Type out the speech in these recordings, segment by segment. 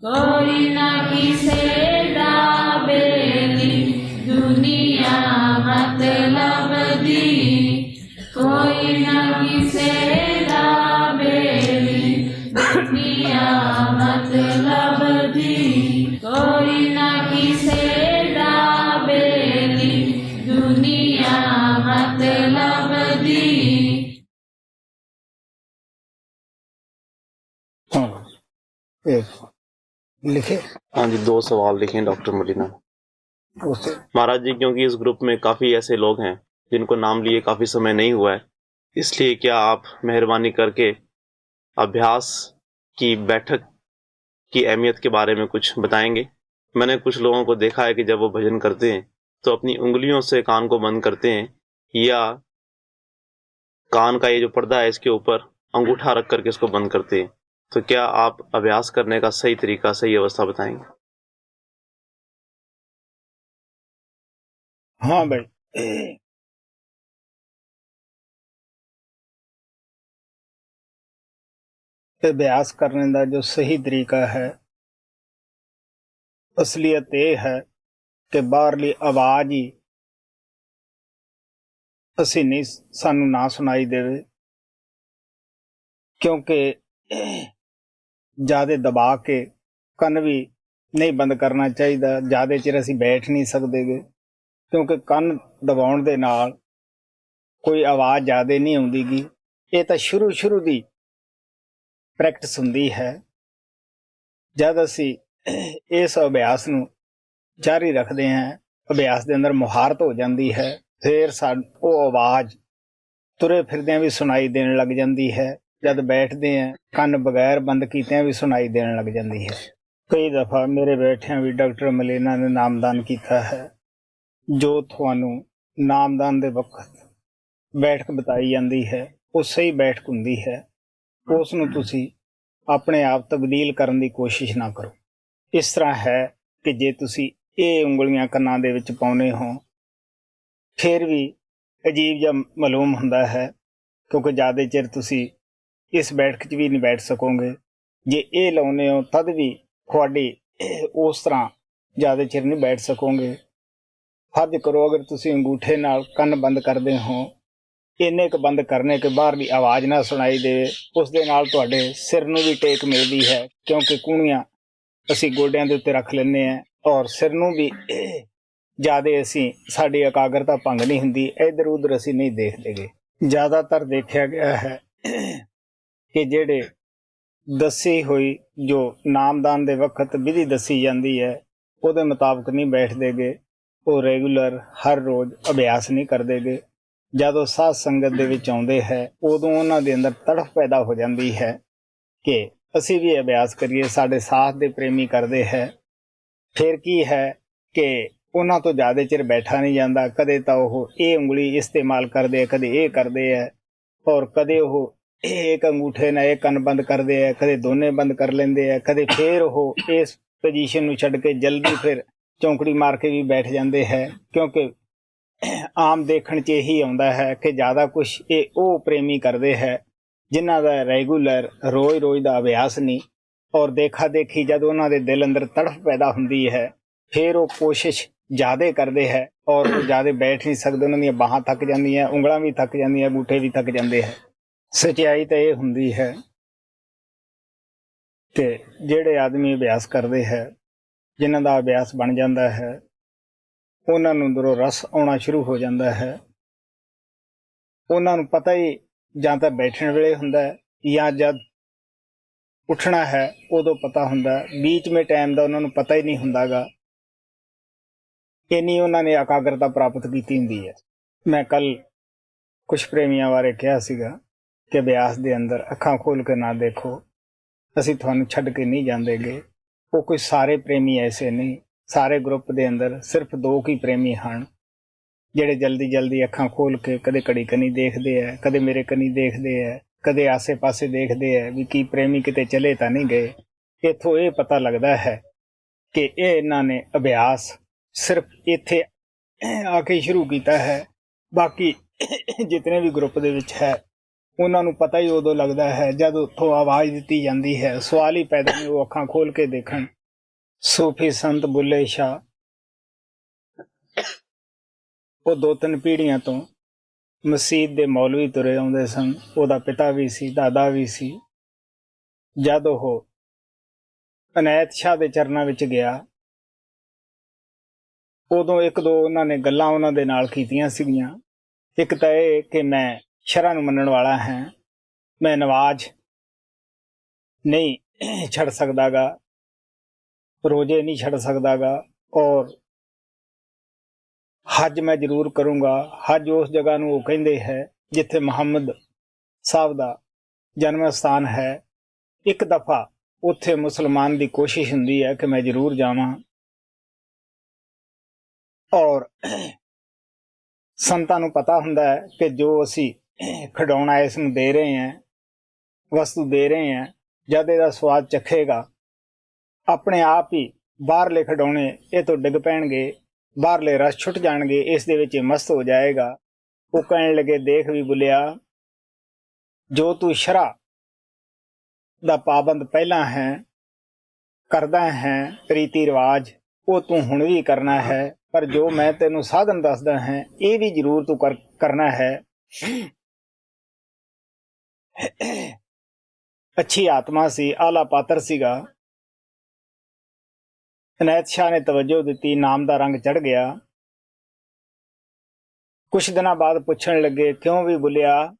कोई न किसे दाबेली दुनिया मतलब दी, कोई न किसे दाबेली दुनिया मतलब दी, कोई न किसे दाबेली दुनिया मतलब दी। हाँ, एक लिखे हाँ जी, 2 सवाल लिखे डॉक्टर मदीना। उससे महाराज जी, क्योंकि इस ग्रुप में काफ़ी ऐसे लोग हैं जिनको नाम लिए काफ़ी समय नहीं हुआ है, इसलिए क्या आप मेहरबानी करके अभ्यास की बैठक की अहमियत के बारे में कुछ बताएंगे? मैंने कुछ लोगों को देखा है कि जब वो भजन करते हैं तो अपनी उंगलियों से कान को बंद करते हैं या कान का ये जो पर्दा है इसके ऊपर अंगूठा रख करके इसको बंद करते हैं। तो क्या आप अभ्यास करने का सही तरीका, सही अवस्था बताएंगे? हाँ भाई, अभ्यास करने का जो सही तरीका है, असलियत ये है कि बाहरली आवाज ही ਅਸੀਂ नहीं सानू ना सुनाई देवे, क्योंकि ज्यादा दबा के कन भी नहीं बंद करना चाहिए। ज्यादा चिर ਅਸੀਂ बैठ नहीं सकते गे, क्योंकि कन दबाउण दे नाल कोई आवाज ज्यादा नहीं आउंदी गी। ये तो शुरू दी प्रैक्टिस हुंदी है। जद ਅਸੀਂ इस अभ्यास ਨੂੰ जारी रखते हैं, अभ्यास के अंदर मुहारत हो जाती है, फिर वो आवाज तुरे फिरदे भी सुनाई देने लग जाती है। जद बैठते हैं कन बगैर बंद किए भी सुनाई देने लग जाती है। कई दफा मेरे बैठिया भी डॉक्टर मलीना ने नामदान किया है। जो थानू नामदान के वक्त बैठक बताई जाती है वो सही बैठक हुंदी है, उसनू तुसी अपने आप तब्दील करने की कोशिश ना करो। इस तरह है कि जे तुसी ये उंगलियां कन्नां दे विच पाउने हो फिर भी अजीब जिहा मालूम हुंदा है, क्योंकि ज़्यादा चिर तुसी इस बैठक च भी नहीं बैठ सकोगे। जे ये लाउने हो तद भी तुहाडी उस तरह ज़्यादा चिर नहीं बैठ सकोगे। फर्ज करो अगर तुसी अंगूठे नाल कन्न बंद करदे हो, इन्ने क बंद करने के बाहरली आवाज़ ना सुनाई देवे, उस दे नाल तुहाडे सिर नूं भी टेक मिलदी है, क्योंकि कूणियां ਅਸੀਂ ਗੋਡਿਆਂ ਦੇ ਉੱਤੇ ਰੱਖ ਲੈਂਦੇ ਹਾਂ ਔਰ ਸਿਰ ਨੂੰ ਵੀ ਜ਼ਿਆਦਾ ਅਸੀਂ ਸਾਡੀ ਇਕਾਗਰਤਾ ਭੰਗ ਨਹੀਂ ਹੁੰਦੀ, ਇੱਧਰ ਉੱਧਰ ਅਸੀਂ ਨਹੀਂ ਦੇਖਦੇ ਗੇ। ਜ਼ਿਆਦਾਤਰ ਦੇਖਿਆ ਗਿਆ ਹੈ ਕਿ ਜਿਹੜੇ ਦੱਸੀ ਹੋਈ ਜੋ ਨਾਮਦਾਨ ਦੇ ਵਕਤ ਵਿਧੀ ਦੱਸੀ ਜਾਂਦੀ ਹੈ ਉਹਦੇ ਮੁਤਾਬਕ ਨਹੀਂ ਬੈਠਦੇ ਗੇ, ਉਹ ਰੈਗੂਲਰ ਹਰ ਰੋਜ਼ ਅਭਿਆਸ ਨਹੀਂ ਕਰਦੇ ਗੇ। ਜਦੋਂ ਸਾਧ ਸੰਗਤ ਦੇ ਵਿੱਚ ਆਉਂਦੇ ਹੈ ਉਦੋਂ ਉਹਨਾਂ ਦੇ ਅੰਦਰ ਤੜਫ ਪੈਦਾ ਹੋ ਜਾਂਦੀ ਹੈ ਕਿ ਅਸੀਂ ਵੀ ਅਭਿਆਸ ਕਰੀਏ, ਸਾਡੇ ਸਾਥ ਦੇ ਪ੍ਰੇਮੀ ਕਰਦੇ ਹੈ। ਫਿਰ ਕੀ ਹੈ ਕਿ ਉਹਨਾਂ ਤੋਂ ਜ਼ਿਆਦਾ ਚਿਰ ਬੈਠਾ ਨਹੀਂ ਜਾਂਦਾ। ਕਦੇ ਤਾਂ ਉਹ ਇਹ ਉਂਗਲੀ ਇਸਤੇਮਾਲ ਕਰਦੇ, ਕਦੇ ਇਹ ਕਰਦੇ ਹੈ, ਔਰ ਕਦੇ ਉਹ ਇੱਕ ਅੰਗੂਠੇ ਨਾਲ ਇੱਕ ਕੰਨ ਬੰਦ ਕਰਦੇ ਹੈ, ਕਦੇ ਦੋਨੇ ਬੰਦ ਕਰ ਲੈਂਦੇ ਹੈ, ਕਦੇ ਫਿਰ ਉਹ ਇਸ ਪੋਜੀਸ਼ਨ ਨੂੰ ਛੱਡ ਕੇ ਜਲਦੀ ਫਿਰ ਚੌਂਕੜੀ ਮਾਰ ਕੇ ਵੀ ਬੈਠ ਜਾਂਦੇ ਹੈ। ਕਿਉਂਕਿ ਆਮ ਦੇਖਣ 'ਚ ਇਹੀ ਆਉਂਦਾ ਹੈ ਕਿ ਜ਼ਿਆਦਾ ਕੁਛ ਇਹ ਉਹ ਪ੍ਰੇਮੀ ਕਰਦੇ ਹੈ ਜਿਨ੍ਹਾਂ ਦਾ ਰੈਗੂਲਰ ਰੋਜ਼ ਦਾ ਅਭਿਆਸ ਨਹੀਂ, ਔਰ ਦੇਖਾ ਦੇਖੀ ਜਦ ਉਹਨਾਂ ਦੇ ਦਿਲ ਅੰਦਰ ਤੜਫ ਪੈਦਾ ਹੁੰਦੀ ਹੈ ਫਿਰ ਉਹ ਕੋਸ਼ਿਸ਼ ਜ਼ਿਆਦਾ ਕਰਦੇ ਹੈ ਔਰ ਜ਼ਿਆਦਾ ਬੈਠ ਨਹੀਂ ਸਕਦੇ। ਉਹਨਾਂ ਦੀਆਂ ਬਾਹਾਂ ਥੱਕ ਜਾਂਦੀਆਂ, ਉਂਗਲਾਂ ਵੀ ਥੱਕ ਜਾਂਦੀਆਂ, ਅੰਗੂਠੇ ਵੀ ਥੱਕ ਜਾਂਦੇ ਹੈ। ਸੱਚਾਈ ਤਾਂ ਇਹ ਹੁੰਦੀ ਹੈ ਕਿ ਜਿਹੜੇ ਆਦਮੀ ਅਭਿਆਸ ਕਰਦੇ ਹੈ, ਜਿਨ੍ਹਾਂ ਦਾ ਅਭਿਆਸ ਬਣ ਜਾਂਦਾ ਹੈ, ਉਹਨਾਂ ਨੂੰ ਅੰਦਰੋਂ ਰਸ ਆਉਣਾ ਸ਼ੁਰੂ ਹੋ ਜਾਂਦਾ ਹੈ। ਉਹਨਾਂ ਨੂੰ ਪਤਾ ਹੀ ਜਾਂ ਤਾਂ ਬੈਠਣ ਵੇਲੇ ਹੁੰਦਾ ਜਾਂ ਜਦ ਉੱਠਣਾ ਹੈ ਉਦੋਂ ਪਤਾ ਹੁੰਦਾ, बीच में टाइम ਦਾ ਉਹਨਾਂ ਨੂੰ ਪਤਾ ਹੀ ਨਹੀਂ ਹੁੰਦਾਗਾ। ਇੰਨੀ ਉਹਨਾਂ ਨੇ ਇਕਾਗਰਤਾ ਪ੍ਰਾਪਤ ਕੀਤੀ ਹੁੰਦੀ ਹੈ। ਮੈਂ ਕੱਲ ਕੁਝ ਪ੍ਰੇਮੀਆਂ ਬਾਰੇ ਕਿਹਾ ਸੀਗਾ ਕਿ ਅਭਿਆਸ ਦੇ ਅੰਦਰ ਅੱਖਾਂ ਖੋਲ ਕੇ ਨਾ ਦੇਖੋ, ਅਸੀਂ ਤੁਹਾਨੂੰ ਛੱਡ ਕੇ ਨਹੀਂ ਜਾਂਦੇਗੇ। ਉਹ ਕੋਈ ਸਾਰੇ ਪ੍ਰੇਮੀ ਐਸੇ ਨਹੀਂ, ਸਾਰੇ ਗਰੁੱਪ ਦੇ ਅੰਦਰ ਸਿਰਫ 2 ਹੀ ਪ੍ਰੇਮੀ ਹਨ ਜਿਹੜੇ ਜਲਦੀ ਅੱਖਾਂ ਖੋਲ ਕੇ ਕਦੇ ਘੜੀ ਕਨੀ ਦੇਖਦੇ ਹੈ, ਕਦੇ ਮੇਰੇ ਕਨੀ ਦੇਖਦੇ ਹੈ, ਕਦੇ ਆਸੇ ਪਾਸੇ ਦੇਖਦੇ ਹੈ ਵੀ ਕੀ ਪ੍ਰੇਮੀ ਕਿਤੇ ਚਲੇ ਤਾਂ ਨਹੀਂ ਗਏ। ਇੱਥੋਂ ਇਹ ਪਤਾ ਲੱਗਦਾ ਹੈ ਕਿ ਇਹ ਇਹਨਾਂ ਨੇ ਅਭਿਆਸ ਸਿਰਫ ਇੱਥੇ ਆ ਕੇ ਸ਼ੁਰੂ ਕੀਤਾ ਹੈ। ਬਾਕੀ ਜਿਤਨੇ ਵੀ ਗਰੁੱਪ ਦੇ ਵਿੱਚ ਹੈ ਉਹਨਾਂ ਨੂੰ ਪਤਾ ਹੀ ਉਦੋਂ ਲੱਗਦਾ ਹੈ ਜਦ ਉੱਥੋਂ ਆਵਾਜ਼ ਦਿੱਤੀ ਜਾਂਦੀ ਹੈ। ਸਵਾਲ ਹੀ ਪੈਦਾ ਨਹੀਂ, ਉਹ ਅੱਖਾਂ ਖੋਲ ਕੇ ਦੇਖਣ। ਸੂਫੀ ਸੰਤ ਬੁੱਲੇ ਸ਼ਾਹ, ਉਹ 2-3 ਪੀੜ੍ਹੀਆਂ ਤੋਂ ਮਸੀਤ ਦੇ ਮੌਲਵੀ ਤੁਰੇ ਆਉਂਦੇ ਸਨ। ਉਹਦਾ ਪਿਤਾ ਵੀ ਸੀ, ਦਾਦਾ ਵੀ ਸੀ। ਜਦ ਉਹ ਅਨੈਤ ਸ਼ਾਹ ਦੇ ਚਰਨਾਂ ਵਿੱਚ ਗਿਆ, ਉਦੋਂ 1-2 ਉਹਨਾਂ ਨੇ ਗੱਲਾਂ ਉਹਨਾਂ ਦੇ ਨਾਲ ਕੀਤੀਆਂ ਸੀਗੀਆਂ। ਇੱਕ ਤਾਂ ਇਹ ਕਿ ਮੈਂ ਸ਼ਰ੍ਹਾ ਨੂੰ ਮੰਨਣ ਵਾਲਾ ਹਾਂ, ਮੈਂ ਨਮਾਜ਼ ਨਹੀਂ ਛੱਡ ਸਕਦਾਗਾ, ਰੋਜ਼ੇ ਨਹੀਂ ਛੱਡ ਸਕਦਾਗਾ, ਔਰ ਹੱਜ ਮੈਂ ਜ਼ਰੂਰ ਕਰੂੰਗਾ। ਹੱਜ ਉਸ ਜਗ੍ਹਾ ਨੂੰ ਉਹ ਕਹਿੰਦੇ ਹੈ ਜਿੱਥੇ ਮੁਹੰਮਦ ਸਾਹਿਬ ਦਾ ਜਨਮ ਸਥਾਨ ਹੈ। ਇੱਕ ਦਫਾ ਉੱਥੇ ਮੁਸਲਮਾਨ ਦੀ ਕੋਸ਼ਿਸ਼ ਹੁੰਦੀ ਹੈ ਕਿ ਮੈਂ ਜ਼ਰੂਰ ਜਾਵਾਂ, ਔਰ ਸੰਤਾਂ ਨੂੰ ਪਤਾ ਹੁੰਦਾ ਹੈ ਕਿ ਜੋ ਅਸੀਂ ਖਿਡੌਣਾ ਇਸ ਨੂੰ ਦੇ ਰਹੇ ਹਾਂ, ਵਸਤੂ ਦੇ ਰਹੇ ਹਾਂ, ਜਦ ਇਹਦਾ ਸਵਾਦ ਚੱਖੇਗਾ ਆਪਣੇ ਆਪ ਹੀ ਬਾਹਰਲੇ ਖਿਡੌਣੇ ਇਹ ਤੋਂ ਡਿੱਗ ਪੈਣਗੇ, ਬਾਹਰਲੇ ਰਸ ਛੁੱਟ ਜਾਣਗੇ, ਇਸ ਦੇ ਵਿੱਚ ਮਸਤ ਹੋ ਜਾਏਗਾ। ਉਹ ਕਹਿਣ ਲੱਗੇ, ਦੇਖ ਵੀ ਬੁੱਲਿਆ, ਜੋ ਤੂੰ ਸ਼ਰ੍ਹਾ ਦਾ ਪਾਬੰਦ ਪਹਿਲਾਂ ਹੈ, ਕਰਦਾ ਹੈ ਰੀਤੀ ਰਿਵਾਜ, ਉਹ ਤੂੰ ਹੁਣ ਵੀ ਕਰਨਾ ਹੈ। ਪਰ ਜੋ ਮੈਂ ਤੈਨੂੰ ਸਾਧਨ ਦੱਸਦਾ ਹਾਂ, ਇਹ ਵੀ ਜ਼ਰੂਰ ਤੂੰ ਕਰਨਾ ਹੈ। ਅੱਛੀ ਆਤਮਾ ਸੀ, ਆਲਾ ਪਾਤਰ ਸੀਗਾ। ਅਨੈਤ ਸ਼ਾਹ ਨੇ ਤਵੱਜੋ ਦਿੱਤੀ, ਨਾਮ ਦਾ ਰੰਗ ਚੜ੍ਹ ਗਿਆ। ਕੁਛ ਦਿਨਾਂ ਬਾਅਦ ਪੁੱਛਣ ਲੱਗੇ, ਕਿਉਂ ਵੀ ਬੁੱਲਿਆ,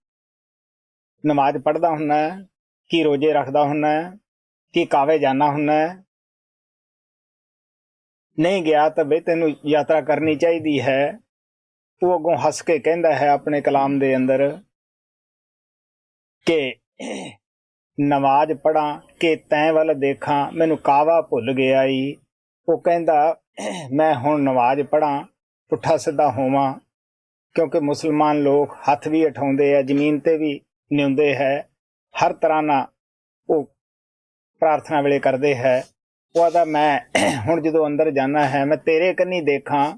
ਨਮਾਜ਼ ਪੜ੍ਹਦਾ ਹੁੰਨਾ, ਕੀ ਰੋਜ਼ੇ ਰੱਖਦਾ ਹੁੰਨਾ, ਕੀ ਕਾਵੇ ਜਾਣਾ ਹੁੰਨਾ? ਨਹੀਂ ਗਿਆ ਤਾਂ ਬਈ ਤੈਨੂੰ ਯਾਤਰਾ ਕਰਨੀ ਚਾਹੀਦੀ ਹੈ। ਉਹ ਅੱਗੋਂ ਹੱਸ ਕੇ ਕਹਿੰਦਾ ਹੈ ਆਪਣੇ ਕਲਾਮ ਦੇ ਅੰਦਰ ਕਿ ਨਮਾਜ਼ ਪੜ੍ਹਾਂ ਕਿ ਤੈਂ ਵੱਲ ਦੇਖਾਂ, ਮੈਨੂੰ ਕਾਵਾ ਭੁੱਲ ਗਿਆ ਈ। ਉਹ ਕਹਿੰਦਾ, ਮੈਂ ਹੁਣ ਨਮਾਜ਼ ਪੜ੍ਹਾਂ, ਪੁੱਠਾ ਸਿੱਧਾ ਹੋਵਾਂ, ਕਿਉਂਕਿ ਮੁਸਲਮਾਨ ਲੋਕ ਹੱਥ ਵੀ ਉਠਾਉਂਦੇ ਆ, ਜ਼ਮੀਨ ਤੇ ਵੀ ਨਿਉਂਦੇ ਹੈ, ਹਰ ਤਰ੍ਹਾਂ ਨਾਲ ਉਹ ਪ੍ਰਾਰਥਨਾ ਵੇਲੇ ਕਰਦੇ ਹੈ। ਉਹ ਆਦਾ, ਮੈਂ ਹੁਣ ਜਦੋਂ ਅੰਦਰ ਜਾਣਾ ਹੈ, ਮੈਂ ਤੇਰੇ ਕੰਨੀ ਦੇਖਾਂ,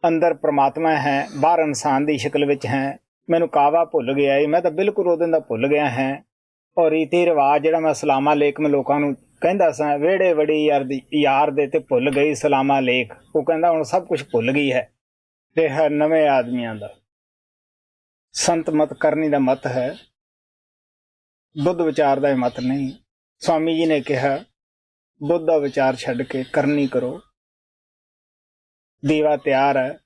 ਅੰਦਰ ਪ੍ਰਮਾਤਮਾ ਹੈ, ਬਾਹਰ ਇਨਸਾਨ ਦੀ ਸ਼ਕਲ ਵਿੱਚ ਹੈ, ਮੈਨੂੰ ਕਾਵਾ ਭੁੱਲ ਗਿਆ ਏ, ਮੈਂ ਤਾਂ ਬਿਲਕੁਲ ਉਹਦੇ ਦਾ ਭੁੱਲ ਗਿਆ ਹੈ। ਔਰ ਰੀਤੀ ਰਿਵਾਜ ਜਿਹੜਾ ਮੈਂ ਸਲਾਮਾ ਲੇਕ ਮੈਂ ਲੋਕਾਂ ਨੂੰ ਕਹਿੰਦਾ ਸਾਂ, ਵਿਹੜੇ ਵੜੀ ਯਾਰ ਦੇ ਤੇ ਭੁੱਲ ਗਈ ਸਲਾਮਾ ਲੇਕ। ਉਹ ਕਹਿੰਦਾ ਹੁਣ ਸਭ ਕੁਝ ਭੁੱਲ ਗਈ ਹੈ, ਰਿਹਾ ਨਵੇਂ ਆਦਮੀਆਂ ਦਾ। ਸੰਤ ਮਤ ਕਰਨੀ ਦਾ ਮਤ ਹੈ, ਬੁੱਧ ਵਿਚਾਰ ਦਾ ਮਤ ਨਹੀਂ। ਸਵਾਮੀ ਜੀ ਨੇ ਕਿਹਾ, ਬੁੱਧ ਦਾ ਵਿਚਾਰ ਛੱਡ ਕੇ ਕਰਨੀ ਕਰੋ। ਦੀਵਾ ਤਿਆਰ ਹੈ,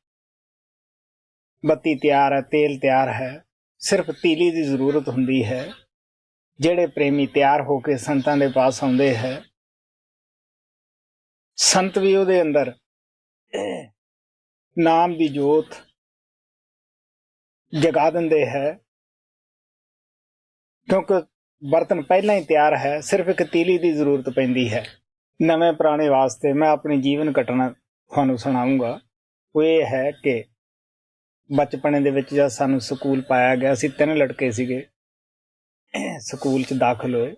ਬੱਤੀ ਤਿਆਰ ਹੈ, ਤੇਲ ਤਿਆਰ ਹੈ, ਸਿਰਫ ਤੀਲੀ ਦੀ ਜ਼ਰੂਰਤ ਹੁੰਦੀ ਹੈ। ਜਿਹੜੇ ਪ੍ਰੇਮੀ ਤਿਆਰ ਹੋ ਕੇ ਸੰਤਾਂ ਦੇ ਪਾਸ ਆਉਂਦੇ ਹੈ, ਸੰਤ ਵੀ ਉਹਦੇ ਅੰਦਰ ਨਾਮ ਦੀ ਜੋਤ ਜਗਾ ਦਿੰਦੇ ਹੈ, ਕਿਉਂਕਿ ਬਰਤਨ ਪਹਿਲਾਂ ਹੀ ਤਿਆਰ ਹੈ, ਸਿਰਫ ਇੱਕ ਤੀਲੀ ਦੀ ਜ਼ਰੂਰਤ ਪੈਂਦੀ ਹੈ। ਨਵੇਂ ਪੁਰਾਣੇ ਵਾਸਤੇ ਮੈਂ ਆਪਣੀ ਜੀਵਨ ਘਟਨਾ ਤੁਹਾਨੂੰ ਸੁਣਾਊਂਗਾ। ਉਹ ਇਹ ਹੈ ਕਿ ਬਚਪਨ ਦੇ ਵਿੱਚ ਜਦ ਸਾਨੂੰ ਸਕੂਲ ਪਾਇਆ ਗਿਆ, ਅਸੀਂ 3 ਲੜਕੇ ਸੀਗੇ, ਸਕੂਲ 'ਚ ਦਾਖਲ ਹੋਏ।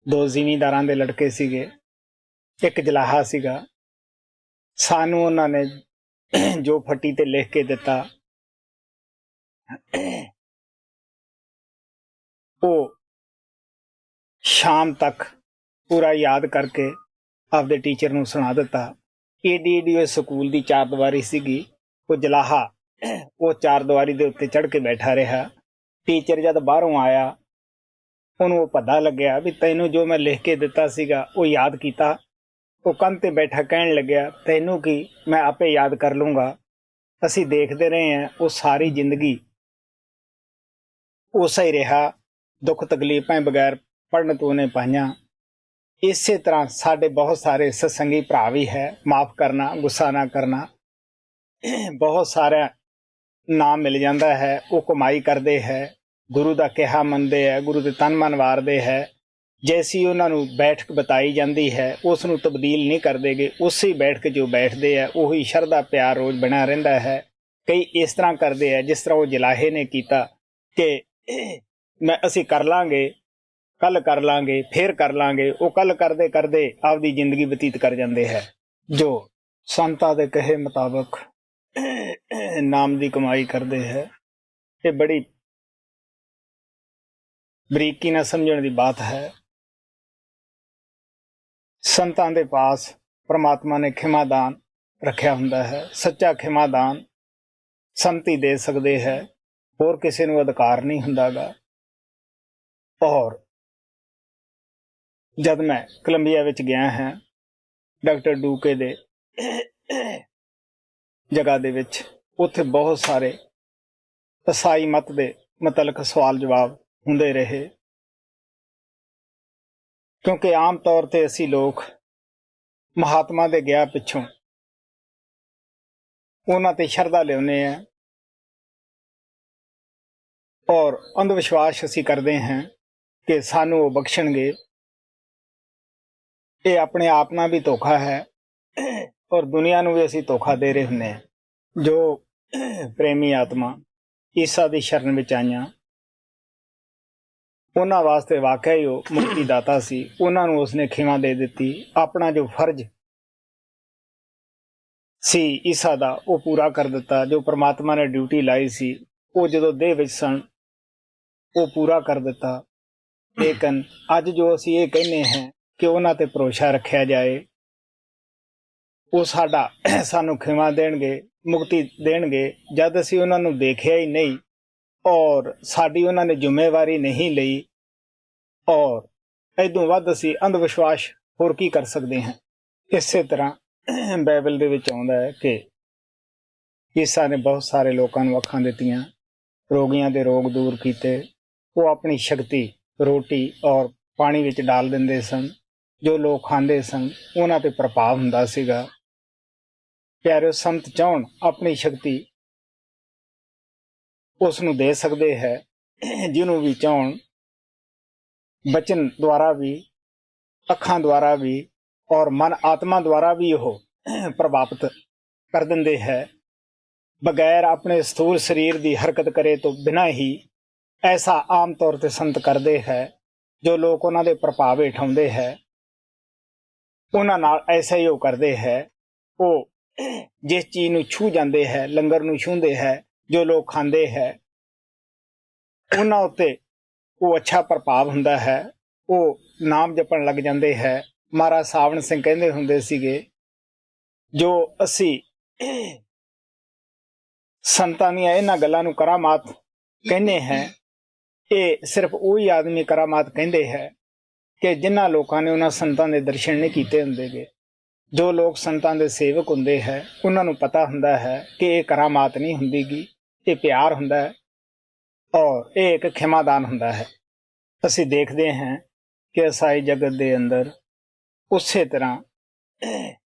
2 ਜ਼ਿਮੀਂਦਾਰਾਂ ਦੇ ਲੜਕੇ ਸੀਗੇ, ਇੱਕ ਜਲਾਹਾ ਸੀਗਾ। ਸਾਨੂੰ ਉਹਨਾਂ ਨੇ ਜੋ ਫੱਟੀ ਤੇ ਲਿਖ ਕੇ ਦਿੱਤਾ, ਉਹ ਸ਼ਾਮ ਤੱਕ ਪੂਰਾ ਯਾਦ ਕਰਕੇ ਆਪਦੇ ਟੀਚਰ ਨੂੰ ਸੁਣਾ ਦਿੱਤਾ। ਏਡੀ ਉਹ ਸਕੂਲ ਦੀ 4 ਦੀਵਾਰੀ ਸੀਗੀ। ਉਹ ਜਲਾਹਾ ਉਹ 4 ਦੀਵਾਰੀ ਦੇ ਉੱਤੇ ਚੜ੍ਹ ਕੇ ਬੈਠਾ ਰਿਹਾ। ਟੀਚਰ ਜਦ ਬਾਹਰੋਂ ਆਇਆ, ਉਹਨੂੰ ਉਹ ਪਤਾ ਲੱਗਿਆ ਵੀ ਤੈਨੂੰ ਜੋ ਮੈਂ ਲਿਖ ਕੇ ਦਿੱਤਾ ਸੀਗਾ ਉਹ ਯਾਦ ਕੀਤਾ। ਉਹ ਕੰਧ ਤੇ ਬੈਠਾ ਕਹਿਣ ਲੱਗਿਆ, ਤੈਨੂੰ ਕੀ, ਮੈਂ ਆਪੇ ਯਾਦ ਕਰ ਲੂੰਗਾ। ਅਸੀਂ ਦੇਖਦੇ ਰਹੇ ਹਾਂ, ਉਹ ਸਾਰੀ ਜ਼ਿੰਦਗੀ ਉਸਾ ਹੀ ਰਿਹਾ, ਦੁੱਖ ਤਕਲੀਫਾਂ ਬਗੈਰ ਪੜ੍ਹਨ ਤੋਂ ਉਹਨੇ ਪਾਈਆਂ। ਇਸੇ ਤਰ੍ਹਾਂ ਸਾਡੇ ਬਹੁਤ ਸਾਰੇ ਸਤਸੰਗੀ ਭਰਾ ਵੀ ਹੈ, ਮਾਫ ਕਰਨਾ, ਗੁੱਸਾ ਨਾ ਕਰਨਾ। ਬਹੁਤ ਸਾਰਾ ਨਾਮ ਮਿਲ ਜਾਂਦਾ ਹੈ, ਉਹ ਕਮਾਈ ਕਰਦੇ ਹੈ, ਗੁਰੂ ਦਾ ਕਿਹਾ ਮੰਨਦੇ ਹੈ, ਗੁਰੂ ਦੇ ਤਨ ਮਨ ਵਾਰਦੇ ਹੈ। ਜੈਸੀ ਉਹਨਾਂ ਨੂੰ ਬੈਠਕ ਬਤਾਈ ਜਾਂਦੀ ਹੈ, ਉਸ ਨੂੰ ਤਬਦੀਲ ਨਹੀਂ ਕਰਦੇਗੇ। ਉਸੇ ਬੈਠਕ ਜੋ ਬੈਠਦੇ ਹੈ, ਉਹੀ ਸ਼ਰਧਾ ਪਿਆਰ ਰੋਜ਼ ਬਣਿਆ ਰਹਿੰਦਾ ਹੈ। ਕਈ ਇਸ ਤਰ੍ਹਾਂ ਕਰਦੇ ਹੈ ਜਿਸ ਤਰ੍ਹਾਂ ਉਹ ਜਲਾਹੇ ਨੇ ਕੀਤਾ ਕਿ ਅਸੀਂ ਕਰ ਲਾਂਗੇ, ਕੱਲ ਕਰ ਲਾਂਗੇ, ਫੇਰ ਕਰ ਲਾਂਗੇ। ਉਹ ਕੱਲ ਕਰਦੇ ਕਰਦੇ ਆਪਦੀ ਜ਼ਿੰਦਗੀ ਬਤੀਤ ਕਰ ਜਾਂਦੇ ਹੈ। ਜੋ ਸੰਤਾਂ ਦੇ ਕਹੇ ਮੁਤਾਬਕ ਨਾਮ ਦੀ ਕਮਾਈ ਕਰਦੇ ਹੈ, ਇਹ ਬੜੀ ਬਰੀਕੀ ਨਾਲ ਸਮਝਣ ਦੀ ਬਾਤ ਹੈ। ਸੰਤਾਂ ਦੇ ਪਾਸ ਪ੍ਰਮਾਤਮਾ ਨੇ ਖਿਮਾਦਾਨ ਰੱਖਿਆ ਹੁੰਦਾ ਹੈ। ਸੱਚਾ ਖਿਮਾਦਾਨ ਸੰਤ ਹੀ ਦੇ ਸਕਦੇ ਹੈ, ਹੋਰ ਕਿਸੇ ਨੂੰ ਅਧਿਕਾਰ ਨਹੀਂ ਹੁੰਦਾਗਾ। ਔਰ ਜਦ ਮੈਂ ਕੋਲੰਬੀਆ ਵਿੱਚ ਗਿਆ ਹਾਂ, ਡਾਕਟਰ ਡੂਕੇ ਦੇ ਜਗ੍ਹਾ ਦੇ ਵਿੱਚ, ਉੱਥੇ ਬਹੁਤ ਸਾਰੇ ਈਸਾਈ ਮਤ ਦੇ ਮੁਤਲਕ ਸਵਾਲ ਜਵਾਬ ਹੁੰਦੇ ਰਹੇ, ਕਿਉਂਕਿ ਆਮ ਤੌਰ ਤੇ ਅਸੀਂ ਲੋਕ ਮਹਾਤਮਾ ਦੇ ਗਿਆ ਪਿੱਛੋਂ ਉਹਨਾਂ ਤੇ ਸ਼ਰਧਾ ਲਿਆਉਂਦੇ ਹਾਂ ਔਰ ਅੰਧ ਵਿਸ਼ਵਾਸ ਅਸੀਂ ਕਰਦੇ ਹਾਂ ਕਿ ਸਾਨੂੰ ਉਹ ਬਖਸ਼ਣਗੇ। ਇਹ ਆਪਣੇ ਆਪ ਨਾਲ ਵੀ ਧੋਖਾ ਹੈ ਔਰ ਦੁਨੀਆ ਨੂੰ ਵੀ ਅਸੀਂ ਧੋਖਾ ਦੇ ਰਹੇ ਹੁੰਦੇ ਹਾਂ। ਜੋ ਪ੍ਰੇਮੀ ਆਤਮਾ ਈਸਾ ਦੀ ਸ਼ਰਨ ਵਿੱਚ ਆਈਆਂ, ਉਹਨਾਂ ਵਾਸਤੇ ਵਾਕਿਆ ਹੀ ਉਹ ਮੁਕਤੀ ਦਾਤਾ ਸੀ। ਉਹਨਾਂ ਨੂੰ ਉਸਨੇ ਖਿਮਾ ਦੇ ਦਿੱਤੀ। ਆਪਣਾ ਜੋ ਫਰਜ਼ ਸੀ ਈਸਾ ਦਾ, ਉਹ ਪੂਰਾ ਕਰ ਦਿੱਤਾ। ਜੋ ਪ੍ਰਮਾਤਮਾ ਨੇ ਡਿਊਟੀ ਲਾਈ ਸੀ, ਉਹ ਜਦੋਂ ਦੇਹ ਵਿੱਚ ਸਨ, ਉਹ ਪੂਰਾ ਕਰ ਦਿੱਤਾ। ਲੇਕਿਨ ਅੱਜ ਜੋ ਅਸੀਂ ਇਹ ਕਹਿੰਦੇ ਹਾਂ ਕਿ ਉਹਨਾਂ ਤੇ ਭਰੋਸਾ ਰੱਖਿਆ ਜਾਏ, ਉਹ ਸਾਨੂੰ ਖਿਮਾ ਦੇਣਗੇ, ਮੁਕਤੀ ਦੇਣਗੇ, ਜਦ ਅਸੀਂ ਉਹਨਾਂ ਨੂੰ ਦੇਖਿਆ ਹੀ ਨਹੀਂ ਔਰ ਸਾਡੀ ਉਹਨਾਂ ਨੇ ਜ਼ਿੰਮੇਵਾਰੀ ਨਹੀਂ ਲਈ, ਔਰ ਇਦੋਂ ਵੱਧ ਅਸੀਂ ਅੰਧ ਵਿਸ਼ਵਾਸ ਹੋਰ ਕੀ ਕਰ ਸਕਦੇ ਹਾਂ। ਇਸੇ ਤਰ੍ਹਾਂ ਬਾਈਬਲ ਦੇ ਵਿੱਚ ਆਉਂਦਾ ਹੈ ਕਿ ਈਸਾ ਨੇ ਬਹੁਤ ਸਾਰੇ ਲੋਕਾਂ ਨੂੰ ਅੱਖਾਂ ਦਿੱਤੀਆਂ, ਰੋਗੀਆਂ ਦੇ ਰੋਗ ਦੂਰ ਕੀਤੇ। ਉਹ ਆਪਣੀ ਸ਼ਕਤੀ ਰੋਟੀ ਔਰ ਪਾਣੀ ਵਿੱਚ ਡਾਲ ਦਿੰਦੇ ਸਨ। ਜੋ ਲੋਕ ਖਾਂਦੇ ਸਨ ਉਹਨਾਂ ਤੇ ਪ੍ਰਭਾਵ ਹੁੰਦਾ ਸੀਗਾ। ਪਿਆਰਿਓ, ਸੰਤ ਚਾਹੁਣ ਆਪਣੀ ਸ਼ਕਤੀ ਉਸ ਨੂੰ ਦੇ ਸਕਦੇ ਹੈ ਜਿਹਨੂੰ ਵੀ ਚਾਹੁਣ, ਬਚਨ ਦੁਆਰਾ ਵੀ, ਅੱਖਾਂ ਦੁਆਰਾ ਵੀ ਔਰ ਮਨ ਆਤਮਾ ਦੁਆਰਾ ਵੀ ਉਹ ਪ੍ਰਭਾਵਿਤ ਕਰ ਦਿੰਦੇ ਹੈ। ਬਗੈਰ ਆਪਣੇ ਸਥੂਲ ਸਰੀਰ ਦੀ ਹਰਕਤ ਕਰੇ ਤੋਂ ਬਿਨਾਂ ਹੀ ਐਸਾ ਆਮ ਤੌਰ ਤੇ ਸੰਤ ਕਰਦੇ ਹੈ। ਜੋ ਲੋਕ ਉਹਨਾਂ ਦੇ ਪ੍ਰਭਾਵ ਹੇਠ ਆਉਂਦੇ ਹੈ, ਉਹਨਾਂ ਨਾਲ ਐਸਾ ਹੀ ਉਹ ਕਰਦੇ ਹੈ। ਉਹ ਜਿਸ ਚੀਜ਼ ਨੂੰ ਛੂਹ ਜਾਂਦੇ ਹੈ, ਲੰਗਰ ਨੂੰ ਛੂਹਦੇ ਹੈ, ਜੋ ਲੋਕ ਖਾਂਦੇ ਹੈ, ਉਹਨਾਂ ਉੱਤੇ ਉਹ ਅੱਛਾ ਪ੍ਰਭਾਵ ਹੁੰਦਾ ਹੈ। ਉਹ ਨਾਮ ਜਪਣ ਲੱਗ ਜਾਂਦੇ ਹੈ। ਮਹਾਰਾਜ ਸਾਵਣ ਸਿੰਘ ਕਹਿੰਦੇ ਹੁੰਦੇ ਸੀਗੇ, ਜੋ ਅਸੀਂ ਸੰਤਾਂ ਦੀਆਂ ਇਹਨਾਂ ਗੱਲਾਂ ਨੂੰ ਕਰਾਮਾਤ ਕਹਿੰਦੇ ਹੈ, ਇਹ ਸਿਰਫ ਉਹੀ ਆਦਮੀ ਕਰਾਮਾਤ ਕਹਿੰਦੇ ਹੈ ਕਿ ਜਿਨ੍ਹਾਂ ਲੋਕਾਂ ਨੇ ਉਹਨਾਂ ਸੰਤਾਂ ਦੇ ਦਰਸ਼ਨ ਨਹੀਂ ਕੀਤੇ ਹੁੰਦੇਗੇ। ਜੋ ਲੋਕ ਸੰਤਾਂ ਦੇ ਸੇਵਕ ਹੁੰਦੇ ਹੈ, ਉਹਨਾਂ ਨੂੰ ਪਤਾ ਹੁੰਦਾ ਹੈ ਕਿ ਇਹ ਕਰਾਮਾਤ ਨਹੀਂ ਹੁੰਦੀਗੀ, ਇਹ ਪਿਆਰ ਹੁੰਦਾ ਹੈ ਔਰ ਇਹ ਇੱਕ ਖਿਮਾਦਾਨ ਹੁੰਦਾ ਹੈ। ਅਸੀਂ ਦੇਖਦੇ ਹਾਂ ਕਿ ਈਸਾਈ ਜਗਤ ਦੇ ਅੰਦਰ ਉਸੇ ਤਰ੍ਹਾਂ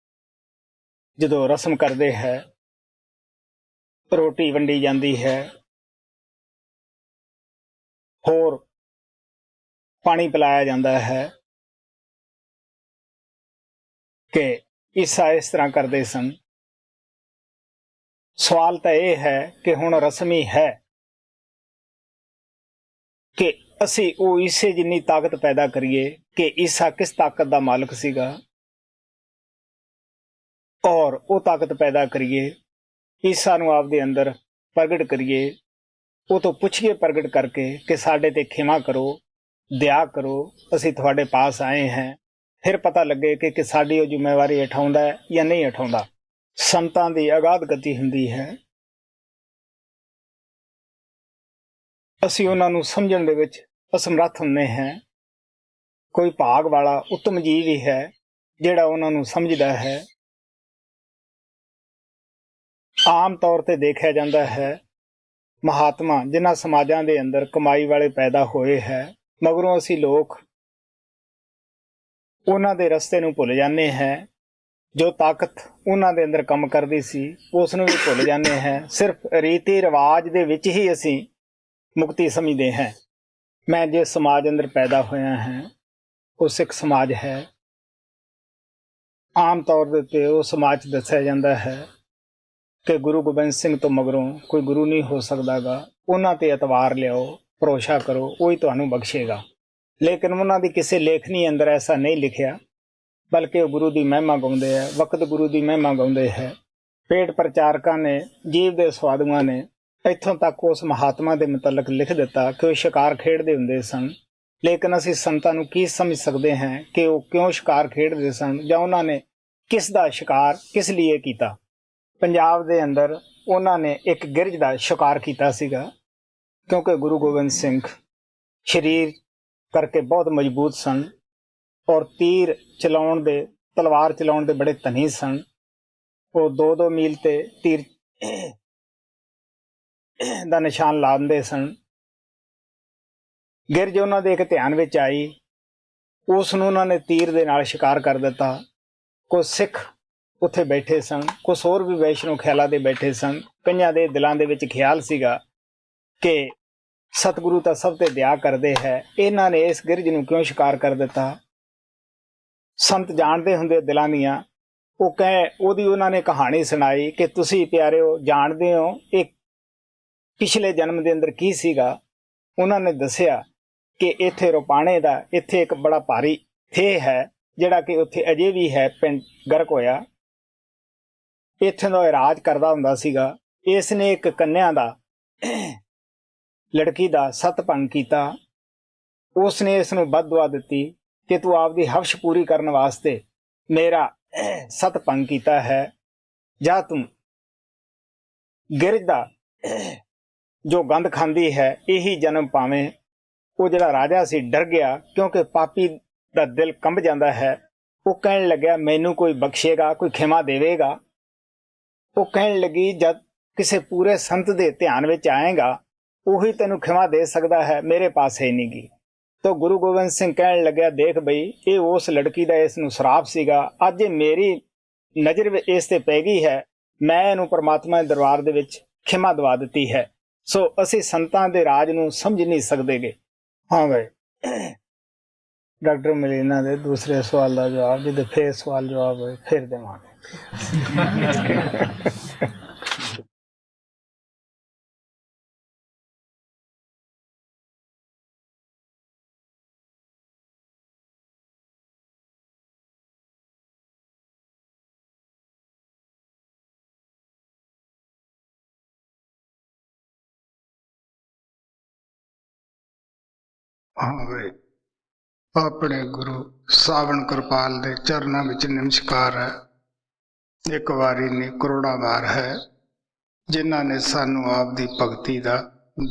ਜਦੋਂ ਰਸਮ ਕਰਦੇ ਹੈ, ਰੋਟੀ ਵੰਡੀ ਜਾਂਦੀ ਹੈ, ਹੋਰ ਪਾਣੀ ਪਿਲਾਇਆ ਜਾਂਦਾ ਹੈ, ਕਿ ਈਸਾ ਇਸ ਤਰ੍ਹਾਂ ਕਰਦੇ ਸਨ। ਸਵਾਲ ਤਾਂ ਇਹ ਹੈ ਕਿ ਹੁਣ ਰਸਮੀ ਹੈ ਕਿ ਅਸੀਂ ਉਹ ਈਸੇ ਜਿੰਨੀ ਤਾਕਤ ਪੈਦਾ ਕਰੀਏ ਕਿ ਈਸਾ ਕਿਸ ਤਾਕਤ ਦਾ ਮਾਲਕ ਸੀਗਾ ਔਰ ਉਹ ਤਾਕਤ ਪੈਦਾ ਕਰੀਏ, ਈਸਾ ਨੂੰ ਆਪਦੇ ਅੰਦਰ ਪ੍ਰਗਟ ਕਰੀਏ, ਉਹ ਤੋਂ ਪੁੱਛੀਏ ਪ੍ਰਗਟ ਕਰਕੇ ਕਿ ਸਾਡੇ ਤੇ ਖਿਮਾ ਕਰੋ, ਦਇਆ ਕਰੋ, ਅਸੀਂ ਤੁਹਾਡੇ ਪਾਸ ਆਏ ਹਾਂ। ਫਿਰ ਪਤਾ ਲੱਗੇ ਕਿ ਸਾਡੀ ਉਹ ਜ਼ਿੰਮੇਵਾਰੀ ਉਠਾਉਂਦਾ ਹੈ ਜਾਂ ਨਹੀਂ ਉਠਾਉਂਦਾ। ਸੰਤਾਂ ਦੀ ਅਗਾਧ ਗਤੀ ਹੁੰਦੀ ਹੈ। ਅਸੀਂ ਉਹਨਾਂ ਨੂੰ ਸਮਝਣ ਦੇ ਵਿੱਚ ਅਸਮਰੱਥ ਹੁੰਦੇ ਹਾਂ। ਕੋਈ ਭਾਗ ਵਾਲਾ ਉੱਤਮ ਜੀਵ ਹੀ ਹੈ ਜਿਹੜਾ ਉਹਨਾਂ ਨੂੰ ਸਮਝਦਾ ਹੈ। ਆਮ ਤੌਰ ਤੇ ਦੇਖਿਆ ਜਾਂਦਾ ਹੈ ਮਹਾਤਮਾ ਜਿਨ੍ਹਾਂ ਸਮਾਜਾਂ ਦੇ ਅੰਦਰ ਕਮਾਈ ਵਾਲੇ ਪੈਦਾ ਹੋਏ ਹੈ, ਮਗਰੋਂ ਅਸੀਂ ਲੋਕ ਉਹਨਾਂ ਦੇ ਰਸਤੇ ਨੂੰ ਭੁੱਲ ਜਾਂਦੇ ਹਾਂ। ਜੋ ਤਾਕਤ ਉਹਨਾਂ ਦੇ ਅੰਦਰ ਕੰਮ ਕਰਦੀ ਸੀ ਉਸ ਨੂੰ ਵੀ ਭੁੱਲ ਜਾਂਦੇ ਹਾਂ। ਸਿਰਫ ਰੀਤੀ ਰਿਵਾਜ ਦੇ ਵਿੱਚ ਹੀ ਅਸੀਂ ਮੁਕਤੀ ਸਮਝਦੇ ਹਾਂ। ਮੈਂ ਜਿਸ ਸਮਾਜ ਅੰਦਰ ਪੈਦਾ ਹੋਇਆ ਹਾਂ ਉਹ ਸਿੱਖ ਸਮਾਜ ਹੈ। ਆਮ ਤੌਰ ਦੇ ਉੱਤੇ ਉਹ ਸਮਾਜ 'ਚ ਦੱਸਿਆ ਜਾਂਦਾ ਹੈ ਕਿ ਗੁਰੂ ਗੋਬਿੰਦ ਸਿੰਘ ਤੋਂ ਮਗਰੋਂ ਕੋਈ ਗੁਰੂ ਨਹੀਂ ਹੋ ਸਕਦਾਗਾ। ਉਹਨਾਂ ਤੇ ਇਤਬਾਰ ਲਿਆਓ, ਭਰੋਸਾ ਕਰੋ, ਉਹ ਹੀ ਤੁਹਾਨੂੰ ਬਖਸ਼ੇਗਾ। ਲੇਕਿਨ ਉਹਨਾਂ ਦੀ ਕਿਸੇ ਲੇਖਣੀ ਅੰਦਰ ਐਸਾ ਨਹੀਂ ਲਿਖਿਆ, ਬਲਕਿ ਉਹ ਗੁਰੂ ਦੀ ਮਹਿਮਾ ਗਾਉਂਦੇ ਹੈ, ਵਕਤ ਗੁਰੂ ਦੀ ਮਹਿਮਾ ਗਾਉਂਦੇ ਹੈ। ਪੇਟ ਪ੍ਰਚਾਰਕਾਂ ਨੇ, ਜੀਵ ਦੇ ਸਵਾਦੂਆਂ ਨੇ ਇੱਥੋਂ ਤੱਕ ਉਸ ਮਹਾਤਮਾ ਦੇ ਮੁਤਲਕ ਲਿਖ ਦਿੱਤਾ ਕਿ ਉਹ ਸ਼ਿਕਾਰ ਖੇਡਦੇ ਹੁੰਦੇ ਸਨ। ਲੇਕਿਨ ਅਸੀਂ ਸੰਤਾਂ ਨੂੰ ਕੀ ਸਮਝ ਸਕਦੇ ਹਾਂ ਕਿ ਉਹ ਕਿਉਂ ਸ਼ਿਕਾਰ ਖੇਡਦੇ ਸਨ ਜਾਂ ਉਹਨਾਂ ਨੇ ਕਿਸ ਦਾ ਸ਼ਿਕਾਰ ਕਿਸ ਲਈ ਕੀਤਾ। ਪੰਜਾਬ ਦੇ ਅੰਦਰ ਉਹਨਾਂ ਨੇ ਇੱਕ ਗਿਰਝ ਦਾ ਸ਼ਿਕਾਰ ਕੀਤਾ ਸੀਗਾ, ਕਿਉਂਕਿ ਗੁਰੂ ਗੋਬਿੰਦ ਸਿੰਘ ਸਰੀਰ ਕਰਕੇ ਬਹੁਤ ਮਜ਼ਬੂਤ ਸਨ ਔਰ ਤੀਰ ਚਲਾਉਣ ਦੇ, ਤਲਵਾਰ ਚਲਾਉਣ ਦੇ ਬੜੇ ਧਨੀ ਸਨ। ਉਹ 2-2 ਮੀਲ ਤੇ ਤੀਰ ਦਾ ਨਿਸ਼ਾਨ ਲਾਉਂਦੇ ਸਨ। ਗਿਰਝ ਉਹਨਾਂ ਦੇ ਇੱਕ ਧਿਆਨ ਵਿੱਚ ਆਈ, ਉਸ ਨੂੰ ਉਹਨਾਂ ਨੇ ਤੀਰ ਦੇ ਨਾਲ ਸ਼ਿਕਾਰ ਕਰ ਦਿੱਤਾ। ਕੁਝ ਸਿੱਖ ਉੱਥੇ ਬੈਠੇ ਸਨ, ਕੁਝ ਹੋਰ ਵੀ ਵੈਸ਼ਨੋ ਖਿਆਲਾਂ ਦੇ ਬੈਠੇ ਸਨ। ਕਈਆਂ ਦੇ ਦਿਲਾਂ ਦੇ ਵਿੱਚ ਖਿਆਲ ਸੀਗਾ ਕਿ ਸਤਿਗੁਰੂ ਤਾਂ ਸਭ ਤੇ ਦਇਆ ਕਰਦੇ ਹੈ, ਇਹਨਾਂ ਨੇ ਇਸ ਗਿਰਝ ਨੂੰ ਕਿਉਂ ਸ਼ਿਕਾਰ ਕਰ ਦਿੱਤਾ। ਸੰਤ ਜਾਣਦੇ ਹੁੰਦੇ ਦਿਲਾਂ ਦੀਆਂ, ਉਹਦੀ ਉਹਨਾਂ ਨੇ ਕਹਾਣੀ ਸੁਣਾਈ ਕਿ ਤੁਸੀਂ ਪਿਆਰਿਓ ਜਾਣਦੇ ਹੋ ਇਹ ਪਿਛਲੇ ਜਨਮ ਦੇ ਅੰਦਰ ਕੀ ਸੀਗਾ। ਉਹਨਾਂ ਨੇ ਦੱਸਿਆ ਕਿ ਇੱਥੇ ਰੋਪਾਣੇ ਦਾ ਇੱਥੇ ਇੱਕ ਬੜਾ ਭਾਰੀ ਥੇ ਹੈ ਜਿਹੜਾ ਕਿ ਉੱਥੇ ਅਜੇ ਵੀ ਹੈ, ਪਿੰਡ ਗਰਕ ਹੋਇਆ। ਇੱਥੇ ਦਾ ਰਾਜ ਕਰਦਾ ਹੁੰਦਾ ਸੀਗਾ। ਇਸ ਨੇ ਇੱਕ ਕੰਨਿਆ ਦਾ, ਲੜਕੀ ਦਾ ਸਤ ਭੰਗ ਕੀਤਾ। ਉਸ ਨੇ ਇਸ ਨੂੰ ਬਦਦੁਆ ਦਿੱਤੀ ਕਿ ਤੂੰ ਆਪਦੀ ਹਵਸ਼ ਪੂਰੀ ਕਰਨ ਵਾਸਤੇ ਮੇਰਾ ਸਤ ਭੰਗ ਕੀਤਾ ਹੈ, ਜਾਂ ਤੂੰ ਗਿਰਝ ਦਾ ਜੋ ਗੰਧ ਖਾਂਦੀ ਹੈ ਇਹੀ ਜਨਮ ਪਾਵੇਂ। ਉਹ ਜਿਹੜਾ ਰਾਜਾ ਸੀ ਡਰ ਗਿਆ, ਕਿਉਂਕਿ ਪਾਪੀ ਦਾ ਦਿਲ ਕੰਬ ਜਾਂਦਾ ਹੈ। ਉਹ ਕਹਿਣ ਲੱਗਿਆ ਮੈਨੂੰ ਕੋਈ ਬਖਸ਼ੇਗਾ, ਕੋਈ ਖਿਮਾ ਦੇਵੇਗਾ। ਉਹ ਕਹਿਣ ਲੱਗੀ ਜਦ ਕਿਸੇ ਪੂਰੇ ਸੰਤ ਦੇ ਧਿਆਨ ਵਿੱਚ ਆਏਗਾ ਉਹੀ ਤੈਨੂੰ ਖਿਮਾ ਦੇ ਸਕਦਾ ਹੈ, ਮੇਰੇ ਪਾਸ ਹੈ ਨਹੀਂ ਗੀ। ਤਾਂ ਗੁਰੂ ਗੋਬਿੰਦ ਸਿੰਘ ਕਹਿਣ ਲੱਗਿਆ ਦੇਖ ਬਈ ਇਹ ਉਸ ਲੜਕੀ ਦਾ ਇਸ ਨੂੰ ਸ਼ਰਾਪ ਸੀਗਾ, ਅੱਜ ਮੇਰੀ ਨਜ਼ਰ ਇਸ ਤੇ ਪੈ ਗਈ ਹੈ, ਮੈਂ ਇਹਨੂੰ ਪਰਮਾਤਮਾ ਦੇ ਦਰਬਾਰ ਦੇ ਵਿੱਚ ਖਿਮਾ ਦਵਾ ਦਿੱਤੀ ਹੈ। ਸੋ ਅਸੀਂ ਸੰਤਾਂ ਦੇ ਰਾਜ ਨੂੰ ਸਮਝ ਨਹੀਂ ਸਕਦੇਗੇ। ਹਾਂ ਬਈ ਡਾਕਟਰ ਮਲੀਨਾ ਦੇ ਦੂਸਰੇ ਸਵਾਲ ਦਾ ਜਵਾਬ ਜਿਹਦੇ ਫੇਰ ਸਵਾਲ ਜਵਾਬ ਹੋਏ ਫਿਰ ਦੇਵਾਂਗੇ। ਹਾਂ ਵੇ ਆਪਣੇ ਗੁਰੂ ਸਾਵਣ ਕਿਰਪਾਲ ਦੇ ਚਰਨਾਂ ਵਿੱਚ ਨਮਸਕਾਰ ਹੈ। ਇੱਕ ਵਾਰੀ ਨਹੀਂ ਕਰੋੜਾਂ ਵਾਰ ਹੈ ਜਿਨ੍ਹਾਂ ਨੇ ਸਾਨੂੰ ਆਪ ਦੀ ਭਗਤੀ ਦਾ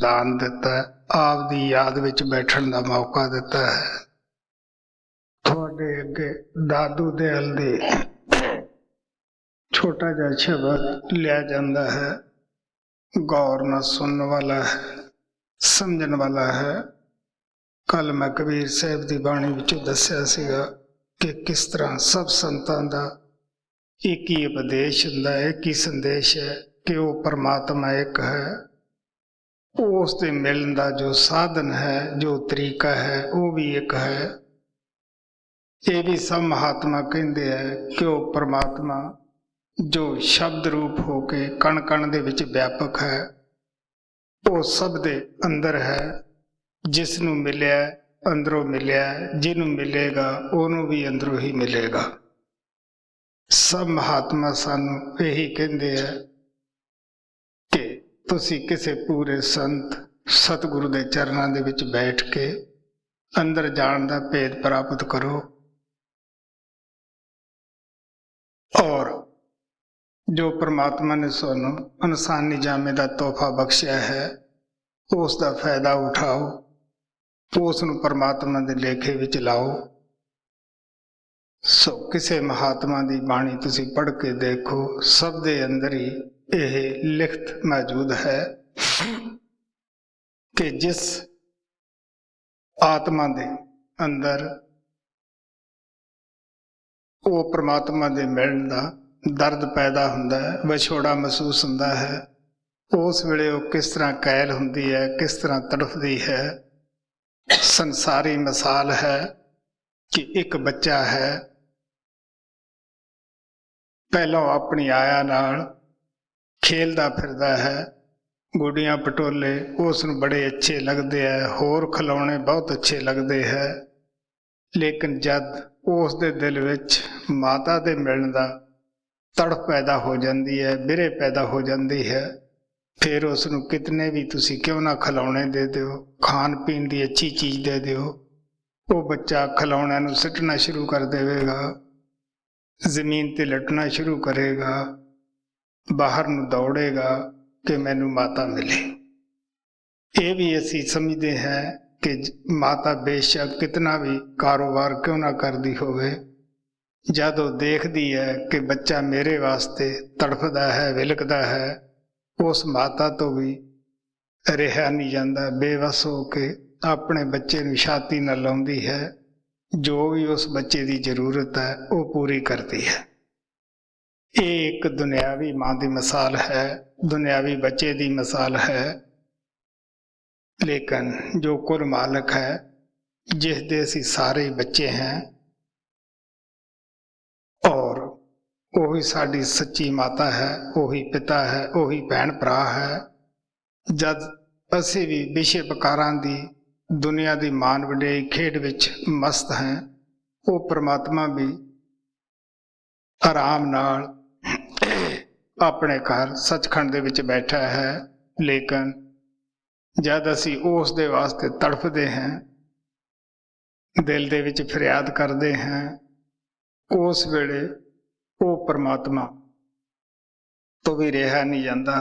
ਦਾਨ ਦਿੱਤਾ, ਆਪ ਦੀ ਯਾਦ ਵਿੱਚ ਬੈਠਣ ਦਾ ਮੌਕਾ ਦਿੱਤਾ ਹੈ। ਤੁਹਾਡੇ ਅੱਗੇ ਦਾਦੂ ਦਿਆਲ ਦੇ ਛੋਟਾ ਜਿਹਾ ਸ਼ਬਦ ਲਿਆ ਜਾਂਦਾ ਹੈ, ਗੌਰ ਨਾਲ ਸੁਣਨ ਵਾਲਾ ਹੈ, ਸਮਝਣ ਵਾਲਾ ਹੈ। ਕੱਲ ਮੈਂ ਕਬੀਰ ਸਾਹਿਬ ਦੀ ਬਾਣੀ ਵਿੱਚੋਂ ਦੱਸਿਆ ਸੀਗਾ ਕਿ ਕਿਸ ਤਰ੍ਹਾਂ ਸਭ ਸੰਤਾਂ ਦਾ ਇੱਕ ਹੀ ਉਪਦੇਸ਼ ਹੁੰਦਾ ਹੈ, ਇੱਕ ਹੀ ਸੰਦੇਸ਼ ਹੈ ਕਿ ਉਹ ਪਰਮਾਤਮਾ ਇੱਕ ਹੈ। ਉਸ ਦੇ ਮਿਲਣ ਦਾ ਜੋ ਸਾਧਨ ਹੈ, ਜੋ ਤਰੀਕਾ ਹੈ, ਉਹ ਵੀ ਇੱਕ ਹੈ। ਇਹ ਵੀ ਸਭ ਮਹਾਤਮਾ ਕਹਿੰਦੇ ਹੈ ਕਿ ਉਹ ਪਰਮਾਤਮਾ ਜੋ ਸ਼ਬਦ ਰੂਪ ਹੋ ਕੇ ਕਣ ਕਣ ਦੇ ਵਿੱਚ ਵਿਆਪਕ ਹੈ, ਉਹ ਸਭ ਦੇ ਅੰਦਰ ਹੈ। ਜਿਸ ਨੂੰ ਮਿਲਿਆ ਅੰਦਰੋਂ ਮਿਲਿਆ, ਜਿਹਨੂੰ ਮਿਲੇਗਾ ਉਹਨੂੰ ਵੀ ਅੰਦਰੋਂ ਹੀ ਮਿਲੇਗਾ। ਸਭ ਮਹਾਤਮਾ ਸਾਨੂੰ ਇਹੀ ਕਹਿੰਦੇ ਆ ਕਿ ਤੁਸੀਂ ਕਿਸੇ ਪੂਰੇ ਸੰਤ ਸਤਿਗੁਰੂ ਦੇ ਚਰਨਾਂ ਦੇ ਵਿੱਚ ਬੈਠ ਕੇ ਅੰਦਰ ਜਾਣ ਦਾ ਭੇਦ ਪ੍ਰਾਪਤ ਕਰੋ, ਔਰ ਜੋ ਪ੍ਰਮਾਤਮਾ ਨੇ ਸਾਨੂੰ ਇਨਸਾਨੀ ਜਾਮੇ ਦਾ ਤੋਹਫਾ ਬਖਸ਼ਿਆ ਹੈ ਉਸ ਦਾ ਫਾਇਦਾ ਉਠਾਓ, ਉਸ ਨੂੰ ਪਰਮਾਤਮਾ ਦੇ ਲੇਖੇ ਵਿੱਚ ਲਾਓ। ਸੋ ਕਿਸੇ ਮਹਾਤਮਾ ਦੀ ਬਾਣੀ ਤੁਸੀਂ ਪੜ੍ਹ ਕੇ ਦੇਖੋ, ਸਭ ਦੇ ਅੰਦਰ ਹੀ ਇਹ ਲਿਖਤ ਮੌਜੂਦ ਹੈ ਕਿ ਜਿਸ ਆਤਮਾ ਦੇ ਅੰਦਰ ਉਹ ਪਰਮਾਤਮਾ ਦੇ ਮਿਲਣ ਦਾ ਦਰਦ ਪੈਦਾ ਹੁੰਦਾ ਹੈ, ਵਿਛੋੜਾ ਮਹਿਸੂਸ ਹੁੰਦਾ ਹੈ, ਉਸ ਵੇਲੇ ਉਹ ਕਿਸ ਤਰ੍ਹਾਂ ਕਾਇਲ ਹੁੰਦੀ ਹੈ, ਕਿਸ ਤਰ੍ਹਾਂ ਤੜਫਦੀ ਹੈ। ਸੰਸਾਰੀ ਮਿਸਾਲ ਹੈ ਕਿ ਇੱਕ ਬੱਚਾ ਹੈ, ਪਹਿਲਾਂ ਆਪਣੀ ਆਇਆ ਨਾਲ ਖੇਲਦਾ ਫਿਰਦਾ ਹੈ, ਗੁੱਡੀਆਂ ਪਟੋਲੇ ਉਸ ਨੂੰ ਬੜੇ ਅੱਛੇ ਲੱਗਦੇ ਹੈ, ਹੋਰ ਖਿਲੌਣੇ ਬਹੁਤ ਅੱਛੇ ਲੱਗਦੇ ਹੈ। ਲੇਕਿਨ ਜਦ ਉਸ ਦੇ ਦਿਲ ਵਿੱਚ ਮਾਤਾ ਦੇ ਮਿਲਣ ਦਾ ਤੜਫ ਪੈਦਾ ਹੋ ਜਾਂਦੀ ਹੈ, ਬਿਰਹ ਪੈਦਾ ਹੋ ਜਾਂਦੀ ਹੈ, ਫਿਰ ਉਸ ਨੂੰ ਕਿਤਨੇ ਵੀ ਤੁਸੀਂ ਕਿਉਂ ਨਾ ਖਿਲਾਉਣੇ ਦੇ ਦਿਓ, ਖਾਣ ਪੀਣ ਦੀ ਅੱਛੀ ਚੀਜ਼ ਦੇ ਦਿਓ, ਉਹ ਬੱਚਾ ਖਿਲਾਉਣਿਆਂ ਨੂੰ ਸਿੱਟਣਾ ਸ਼ੁਰੂ ਕਰ ਦੇਵੇਗਾ, ਜ਼ਮੀਨ ਤੇ ਲਟਣਾ ਸ਼ੁਰੂ ਕਰੇਗਾ, ਬਾਹਰ ਨੂੰ ਦੌੜੇਗਾ ਕਿ ਮੈਨੂੰ ਮਾਤਾ ਮਿਲੇ। ਇਹ ਵੀ ਅਸੀਂ ਸਮਝਦੇ ਹਾਂ ਕਿ ਮਾਤਾ ਬੇਸ਼ੱਕ ਕਿਤਨਾ ਵੀ ਕਾਰੋਬਾਰ ਕਿਉਂ ਨਾ ਕਰਦੀ ਹੋਵੇ, ਜਦ ਉਹ ਦੇਖਦੀ ਹੈ ਕਿ ਬੱਚਾ ਮੇਰੇ ਵਾਸਤੇ ਤੜਫਦਾ ਹੈ, ਵਿਲਕਦਾ ਹੈ, ਉਸ ਮਾਤਾ ਤੋਂ ਵੀ ਰਿਹਾ ਨਹੀਂ ਜਾਂਦਾ। ਬੇਵਸ ਹੋ ਕੇ ਆਪਣੇ ਬੱਚੇ ਨੂੰ ਛਾਤੀ ਨਾਲ ਲਾਉਂਦੀ ਹੈ, ਜੋ ਵੀ ਉਸ ਬੱਚੇ ਦੀ ਜ਼ਰੂਰਤ ਹੈ ਉਹ ਪੂਰੀ ਕਰਦੀ ਹੈ। ਇਹ ਇੱਕ ਦੁਨਿਆਵੀ ਮਾਂ ਦੀ ਮਿਸਾਲ ਹੈ, ਦੁਨਿਆਵੀ ਬੱਚੇ ਦੀ ਮਿਸਾਲ ਹੈ। ਲੇਕਿਨ ਜੋ ਕੁਲ ਮਾਲਕ ਹੈ, ਜਿਸ ਦੇ ਅਸੀਂ ਸਾਰੇ ਬੱਚੇ हैं, ਔਰ ਉਹੀ ਸਾਡੀ ਸੱਚੀ ਮਾਤਾ ਹੈ, ਉਹੀ ਪਿਤਾ ਹੈ, ਉਹੀ ਭੈਣ ਭਰਾ ਹੈ। ਜਦ ਅਸੀਂ ਵੀ ਵਿਸ਼ੇ ਵਿਕਾਰਾਂ ਦੀ ਦੁਨੀਆ ਦੀ ਮਾਨ ਵਡਿਆਈ ਖੇਡ ਵਿੱਚ ਮਸਤ ਹੈ, ਉਹ ਪ੍ਰਮਾਤਮਾ ਵੀ ਆਰਾਮ ਨਾਲ ਆਪਣੇ ਘਰ ਸੱਚਖੰਡ ਦੇ ਵਿੱਚ ਬੈਠਾ ਹੈ। ਲੇਕਿਨ ਜਦ ਅਸੀਂ ਉਸ ਦੇ ਵਾਸਤੇ ਤੜਫਦੇ ਹਾਂ, ਦਿਲ ਦੇ ਵਿੱਚ ਫਰਿਆਦ ਕਰਦੇ ਹਾਂ, ਉਸ ਵੇਲੇ ਉਹ ਪ੍ਰਮਾਤਮਾ ਤੋਂ ਵੀ ਰਿਹਾ ਨਹੀਂ ਜਾਂਦਾ।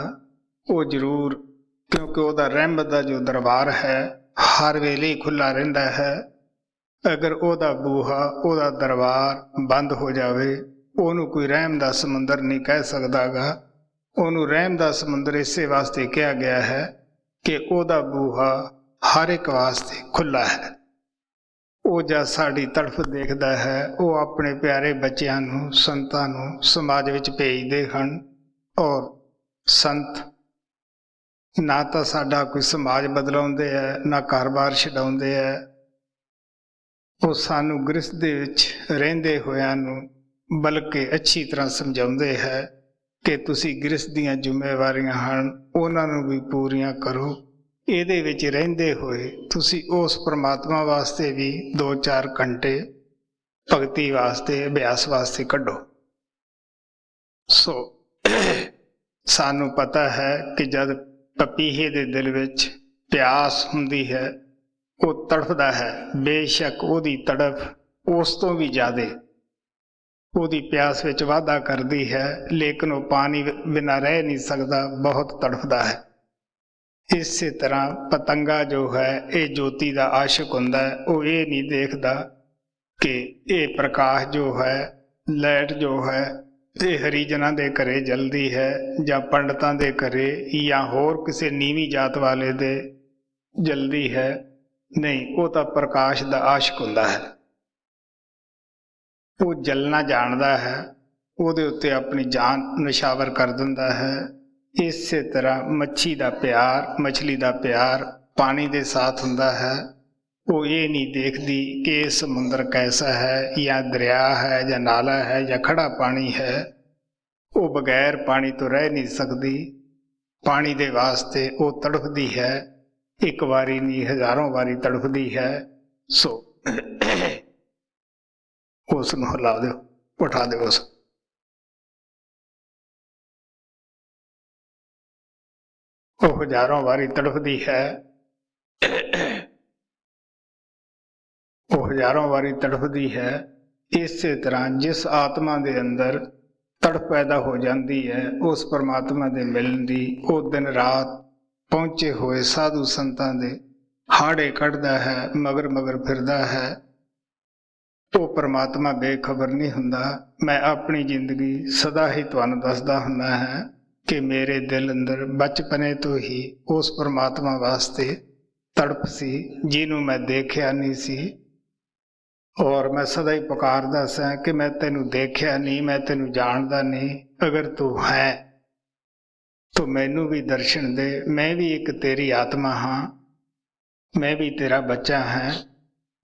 ਉਹ ਜ਼ਰੂਰ, ਕਿਉਂਕਿ ਉਹਦਾ ਰਹਿਮਤ ਦਾ ਜੋ ਦਰਬਾਰ ਹੈ ਹਰ ਵੇਲੇ ਹੀ ਖੁੱਲ੍ਹਾ ਰਹਿੰਦਾ ਹੈ। ਅਗਰ ਉਹਦਾ ਬੂਹਾ, ਉਹਦਾ ਦਰਬਾਰ ਬੰਦ ਹੋ ਜਾਵੇ, ਉਹਨੂੰ ਕੋਈ ਰਹਿਮ ਦਾ ਸਮੁੰਦਰ ਨਹੀਂ ਕਹਿ ਸਕਦਾਗਾ। ਉਹਨੂੰ ਰਹਿਮ ਦਾ ਸਮੁੰਦਰ ਇਸੇ ਵਾਸਤੇ ਕਿਹਾ ਗਿਆ ਹੈ ਕਿ ਉਹਦਾ ਬੂਹਾ ਹਰ ਇੱਕ ਵਾਸਤੇ ਖੁੱਲ੍ਹਾ ਹੈ। ਉਹ ਜਦ ਸਾਡੀ ਤੜਫ ਦੇਖਦਾ ਹੈ, ਉਹ ਆਪਣੇ ਪਿਆਰੇ ਬੱਚਿਆਂ ਨੂੰ, ਸੰਤਾਂ ਨੂੰ ਸਮਾਜ ਵਿੱਚ ਭੇਜਦੇ ਹਨ। ਔਰ ਸੰਤ ਨਾ ਤਾਂ ਸਾਡਾ ਕੋਈ ਸਮਾਜ ਬਦਲਾਉਂਦੇ ਹੈ, ਨਾ ਘਰ-ਬਾਰ ਛਡਾਉਂਦੇ ਹੈ। ਉਹ ਸਾਨੂੰ ਗ੍ਰਸਤ ਦੇ ਵਿੱਚ ਰਹਿੰਦੇ ਹੋਇਆਂ ਨੂੰ ਬਲਕਿ ਅੱਛੀ ਤਰ੍ਹਾਂ ਸਮਝਾਉਂਦੇ ਹੈ ਕਿ ਤੁਸੀਂ ਗ੍ਰਸਤ ਦੀਆਂ ਜ਼ਿੰਮੇਵਾਰੀਆਂ ਹਨ, ਉਹਨਾਂ ਨੂੰ ਵੀ ਪੂਰੀਆਂ ਕਰੋ। ਇਹਦੇ ਵਿੱਚ ਰਹਿੰਦੇ ਹੋਏ ਤੁਸੀਂ ਉਸ ਪ੍ਰਮਾਤਮਾ ਵਾਸਤੇ ਵੀ 2-4 ਘੰਟੇ ਭਗਤੀ ਵਾਸਤੇ, ਅਭਿਆਸ ਵਾਸਤੇ ਕੱਢੋ। ਸੋ ਸਾਨੂੰ ਪਤਾ ਹੈ ਕਿ ਜਦ ਪਪੀਹੇ ਦੇ ਦਿਲ ਵਿੱਚ ਪਿਆਸ ਹੁੰਦੀ ਹੈ, ਉਹ ਤੜਫਦਾ ਹੈ। ਬੇਸ਼ੱਕ ਉਹਦੀ ਤੜਫ ਉਸ ਤੋਂ ਵੀ ਜ਼ਿਆਦਾ ਉਹਦੀ ਪਿਆਸ ਵਿੱਚ ਵਾਧਾ ਕਰਦੀ ਹੈ, ਲੇਕਿਨ ਉਹ ਪਾਣੀ ਬਿਨਾਂ ਰਹਿ ਨਹੀਂ ਸਕਦਾ, ਬਹੁਤ ਤੜਫਦਾ ਹੈ। ਇਸੇ ਤਰ੍ਹਾਂ ਪਤੰਗਾ ਜੋ ਹੈ ਇਹ ਜੋਤੀ ਦਾ ਆਸ਼ਿਕ ਹੁੰਦਾ ਹੈ। ਉਹ ਇਹ ਨਹੀਂ ਦੇਖਦਾ ਕਿ ਇਹ ਪ੍ਰਕਾਸ਼ ਜੋ ਹੈ, ਲਾਈਟ ਜੋ ਹੈ, ਇਹ ਹਰੀਜਨਾਂ ਦੇ ਘਰੇ ਜਲਦੀ ਹੈ ਜਾਂ ਪੰਡਤਾਂ ਦੇ ਘਰੇ ਜਾਂ ਹੋਰ ਕਿਸੇ ਨੀਵੀਂ ਜਾਤ ਵਾਲੇ ਦੇ ਜਲਦੀ ਹੈ। ਨਹੀਂ, ਉਹ ਤਾਂ ਪ੍ਰਕਾਸ਼ ਦਾ ਆਸ਼ਿਕ ਹੁੰਦਾ ਹੈ। ਉਹ ਜਲਣਾ ਜਾਣਦਾ ਹੈ, ਉਹਦੇ ਉੱਤੇ ਆਪਣੀ ਜਾਨ ਨਿਸ਼ਾਵਰ ਕਰ ਦਿੰਦਾ ਹੈ। ਇਸੇ ਤਰ੍ਹਾਂ ਮੱਛੀ ਦਾ ਪਿਆਰ, ਮਛਲੀ ਦਾ ਪਿਆਰ ਪਾਣੀ ਦੇ ਸਾਥ ਹੁੰਦਾ ਹੈ। ਉਹ ਇਹ ਨਹੀਂ ਦੇਖਦੀ ਕਿ ਇਹ ਸਮੁੰਦਰ ਕੈਸਾ ਹੈ, ਜਾਂ ਦਰਿਆ ਹੈ, ਜਾਂ ਨਾਲਾ ਹੈ, ਜਾਂ ਖੜਾ ਪਾਣੀ ਹੈ। ਉਹ ਬਗੈਰ ਪਾਣੀ ਤੋਂ ਰਹਿ ਨਹੀਂ ਸਕਦੀ। ਪਾਣੀ ਦੇ ਵਾਸਤੇ ਉਹ ਤੜਫਦੀ ਹੈ, ਇੱਕ ਵਾਰੀ ਨਹੀਂ ਹਜ਼ਾਰਾਂ ਵਾਰੀ ਤੜਫਦੀ ਹੈ। ਸੋ ਉਸ ਨੂੰ ਹਿਲਾ ਦਿਓ, ਉਠਾ ਦਿਓ। ਉਹ ਹਜ਼ਾਰਾਂ ਵਾਰੀ ਤੜਫਦੀ ਹੈ, ਉਹ ਹਜ਼ਾਰਾਂ ਵਾਰੀ ਤੜਫਦੀ ਹੈ। ਇਸੇ ਤਰ੍ਹਾਂ ਜਿਸ ਆਤਮਾ ਦੇ ਅੰਦਰ ਤੜਫ ਪੈਦਾ ਹੋ ਜਾਂਦੀ ਹੈ ਉਸ ਪਰਮਾਤਮਾ ਦੇ ਮਿਲਣ ਦੀ, ਉਹ ਦਿਨ ਰਾਤ ਪਹੁੰਚੇ ਹੋਏ ਸਾਧੂ ਸੰਤਾਂ ਦੇ ਹਾੜੇ ਕੱਢਦਾ ਹੈ, ਮਗਰ ਮਗਰ ਫਿਰਦਾ ਹੈ। ਉਹ ਪਰਮਾਤਮਾ ਬੇਖਬਰ ਨਹੀਂ ਹੁੰਦਾ। ਮੈਂ ਆਪਣੀ ਜ਼ਿੰਦਗੀ ਸਦਾ ਹੀ ਤੁਹਾਨੂੰ ਦੱਸਦਾ ਹੁੰਦਾ ਹੈ ਕਿ ਮੇਰੇ ਦਿਲ ਅੰਦਰ ਬਚਪਨੇ ਤੋਂ ਹੀ ਉਸ ਪਰਮਾਤਮਾ ਵਾਸਤੇ ਤੜਪ ਸੀ, ਜਿਹਨੂੰ ਮੈਂ ਦੇਖਿਆ ਨਹੀਂ ਸੀ। ਔਰ ਮੈਂ ਸਦਾ ਹੀ ਪੁਕਾਰਦਾ ਸਾਂ ਕਿ ਮੈਂ ਤੈਨੂੰ ਦੇਖਿਆ ਨਹੀਂ, ਮੈਂ ਤੈਨੂੰ ਜਾਣਦਾ ਨਹੀਂ। ਅਗਰ ਤੂੰ ਹੈ ਤਾਂ ਮੈਨੂੰ ਵੀ ਦਰਸ਼ਨ ਦੇ। ਮੈਂ ਵੀ ਇੱਕ ਤੇਰੀ ਆਤਮਾ ਹਾਂ, ਮੈਂ ਵੀ ਤੇਰਾ ਬੱਚਾ ਹਾਂ।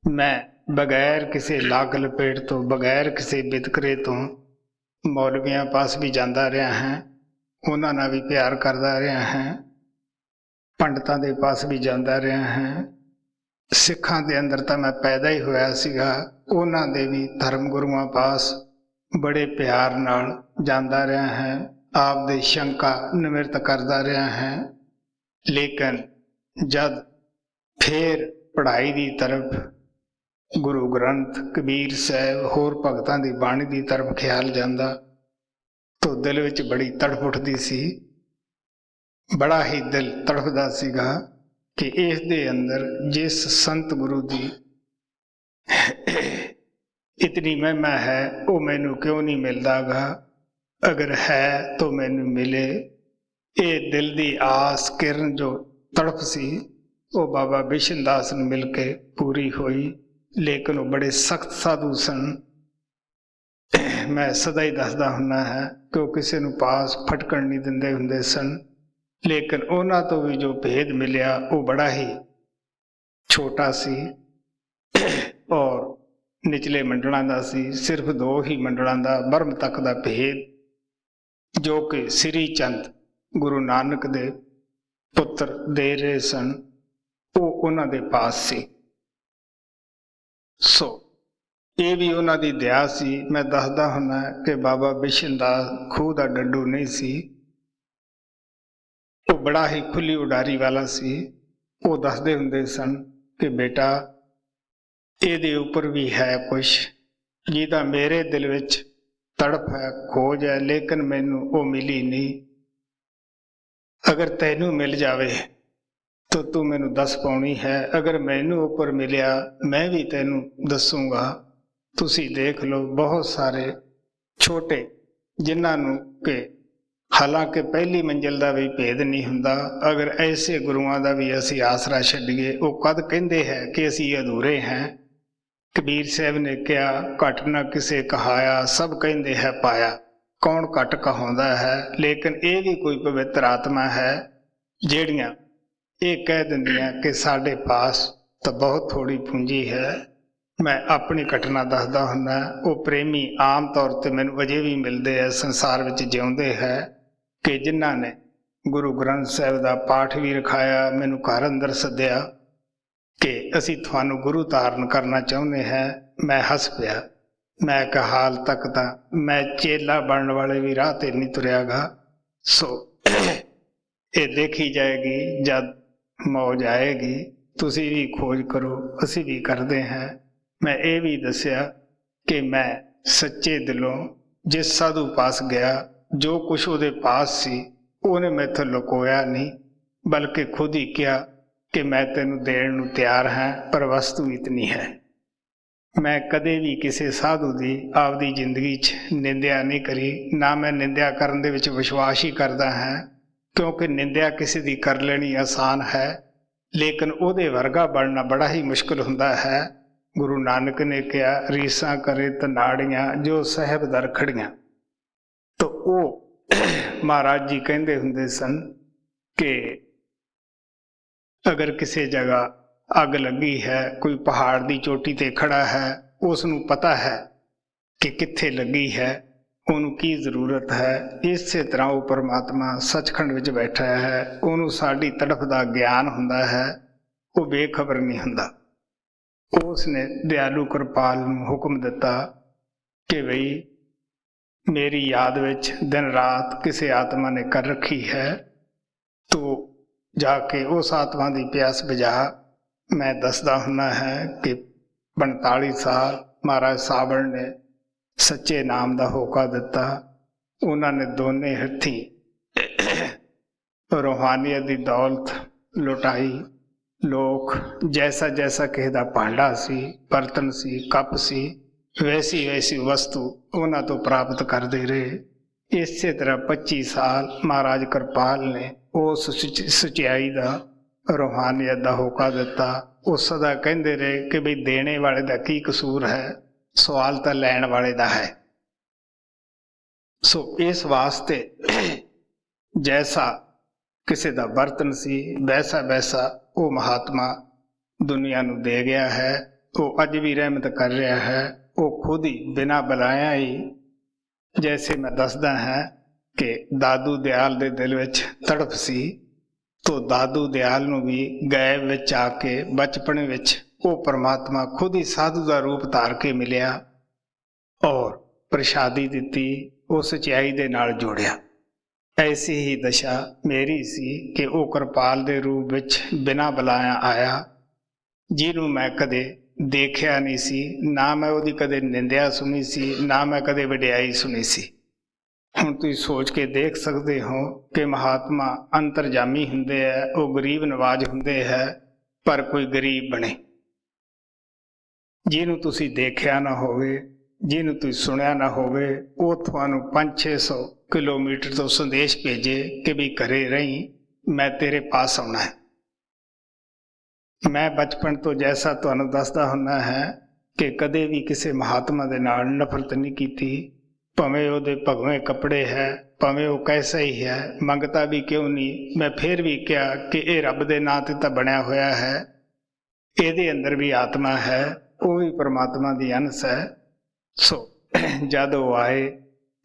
ਮੈਂ ਬਗੈਰ ਕਿਸੇ ਲਾਗ ਲਪੇਟ ਤੋਂ, ਬਗੈਰ ਕਿਸੇ ਵਿਤਕਰੇ ਤੋਂ ਮੌਲਵੀਆਂ ਪਾਸ ਵੀ ਜਾਂਦਾ ਰਿਹਾ ਹਾਂ, ਉਹਨਾਂ ਨਾਲ ਵੀ ਪਿਆਰ ਕਰਦਾ ਰਿਹਾ ਹਾਂ, ਪੰਡਤਾਂ ਦੇ ਪਾਸ ਵੀ ਜਾਂਦਾ ਰਿਹਾ ਹਾਂ। ਸਿੱਖਾਂ ਦੇ ਅੰਦਰ ਤਾਂ ਮੈਂ ਪੈਦਾ ਹੀ ਹੋਇਆ ਸੀਗਾ, ਉਹਨਾਂ ਦੇ ਵੀ ਧਰਮ ਗੁਰੂਆਂ ਪਾਸ ਬੜੇ ਪਿਆਰ ਨਾਲ ਜਾਂਦਾ ਰਿਹਾ ਹਾਂ। ਆਪਦੇ ਸ਼ੰਕਾ ਨਿਮਰਤ ਕਰਦਾ ਰਿਹਾ ਹੈ। ਲੇਕਿਨ ਜਦ ਫੇਰ ਪੜ੍ਹਾਈ ਦੀ ਤਰਫ, ਗੁਰੂ ਗ੍ਰੰਥ, ਕਬੀਰ ਸਾਹਿਬ, ਹੋਰ ਭਗਤਾਂ ਦੀ ਬਾਣੀ ਦੀ ਤਰਫ ਖਿਆਲ ਜਾਂਦਾ ਤਾਂ ਦਿਲ ਵਿੱਚ ਬੜੀ ਤੜਫ ਉੱਠਦੀ ਸੀ। ਬੜਾ ਹੀ ਦਿਲ ਤੜਫਦਾ ਸੀਗਾ ਕਿ ਇਸ ਦੇ ਅੰਦਰ ਜਿਸ ਸੰਤ ਗੁਰੂ ਦੀ ਇਤਨੀ ਮਹਿਮਾ ਹੈ ਉਹ ਮੈਨੂੰ ਕਿਉਂ ਨਹੀਂ ਮਿਲਦਾਗਾ। ਅਗਰ ਹੈ ਤਾਂ ਮੈਨੂੰ ਮਿਲੇ। ਇਹ ਦਿਲ ਦੀ ਆਸ ਕਿਰਨ ਜੋ ਤੜਫ ਸੀ ਉਹ ਬਾਬਾ ਬਿਸ਼ਨ ਦਾਸ ਨੂੰ ਮਿਲ ਕੇ ਪੂਰੀ ਹੋਈ। ਲੇਕਿਨ ਉਹ ਬੜੇ ਸਖਤ ਸਾਧੂ ਸਨ। ਮੈਂ ਸਦਾ ਹੀ ਦੱਸਦਾ ਹੁੰਦਾ ਹੈ ਕਿ ਉਹ ਕਿਸੇ ਨੂੰ ਪਾਸ ਫਟਕਣ ਨਹੀਂ ਦਿੰਦੇ ਹੁੰਦੇ ਸਨ। ਲੇਕਿਨ ਉਹਨਾਂ ਤੋਂ ਵੀ ਜੋ ਭੇਦ ਮਿਲਿਆ ਉਹ ਬੜਾ ਹੀ ਛੋਟਾ ਸੀ ਔਰ ਨਿਚਲੇ ਮੰਡਲਾਂ ਦਾ ਸੀ। ਸਿਰਫ 2 ਹੀ ਮੰਡਲਾਂ ਦਾ, ਬਰਮ ਤੱਕ ਦਾ ਭੇਦ, ਜੋ ਕਿ ਸ੍ਰੀ ਚੰਦ ਗੁਰੂ ਨਾਨਕ ਦੇ ਪੁੱਤਰ ਦੇ ਰਹੇ ਸਨ, ਉਹ ਉਹਨਾਂ ਦੇ ਪਾਸ ਸੀ। ਸੋ ਇਹ ਵੀ ਉਹਨਾਂ ਦੀ ਦਇਆ ਸੀ। ਮੈਂ ਦੱਸਦਾ ਹੁੰਦਾ ਕਿ ਬਾਬਾ ਬਿਸ਼ਨ ਦਾਸ ਖੂਹ ਦਾ ਡੱਡੂ ਨਹੀਂ ਸੀ, ਉਹ ਬੜਾ ਹੀ ਖੁੱਲੀ ਉਡਾਰੀ ਵਾਲਾ ਸੀ। ਉਹ ਦੱਸਦੇ ਹੁੰਦੇ ਸਨ ਕਿ ਬੇਟਾ ਇਹਦੇ ਉੱਪਰ ਵੀ ਹੈ ਕੁਛ ਜਿਹਦਾ ਮੇਰੇ ਦਿਲ ਵਿੱਚ ਤੜਫ ਹੈ, ਖੋਜ ਹੈ, ਲੇਕਿਨ ਮੈਨੂੰ ਉਹ ਮਿਲੀ ਨਹੀਂ। ਅਗਰ ਤੈਨੂੰ ਮਿਲ ਜਾਵੇ ਤਾਂ ਤੂੰ ਮੈਨੂੰ ਦੱਸ ਪਾਉਣੀ ਹੈ। ਅਗਰ ਮੈਨੂੰ ਉੱਪਰ ਮਿਲਿਆ ਮੈਂ ਵੀ ਤੈਨੂੰ ਦੱਸੂਗਾ। ਤੁਸੀਂ ਦੇਖ ਲਓ ਬਹੁਤ ਸਾਰੇ ਛੋਟੇ ਜਿਨ੍ਹਾਂ ਨੂੰ ਕਿ ਹਾਲਾਂਕਿ ਪਹਿਲੀ ਮੰਜ਼ਿਲ ਦਾ ਵੀ ਭੇਦ ਨਹੀਂ ਹੁੰਦਾ, ਅਗਰ ਐਸੇ ਗੁਰੂਆਂ ਦਾ ਵੀ ਅਸੀਂ ਆਸਰਾ ਛੱਡੀਏ ਉਹ ਕਦ ਕਹਿੰਦੇ ਹੈ ਕਿ ਅਸੀਂ ਅਧੂਰੇ ਹਾਂ। ਕਬੀਰ ਸਾਹਿਬ ਨੇ ਕਿਹਾ ਘਟ ਨਾ ਕਿਸੇ ਕਹਾਇਆ, ਸਭ ਕਹਿੰਦੇ ਹੈ ਪਾਇਆ। ਕੌਣ ਘਟ ਕਹਾਉਂਦਾ ਹੈ? ਲੇਕਿਨ ਇਹ ਵੀ ਕੋਈ ਪਵਿੱਤਰ ਆਤਮਾ ਹੈ ਜਿਹੜੀਆਂ ਇਹ ਕਹਿ ਦਿੰਦੀਆਂ ਕਿ ਸਾਡੇ ਪਾਸ ਤਾਂ ਬਹੁਤ ਥੋੜੀ ਪੂੰਜੀ ਹੈ। ਮੈਂ ਆਪਣੀ ਘਟਨਾ ਦੱਸਦਾ ਹੁੰਦਾ। ਉਹ ਪ੍ਰੇਮੀ ਆਮ ਤੌਰ 'ਤੇ ਮੈਨੂੰ ਅਜੇ ਵੀ ਮਿਲਦੇ ਆ, ਸੰਸਾਰ ਵਿੱਚ ਜਿਉਂਦੇ ਹੈ, ਕਿ ਜਿਨ੍ਹਾਂ ਨੇ ਗੁਰੂ ਗ੍ਰੰਥ ਸਾਹਿਬ ਦਾ ਪਾਠ ਵੀ ਰਖਾਇਆ, ਮੈਨੂੰ ਘਰ ਅੰਦਰ ਸੱਦਿਆ ਕਿ ਅਸੀਂ ਤੁਹਾਨੂੰ ਗੁਰੂ ਧਾਰਨ ਕਰਨਾ ਚਾਹੁੰਦੇ ਹਾਂ। ਮੈਂ ਹੱਸ ਪਿਆ। ਮੈਂ ਕਿਹਾ ਹਾਲ ਤੱਕ ਤਾਂ ਮੈਂ ਚੇਲਾ ਬਣਨ ਵਾਲੇ ਵੀ ਰਾਹ 'ਤੇ ਨਹੀਂ ਤੁਰਿਆਗਾ। ਸੋ ਇਹ ਦੇਖੀ ਜਾਏਗੀ, ਜਦ ਮੌਜ ਆਏਗੀ। ਤੁਸੀਂ ਵੀ ਖੋਜ ਕਰੋ, ਅਸੀਂ ਵੀ ਕਰਦੇ ਹਾਂ। ਮੈਂ ਇਹ ਵੀ ਦੱਸਿਆ ਕਿ ਮੈਂ ਸੱਚੇ ਦਿਲੋਂ ਜਿਸ ਸਾਧੂ ਪਾਸ ਗਿਆ, ਜੋ ਕੁਛ ਉਹਦੇ ਪਾਸ ਸੀ ਉਹਨੇ ਮੈਥੋਂ ਲੁਕੋਇਆ ਨਹੀਂ, ਬਲਕਿ ਖੁਦ ਹੀ ਕਿਹਾ ਕਿ ਮੈਂ ਤੈਨੂੰ ਦੇਣ ਨੂੰ ਤਿਆਰ ਹਾਂ, ਪਰ ਵਸਤੂ ਇਤਨੀ ਹੈ। ਮੈਂ ਕਦੇ ਵੀ ਕਿਸੇ ਸਾਧੂ ਦੀ ਆਪਦੀ ਜ਼ਿੰਦਗੀ 'ਚ ਨਿੰਦਿਆ ਨਹੀਂ ਕਰੀ, ਨਾ ਮੈਂ ਨਿੰਦਿਆ ਕਰਨ ਦੇ ਵਿੱਚ ਵਿਸ਼ਵਾਸ ਹੀ ਕਰਦਾ ਹਾਂ, ਕਿਉਂਕਿ ਨਿੰਦਿਆ ਕਿਸੇ ਦੀ ਕਰ ਲੈਣੀ ਆਸਾਨ ਹੈ, ਲੇਕਿਨ ਉਹਦੇ ਵਰਗਾ ਬਣਨਾ ਬੜਾ ਹੀ ਮੁਸ਼ਕਿਲ ਹੁੰਦਾ ਹੈ। ਗੁਰੂ ਨਾਨਕ ਨੇ ਕਿਹਾ ਰੀਸਾਂ ਕਰੇ ਤਨਾੜੀਆਂ ਜੋ ਸਾਹਿਬ ਦਰ ਖੜੀਆਂ। ਤਾਂ ਉਹ ਮਹਾਰਾਜ ਜੀ ਕਹਿੰਦੇ ਹੁੰਦੇ ਸਨ ਕਿ ਅਗਰ ਕਿਸੇ ਜਗ੍ਹਾ ਅੱਗ ਲੱਗੀ ਹੈ, ਕੋਈ ਪਹਾੜ ਦੀ ਚੋਟੀ 'ਤੇ ਖੜਾ ਹੈ, ਉਸ ਨੂੰ ਪਤਾ ਹੈ ਕਿ ਕਿੱਥੇ ਲੱਗੀ ਹੈ, ਉਹਨੂੰ ਕੀ ਜ਼ਰੂਰਤ ਹੈ। ਇਸੇ ਤਰ੍ਹਾਂ ਉਹ ਪਰਮਾਤਮਾ ਸੱਚਖੰਡ ਵਿੱਚ ਬੈਠਾ ਹੈ, ਉਹਨੂੰ ਸਾਡੀ ਤੜਫ ਦਾ ਗਿਆਨ ਹੁੰਦਾ ਹੈ, ਉਹ ਬੇਖਬਰ ਨਹੀਂ ਹੁੰਦਾ। ਉਸ ਨੇ ਦਿਆਲੂ ਕਿਰਪਾਲ ਨੂੰ ਹੁਕਮ ਦਿੱਤਾ ਕਿ ਬਈ ਮੇਰੀ ਯਾਦ ਵਿੱਚ ਦਿਨ ਰਾਤ ਕਿਸੇ ਆਤਮਾ ਨੇ ਕਰ ਰੱਖੀ ਹੈ, ਤੂੰ ਜਾ ਕੇ ਉਸ ਆਤਮਾ ਦੀ ਪਿਆਸ ਬੁਝਾ। ਮੈਂ ਦੱਸਦਾ ਹੁੰਦਾ ਹੈ ਕਿ 45 ਸਾਲ ਮਹਾਰਾਜ ਸਾਬਰ ਨੇ ਸੱਚੇ ਨਾਮ ਦਾ ਹੋਕਾ ਦਿੱਤਾ। ਉਹਨਾਂ ਨੇ ਦੋਨੇ ਹੱਥੀਂ ਰੂਹਾਨੀਅਤ ਦੀ ਦੌਲਤ ਲੁਟਾਈ। ਲੋਕ ਜੈਸਾ ਜੈਸਾ ਕਿਸੇ ਦਾ ਭਾਂਡਾ ਸੀ, ਬਰਤਨ ਸੀ, ਕੱਪ ਸੀ, ਵੈਸੀ ਵੈਸੀ ਵਸਤੂ ਉਹਨਾਂ ਤੋਂ ਪ੍ਰਾਪਤ ਕਰਦੇ ਰਹੇ। ਇਸੇ ਤਰ੍ਹਾਂ 25 ਸਾਲ ਮਹਾਰਾਜ ਕਿਰਪਾਲ ਨੇ ਉਸ ਸਚਾਈ ਦਾ, ਰੂਹਾਨੀਅਤ ਦਾ ਹੋਕਾ ਦਿੱਤਾ। ਉਹ ਸਦਾ ਕਹਿੰਦੇ ਰਹੇ ਕਿ ਬਈ ਦੇਣੇ ਵਾਲੇ ਦਾ ਕੀ ਕਸੂਰ ਹੈ, ਸਵਾਲ ਤਾਂ ਲੈਣ ਵਾਲੇ ਦਾ ਹੈ। ਸੋ ਇਸ ਵਾਸਤੇ ਜੈਸਾ ਕਿਸੇ ਦਾ ਬਰਤਨ ਸੀ, ਵੈਸਾ ਵੈਸਾ ਉਹ ਮਹਾਤਮਾ ਦੁਨੀਆ ਨੂੰ ਦੇ ਗਿਆ ਹੈ। ਉਹ ਅੱਜ ਵੀ ਰਹਿਮਤ ਕਰ ਰਿਹਾ ਹੈ। ਉਹ ਖੁਦ ਹੀ ਬਿਨਾਂ ਬੁਲਾਇਆ ਹੀ, ਜੈਸੇ ਮੈਂ ਦੱਸਦਾ ਹਾਂ ਕਿ ਦਾਦੂ ਦਿਆਲ ਦੇ ਦਿਲ ਵਿੱਚ ਤੜਫ ਸੀ, ਤੋ ਦਾਦੂ ਦਿਆਲ ਨੂੰ ਵੀ ਗਾਇਬ ਵਿੱਚ ਆ ਕੇ ਬਚਪਨ ਵਿੱਚ ਉਹ ਪਰਮਾਤਮਾ ਖੁਦ ਹੀ ਸਾਧੂ ਦਾ ਰੂਪ ਧਾਰ ਕੇ ਮਿਲਿਆ ਔਰ ਪ੍ਰਸ਼ਾਦੀ ਦਿੱਤੀ, ਉਹ ਸਚਾਈ ਦੇ ਨਾਲ ਜੋੜਿਆ। ਐਸੀ ਹੀ ਦਸ਼ਾ ਮੇਰੀ ਸੀ ਕਿ ਉਹ ਕਿਰਪਾਲ ਦੇ ਰੂਪ ਵਿੱਚ ਬਿਨਾਂ ਬੁਲਾਇਆ ਆਇਆ, ਜਿਹਨੂੰ ਮੈਂ ਕਦੇ ਦੇਖਿਆ ਨਹੀਂ ਸੀ, ਨਾ ਮੈਂ ਉਹਦੀ ਕਦੇ ਨਿੰਦਿਆ ਸੁਣੀ ਸੀ, ਨਾ ਮੈਂ ਕਦੇ ਵਡਿਆਈ ਸੁਣੀ ਸੀ। ਹੁਣ ਤੁਸੀਂ ਸੋਚ ਕੇ ਦੇਖ ਸਕਦੇ ਹੋ ਕਿ ਮਹਾਤਮਾ ਅੰਤਰਜਾਮੀ ਹੁੰਦੇ ਹੈ, ਉਹ ਗਰੀਬ ਨਵਾਜ ਹੁੰਦੇ ਹੈ, ਪਰ ਕੋਈ ਗਰੀਬ ਬਣੇ। ਜਿਹਨੂੰ ਤੁਸੀਂ ਦੇਖਿਆ ਨਾ ਹੋਵੇ, ਜਿਹਨੂੰ ਤੁਸੀਂ ਸੁਣਿਆ ਨਾ ਹੋਵੇ, ਉਹ ਤੁਹਾਨੂੰ 500-600 ਕਿਲੋਮੀਟਰ ਤੋਂ ਸੰਦੇਸ਼ ਭੇਜੇ ਕਿ ਵੀ ਘਰੇ ਰਹੀਂ, ਮੈਂ ਤੇਰੇ ਪਾਸ ਆਉਣਾ ਹੈ। ਮੈਂ ਬਚਪਨ ਤੋਂ ਜੈਸਾ ਤੁਹਾਨੂੰ ਦੱਸਦਾ ਹੁੰਦਾ ਹੈ ਕਿ ਕਦੇ ਵੀ ਕਿਸੇ ਮਹਾਤਮਾ ਦੇ ਨਾਲ ਨਫ਼ਰਤ ਨਹੀਂ ਕੀਤੀ, ਭਾਵੇਂ ਉਹਦੇ ਭਗਵੇਂ ਕੱਪੜੇ ਹੈ, ਭਾਵੇਂ ਉਹ ਕੈਸਾ ਹੀ ਹੈ, ਮੰਗਤਾ ਵੀ ਕਿਉਂ ਨਹੀਂ, ਮੈਂ ਫਿਰ ਵੀ ਕਿਹਾ ਕਿ ਇਹ ਰੱਬ ਦੇ ਨਾਂ ਤੇ ਤਾਂ ਬਣਿਆ ਹੋਇਆ ਹੈ, ਇਹਦੇ ਅੰਦਰ ਵੀ ਆਤਮਾ ਹੈ, ਉਹ ਵੀ ਪਰਮਾਤਮਾ ਦੀ ਅੰਸ਼ ਹੈ। ਸੋ ਜਦ ਉਹ ਆਏ,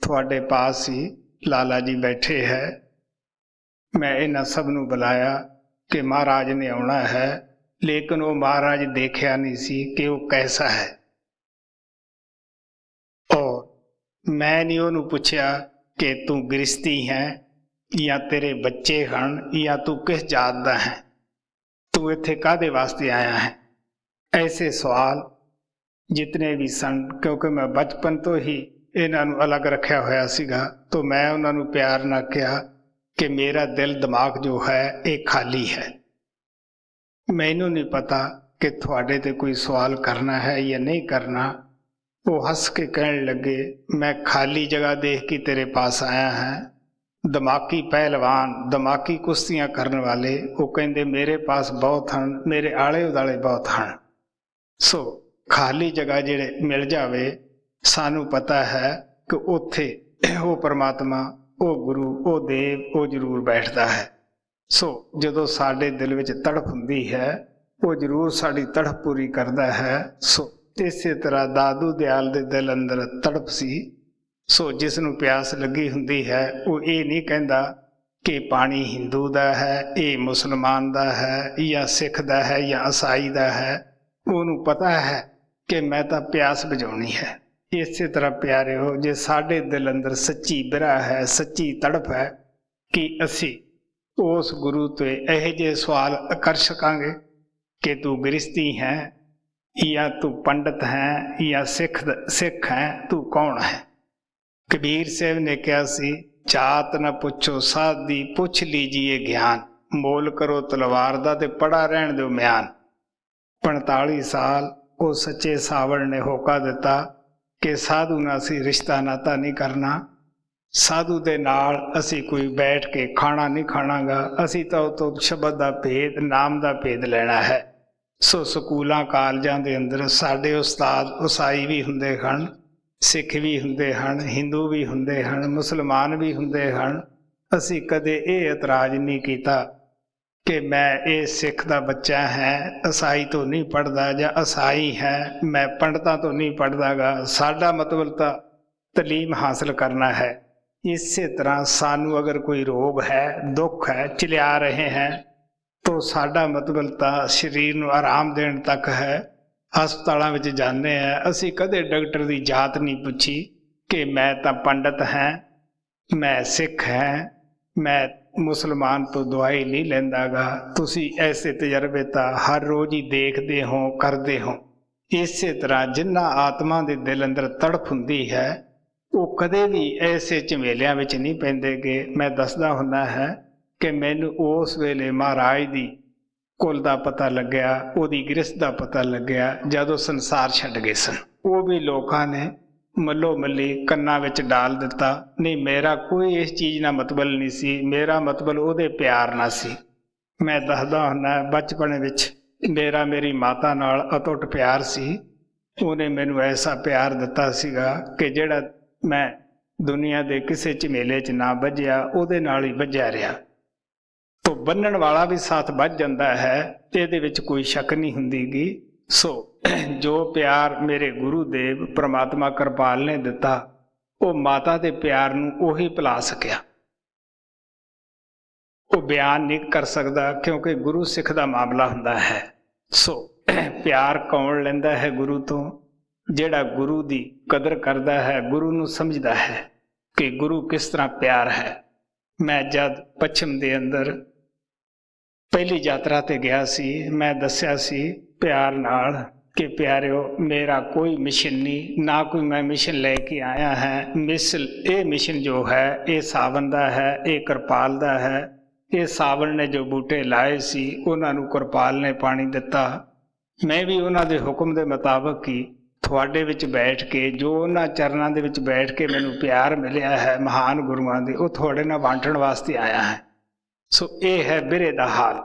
ਤੁਹਾਡੇ ਪਾਸ ਹੀ ਲਾਲਾ ਜੀ ਬੈਠੇ ਹੈ, ਮੈਂ ਇਹਨਾਂ ਸਭ ਨੂੰ ਬੁਲਾਇਆ ਕਿ ਮਹਾਰਾਜ ਨੇ ਆਉਣਾ ਹੈ, ਲੇਕਿਨ ਉਹ ਮਹਾਰਾਜ ਦੇਖਿਆ ਨਹੀਂ ਸੀ ਕਿ ਉਹ ਕੈਸਾ ਹੈ। ਔਰ ਮੈਂ ਨਹੀਂ ਉਹਨੂੰ ਪੁੱਛਿਆ ਕਿ ਤੂੰ ਗ੍ਰਸਤੀ ਹੈ ਜਾਂ ਤੇਰੇ ਬੱਚੇ ਹਨ ਜਾਂ ਤੂੰ ਕਿਸ ਜਾਤ ਦਾ ਹੈ, ਤੂੰ ਇੱਥੇ ਕਾਹਦੇ ਵਾਸਤੇ ਆਇਆ ਹੈ। ਐਸੇ ਸਵਾਲ ਜਿਤਨੇ ਵੀ ਸਨ, ਕਿਉਂਕਿ ਮੈਂ ਬਚਪਨ ਤੋਂ ਹੀ ਇਹਨਾਂ ਨੂੰ ਅਲੱਗ ਰੱਖਿਆ ਹੋਇਆ ਸੀਗਾ, ਤਾਂ ਮੈਂ ਉਹਨਾਂ ਨੂੰ ਪਿਆਰ ਨਾਲ ਕਿਹਾ ਕਿ ਮੇਰਾ ਦਿਲ ਦਿਮਾਗ ਜੋ ਹੈ ਇਹ ਖਾਲੀ ਹੈ। ਮੈਨੂੰ ਨਹੀਂ ਪਤਾ ਕਿ ਤੁਹਾਡੇ ਤੇ ਕੋਈ ਸਵਾਲ ਕਰਨਾ ਹੈ ਜਾਂ ਨਹੀਂ ਕਰਨਾ। ਉਹ ਹੱਸ ਕੇ ਕਹਿਣ ਲੱਗੇ, ਮੈਂ ਖਾਲੀ ਜਗ੍ਹਾ ਦੇਖ ਕੇ ਤੇਰੇ ਪਾਸ ਆਇਆ ਹਾਂ। ਦਿਮਾਗੀ ਪਹਿਲਵਾਨ, ਦਿਮਾਗੀ ਕੁਸ਼ਤੀਆਂ ਕਰਨ ਵਾਲੇ, ਉਹ ਕਹਿੰਦੇ ਮੇਰੇ ਪਾਸ ਬਹੁਤ ਹਨ, ਮੇਰੇ ਆਲੇ ਉਦਾਲੇ ਬਹੁਤ ਹਨ। ਸੋ ਖਾਲੀ ਜਗ੍ਹਾ ਜਿਹੜੇ ਮਿਲ ਜਾਵੇ, ਸਾਨੂੰ ਪਤਾ ਹੈ ਕਿ ਉੱਥੇ ਉਹ ਪਰਮਾਤਮਾ, ਉਹ ਗੁਰੂ, ਉਹ ਦੇਵ, ਉਹ ਜ਼ਰੂਰ ਬੈਠਦਾ ਹੈ। ਸੋ ਜਦੋਂ ਸਾਡੇ ਦਿਲ ਵਿੱਚ ਤੜਫ ਹੁੰਦੀ ਹੈ, ਉਹ ਜ਼ਰੂਰ ਸਾਡੀ ਤੜਫ ਪੂਰੀ ਕਰਦਾ ਹੈ। ਸੋ ਇਸੇ ਤਰ੍ਹਾਂ ਦਾਦੂ ਦਿਆਲ ਦੇ ਦਿਲ ਅੰਦਰ ਤੜਫ ਸੀ। ਸੋ ਜਿਸ ਨੂੰ ਪਿਆਸ ਲੱਗੀ ਹੁੰਦੀ ਹੈ, ਉਹ ਇਹ ਨਹੀਂ ਕਹਿੰਦਾ ਕਿ ਪਾਣੀ ਹਿੰਦੂ ਦਾ ਹੈ, ਇਹ ਮੁਸਲਮਾਨ ਦਾ ਹੈ, ਜਾਂ ਸਿੱਖ ਦਾ ਹੈ, ਜਾਂ ਈਸਾਈ ਦਾ ਹੈ। ਉਹਨੂੰ ਪਤਾ ਹੈ ਕਿ ਮੈਂ ਤਾਂ ਪਿਆਸ ਬੁਝਾਉਣੀ ਹੈ। ਇਸੇ ਤਰ੍ਹਾਂ ਪਿਆਰਿਓ, ਜੇ ਸਾਡੇ ਦਿਲ ਅੰਦਰ ਸੱਚੀ ਬਿਰਹਾ ਹੈ, ਸੱਚੀ ਤੜਫ ਹੈ, ਕਿ ਅਸੀਂ ਉਸ ਗੁਰੂ ਤੋਂ ਇਹੋ ਜਿਹੇ ਸਵਾਲ ਕਰ ਸਕਾਂਗੇ ਕਿ ਤੂੰ ਗ੍ਰਸਤੀ ਹੈ ਜਾਂ ਤੂੰ ਪੰਡਤ ਹੈ ਜਾਂ ਸਿੱਖ ਹੈ, ਤੂੰ ਕੌਣ ਹੈ। ਕਬੀਰ ਸਾਹਿਬ ਨੇ ਕਿਹਾ ਸੀ, ਜਾਤ ਨਾ ਪੁੱਛੋ ਸਾਧ ਦੀ, ਪੁੱਛ ਲੀਜੀਏ ਗਿਆਨ, ਮੋਲ ਕਰੋ ਤਲਵਾਰ ਦਾ ਤੇ ਪੜਾ ਰਹਿਣ ਦਿਓ ਮਿਆਨ। 45 ਸਾਲ ਉਹ ਸੱਚੇ ਸਾਵਣ ਨੇ ਹੋਕਾ ਦਿੱਤਾ ਕਿ ਸਾਧੂ ਨਾਲ ਅਸੀਂ ਰਿਸ਼ਤਾ ਨਾਤਾ ਨਹੀਂ ਕਰਨਾ, ਸਾਧੂ ਦੇ ਨਾਲ ਅਸੀਂ ਕੋਈ ਬੈਠ ਕੇ ਖਾਣਾ ਨਹੀਂ ਖਾਣਾਗਾ, ਅਸੀਂ ਤਾਂ ਉਹ ਤੋਂ ਸ਼ਬਦ ਦਾ ਭੇਦ, ਨਾਮ ਦਾ ਭੇਦ ਲੈਣਾ ਹੈ। ਸੋ ਸਕੂਲਾਂ ਕਾਲਜਾਂ ਦੇ ਅੰਦਰ ਸਾਡੇ ਉਸਤਾਦ ਈਸਾਈ ਵੀ ਹੁੰਦੇ ਹਨ, ਸਿੱਖ ਵੀ ਹੁੰਦੇ ਹਨ, ਹਿੰਦੂ ਵੀ ਹੁੰਦੇ ਹਨ, ਮੁਸਲਮਾਨ ਵੀ ਹੁੰਦੇ ਹਨ। ਅਸੀਂ ਕਦੇ ਇਹ ਇਤਰਾਜ਼ ਨਹੀਂ ਕੀਤਾ ਕਿ ਮੈਂ ਇਹ ਸਿੱਖ ਦਾ ਬੱਚਾ ਹੈ, ਈਸਾਈ ਤੋਂ ਨਹੀਂ ਪੜ੍ਹਦਾ, ਜਾਂ ਈਸਾਈ ਹੈ ਮੈਂ ਪੰਡਤਾਂ ਤੋਂ ਨਹੀਂ ਪੜ੍ਹਦਾਗਾ। ਸਾਡਾ ਮਤਲਬ ਤਾਂ ਤਾਲੀਮ ਹਾਸਲ ਕਰਨਾ ਹੈ। ਇਸੇ ਤਰ੍ਹਾਂ ਸਾਨੂੰ ਅਗਰ ਕੋਈ ਰੋਗ ਹੈ, ਦੁੱਖ ਹੈ, ਚਲਿਆ ਰਹੇ ਹੈ, ਤਾਂ ਸਾਡਾ ਮਤਲਬ ਤਾਂ ਸਰੀਰ ਨੂੰ ਆਰਾਮ ਦੇਣ ਤੱਕ ਹੈ। ਹਸਪਤਾਲਾਂ ਵਿੱਚ ਜਾਂਦੇ ਹਾਂ, ਅਸੀਂ ਕਦੇ ਡਾਕਟਰ ਦੀ ਜਾਤ ਨਹੀਂ ਪੁੱਛੀ ਕਿ ਮੈਂ ਤਾਂ ਪੰਡਤ ਹਾਂ, ਮੈਂ ਸਿੱਖ ਹਾਂ, ਮੈਂ ਮੁਸਲਮਾਨ ਤੋਂ ਦਵਾਈ ਨਹੀਂ ਲੈਂਦਾਗਾ। ਤੁਸੀਂ ਐਸੇ ਤਜਰਬੇ ਤਾਂ ਹਰ ਰੋਜ਼ ਹੀ ਦੇਖਦੇ ਹੋ, ਕਰਦੇ ਹੋ। ਇਸੇ ਤਰ੍ਹਾਂ ਜਿਨ੍ਹਾਂ ਆਤਮਾ ਦੇ ਦਿਲ ਅੰਦਰ ਤੜਫ ਹੁੰਦੀ ਹੈ, ਉਹ ਕਦੇ ਵੀ ਐਸੇ ਝਮੇਲਿਆਂ ਵਿੱਚ ਨਹੀਂ ਪੈਂਦੇਗੇ। ਮੈਂ ਦੱਸਦਾ ਹੁੰਦਾ ਹੈ ਕਿ ਮੈਨੂੰ ਉਸ ਵੇਲੇ ਮਹਾਰਾਜ ਦੀ ਕੁਲ ਦਾ ਪਤਾ ਲੱਗਿਆ, ਉਹਦੀ ਗ੍ਰਸਤ ਦਾ ਪਤਾ ਲੱਗਿਆ ਜਦੋਂ ਸੰਸਾਰ ਛੱਡ ਗਏ ਸਨ। ਉਹ ਵੀ ਲੋਕਾਂ ਨੇ ਮੱਲੋ ਮੱਲੀ ਕੰਨਾਂ ਵਿੱਚ ਡਾਲ ਦਿੱਤਾ। ਨਹੀਂ, ਮੇਰਾ ਕੋਈ ਇਸ ਚੀਜ਼ ਨਾਲ ਮਤਲਬ ਨਹੀਂ ਸੀ, ਮੇਰਾ ਮਤਲਬ ਉਹਦੇ ਪਿਆਰ ਨਾਲ ਸੀ। ਮੈਂ ਦੱਸਦਾ ਹੁੰਦਾ ਬਚਪਨ ਵਿੱਚ ਮੇਰਾ ਮੇਰੀ ਮਾਤਾ ਨਾਲ ਅਟੁੱਟ ਪਿਆਰ ਸੀ। ਉਹਨੇ ਮੈਨੂੰ ਐਸਾ ਪਿਆਰ ਦਿੱਤਾ ਸੀਗਾ ਕਿ ਜਿਹੜਾ ਮੈਂ ਦੁਨੀਆ ਦੇ ਕਿਸੇ ਝਮੇਲੇ 'ਚ ਨਾ ਬੱਝਿਆ, ਉਹਦੇ ਨਾਲ ਹੀ ਬੱਝਿਆ ਰਿਹਾ। ਤੋ ਬੰਨਣ ਵਾਲਾ ਵੀ ਸਾਥ ਬੱਝ ਜਾਂਦਾ ਹੈ, ਇਹਦੇ ਵਿੱਚ ਕੋਈ ਸ਼ੱਕ ਨਹੀਂ ਹੁੰਦੀਗੀ। ਸੋ ਜੋ ਪਿਆਰ ਮੇਰੇ ਗੁਰੂ ਦੇਵ ਪ੍ਰਮਾਤਮਾ ਕਿਰਪਾਲ ਨੇ ਦਿੱਤਾ, ਉਹ ਮਾਤਾ ਦੇ ਪਿਆਰ ਨੂੰ ਉਹੀ ਭੁਲਾ ਸਕਿਆ। ਉਹ ਬਿਆਨ ਨਹੀਂ ਕਰ ਸਕਦਾ, ਕਿਉਂਕਿ ਗੁਰੂ ਸਿੱਖ ਦਾ ਮਾਮਲਾ ਹੁੰਦਾ ਹੈ। ਸੋ ਪਿਆਰ ਕੌਣ ਲੈਂਦਾ ਹੈ ਗੁਰੂ ਤੋਂ? ਜਿਹੜਾ ਗੁਰੂ ਦੀ ਕਦਰ ਕਰਦਾ ਹੈ, ਗੁਰੂ ਨੂੰ ਸਮਝਦਾ ਹੈ ਕਿ ਗੁਰੂ ਕਿਸ ਤਰ੍ਹਾਂ ਪਿਆਰ ਹੈ। ਮੈਂ ਜਦ ਪੱਛਮ ਦੇ ਅੰਦਰ ਪਹਿਲੀ ਯਾਤਰਾ ਤੇ ਗਿਆ ਸੀ, ਮੈਂ ਦੱਸਿਆ ਸੀ ਪਿਆਰ ਨਾਲ ਕਿ ਪਿਆਰਿਓ, ਮੇਰਾ ਕੋਈ ਮਿਸ਼ਨ ਨਹੀਂ, ਨਾ ਕੋਈ ਮੈਂ ਮਿਸ਼ਨ ਲੈ ਕੇ ਆਇਆ ਹੈ। ਇਹ ਮਿਸ਼ਨ ਜੋ ਹੈ ਇਹ ਸਾਵਣ ਦਾ ਹੈ, ਇਹ ਕਿਰਪਾਲ ਦਾ ਹੈ। ਇਹ ਸਾਵਣ ਨੇ ਜੋ ਬੂਟੇ ਲਾਏ ਸੀ ਉਹਨਾਂ ਨੂੰ ਕਿਰਪਾਲ ਨੇ ਪਾਣੀ ਦਿੱਤਾ। ਮੈਂ ਵੀ ਉਹਨਾਂ ਦੇ ਹੁਕਮ ਦੇ ਮੁਤਾਬਕ ਹੀ ਤੁਹਾਡੇ ਵਿੱਚ ਬੈਠ ਕੇ, ਜੋ ਉਹਨਾਂ ਚਰਨਾਂ ਦੇ ਵਿੱਚ ਬੈਠ ਕੇ ਮੈਨੂੰ ਪਿਆਰ ਮਿਲਿਆ ਹੈ ਮਹਾਨ ਗੁਰੂਆਂ ਦੇ, ਉਹ ਤੁਹਾਡੇ ਨਾਲ ਬਾਂਟਣ ਵਾਸਤੇ ਆਇਆ ਹੈ। ਸੋ ਇਹ ਹੈ ਬਿਰਹੇ ਦਾ ਹਾਲ,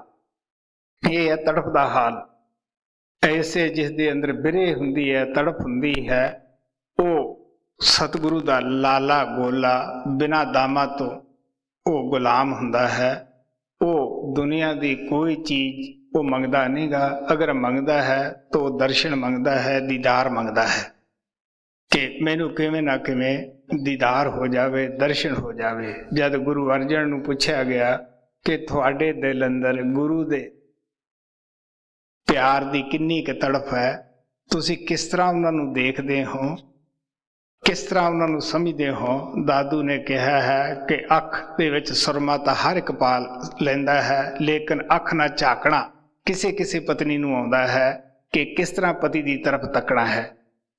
ਇਹ ਹੈ ਤੜਫ ਦਾ ਹਾਲ। ਐਸੇ ਜਿਸ ਦੇ ਅੰਦਰ ਬਿਰਹੇ ਹੁੰਦੀ ਹੈ, ਤੜਫ ਹੁੰਦੀ ਹੈ, ਉਹ ਸਤਿਗੁਰੂ ਦਾ ਲਾਲਾ ਗੋਲਾ ਬਿਨਾਂ ਦਾਮਾਂ ਤੋਂ ਉਹ ਗੁਲਾਮ ਹੁੰਦਾ ਹੈ। ਉਹ ਦੁਨੀਆ ਦੀ ਕੋਈ ਚੀਜ਼ ਉਹ ਮੰਗਦਾ ਨਹੀਂਗਾ। ਅਗਰ ਮੰਗਦਾ ਹੈ ਤਾਂ ਉਹ ਦਰਸ਼ਨ ਮੰਗਦਾ ਹੈ, ਦੀਦਾਰ ਮੰਗਦਾ ਹੈ ਕਿ ਮੈਨੂੰ ਕਿਵੇਂ ਨਾ ਕਿਵੇਂ ਦੀਦਾਰ ਹੋ ਜਾਵੇ, ਦਰਸ਼ਨ ਹੋ ਜਾਵੇ। ਜਦ ਗੁਰੂ ਅਰਜਨ ਨੂੰ ਪੁੱਛਿਆ ਗਿਆ ਕਿ ਤੁਹਾਡੇ ਦਿਲ ਅੰਦਰ ਗੁਰੂ ਦੇ ਪਿਆਰ ਦੀ ਕਿੰਨੀ ਕੁ ਤੜਫ ਹੈ, ਤੁਸੀਂ ਕਿਸ ਤਰ੍ਹਾਂ ਉਹਨਾਂ ਨੂੰ ਦੇਖਦੇ ਹੋ, ਕਿਸ ਤਰ੍ਹਾਂ ਉਹਨਾਂ ਨੂੰ ਸਮਝਦੇ ਹੋ? ਦਾਦੂ ਨੇ ਕਿਹਾ ਹੈ ਕਿ ਅੱਖ ਦੇ ਵਿੱਚ ਸੁਰਮਾ ਤਾਂ ਹਰ ਇੱਕ ਪਾ ਲੈਂਦਾ ਹੈ, ਲੇਕਿਨ ਅੱਖ ਨਾਲ ਝਾਕਣਾ ਕਿਸੇ ਕਿਸੇ ਪਤਨੀ ਨੂੰ ਆਉਂਦਾ ਹੈ ਕਿ ਕਿਸ ਤਰ੍ਹਾਂ ਪਤੀ ਦੀ ਤਰਫ ਤੱਕਣਾ ਹੈ।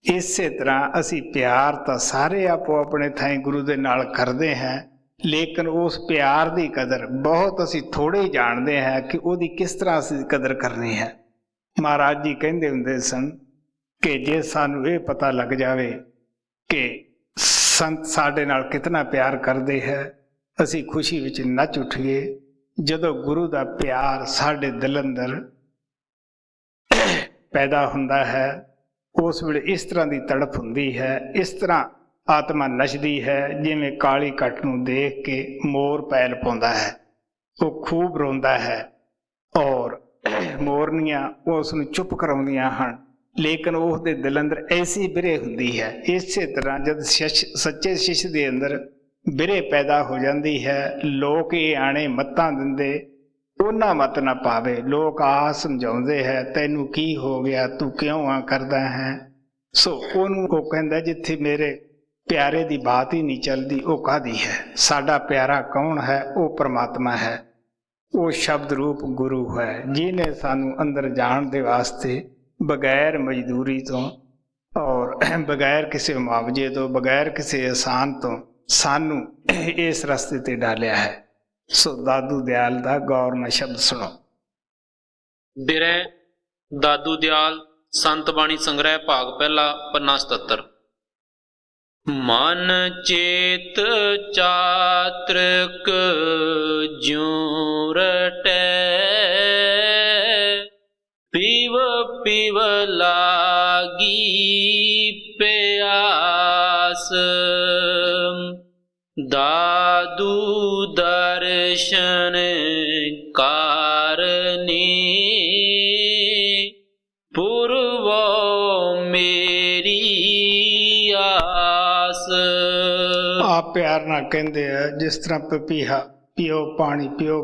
ਇਸੇ ਤਰ੍ਹਾਂ ਅਸੀਂ ਪਿਆਰ ਤਾਂ ਸਾਰੇ ਆਪੋ ਆਪਣੇ ਥਾਂ ਗੁਰੂ ਦੇ ਨਾਲ ਕਰਦੇ ਹਾਂ, ਲੇਕਿਨ ਉਸ ਪਿਆਰ ਦੀ ਕਦਰ ਬਹੁਤ ਅਸੀਂ ਥੋੜ੍ਹੇ ਹੀ ਜਾਣਦੇ ਹਾਂ ਕਿ ਉਹਦੀ ਕਿਸ ਤਰ੍ਹਾਂ ਅਸੀਂ ਕਦਰ ਕਰਨੀ ਹੈ। ਮਹਾਰਾਜ ਜੀ ਕਹਿੰਦੇ ਹੁੰਦੇ ਸਨ ਕਿ ਜੇ ਸਾਨੂੰ ਇਹ ਪਤਾ ਲੱਗ ਜਾਵੇ ਕਿ ਸੰਤ ਸਾਡੇ ਨਾਲ ਕਿਤਨਾ ਪਿਆਰ ਕਰਦੇ ਹੈ, ਅਸੀਂ ਖੁਸ਼ੀ ਵਿੱਚ ਨੱਚ ਉੱਠੀਏ। ਜਦੋਂ ਗੁਰੂ ਦਾ ਪਿਆਰ ਸਾਡੇ ਦਿਲ ਅੰਦਰ ਪੈਦਾ ਹੁੰਦਾ ਹੈ, ਉਸ ਵੇਲੇ ਇਸ ਤਰ੍ਹਾਂ ਦੀ ਤੜਫ ਹੁੰਦੀ ਹੈ, ਇਸ ਤਰ੍ਹਾਂ ਆਤਮਾ ਨੱਚਦੀ ਹੈ ਜਿਵੇਂ ਕਾਲੀ ਕੱਟ ਨੂੰ ਦੇਖ ਕੇ ਮੋਰ ਪੈਲ ਪਾਉਂਦਾ ਹੈ, ਉਹ ਖੂਬ ਰੋਂਦਾ ਹੈ ਔਰ ਮੋਰਨੀਆਂ ਉਸ ਨੂੰ ਚੁੱਪ ਕਰਾਉਂਦੀਆਂ ਹਨ, ਲੇਕਿਨ ਉਸ ਦੇ ਦਿਲ ਅੰਦਰ ਐਸੀ ਬਿਰਹੇ ਹੁੰਦੀ ਹੈ। ਇਸੇ ਤਰ੍ਹਾਂ ਜਦ ਸੱਚੇ ਸ਼ਿਸ਼ ਦੇ ਅੰਦਰ ਬਿਰਹੇ ਪੈਦਾ ਹੋ ਜਾਂਦੀ ਹੈ, ਲੋਕ ਇਹ ਆਣੇ ਮੱਤਾਂ ਦਿੰਦੇ, ਉਹਨਾਂ ਮੱਤ ਨਾ ਪਾਵੇ। ਲੋਕ ਆ ਸਮਝਾਉਂਦੇ ਹੈ ਤੈਨੂੰ ਕੀ ਹੋ ਗਿਆ, ਤੂੰ ਕਿਉਂ ਆ ਕਰਦਾ ਹੈ। ਸੋ ਉਹਨੂੰ ਉਹ ਕਹਿੰਦਾ ਜਿੱਥੇ ਮੇਰੇ ਪਿਆਰੇ ਦੀ ਬਾਤ ਹੀ ਨਹੀਂ ਚੱਲਦੀ ਉਹ ਕਾਹਦੀ ਹੈ। ਸਾਡਾ ਪਿਆਰਾ ਕੌਣ ਹੈ? ਉਹ ਪਰਮਾਤਮਾ ਹੈ, ਉਹ ਸ਼ਬਦ ਰੂਪ ਗੁਰੂ ਹੈ, ਜਿਹਨੇ ਸਾਨੂੰ ਅੰਦਰ ਜਾਣ ਦੇ ਵਾਸਤੇ ਬਗੈਰ ਮਜ਼ਦੂਰੀ ਤੋਂ ਔਰ ਬਗੈਰ ਕਿਸੇ ਮੁਆਵਜ਼ੇ ਤੋਂ, ਬਗੈਰ ਕਿਸੇ ਅਹਿਸਾਨ ਤੋਂ ਸਾਨੂੰ ਇਸ ਰਸਤੇ ਤੇ ਡਾਲਿਆ ਹੈ। ਸੋ ਦਾਦੂ ਦਿਆਲ ਦਾ ਗੌਰ ਨਾਲ ਸ਼ਬਦ ਸੁਣੋ। ਬਿਰਹਿ ਦਾਦੂ ਦਿਆਲ ਸੰਤ ਬਾਣੀ ਸੰਗ੍ਰਹਿ ਭਾਗ ਪਹਿਲਾ ਪੰਨਾ 77। ਮਨ ਚੇਤ ਚਾਤ੍ਰਿਕ ਜਿਉ ਰਟੈ, ਪੀਵ ਪੀਵ ਲਾਗੀ ਪਿਆਸ, ਦਾਦੂ ਦਰਸ਼ਨ ਕਾਰਨੀ, ਪੁਰਵੋ ਮੇਰੀ ਆਸ। ਆਪ ਪਿਆਰ ਨਾਲ ਕਹਿੰਦੇ ਆ ਜਿਸ ਤਰ੍ਹਾਂ ਪਪੀਹਾ ਪਿਓ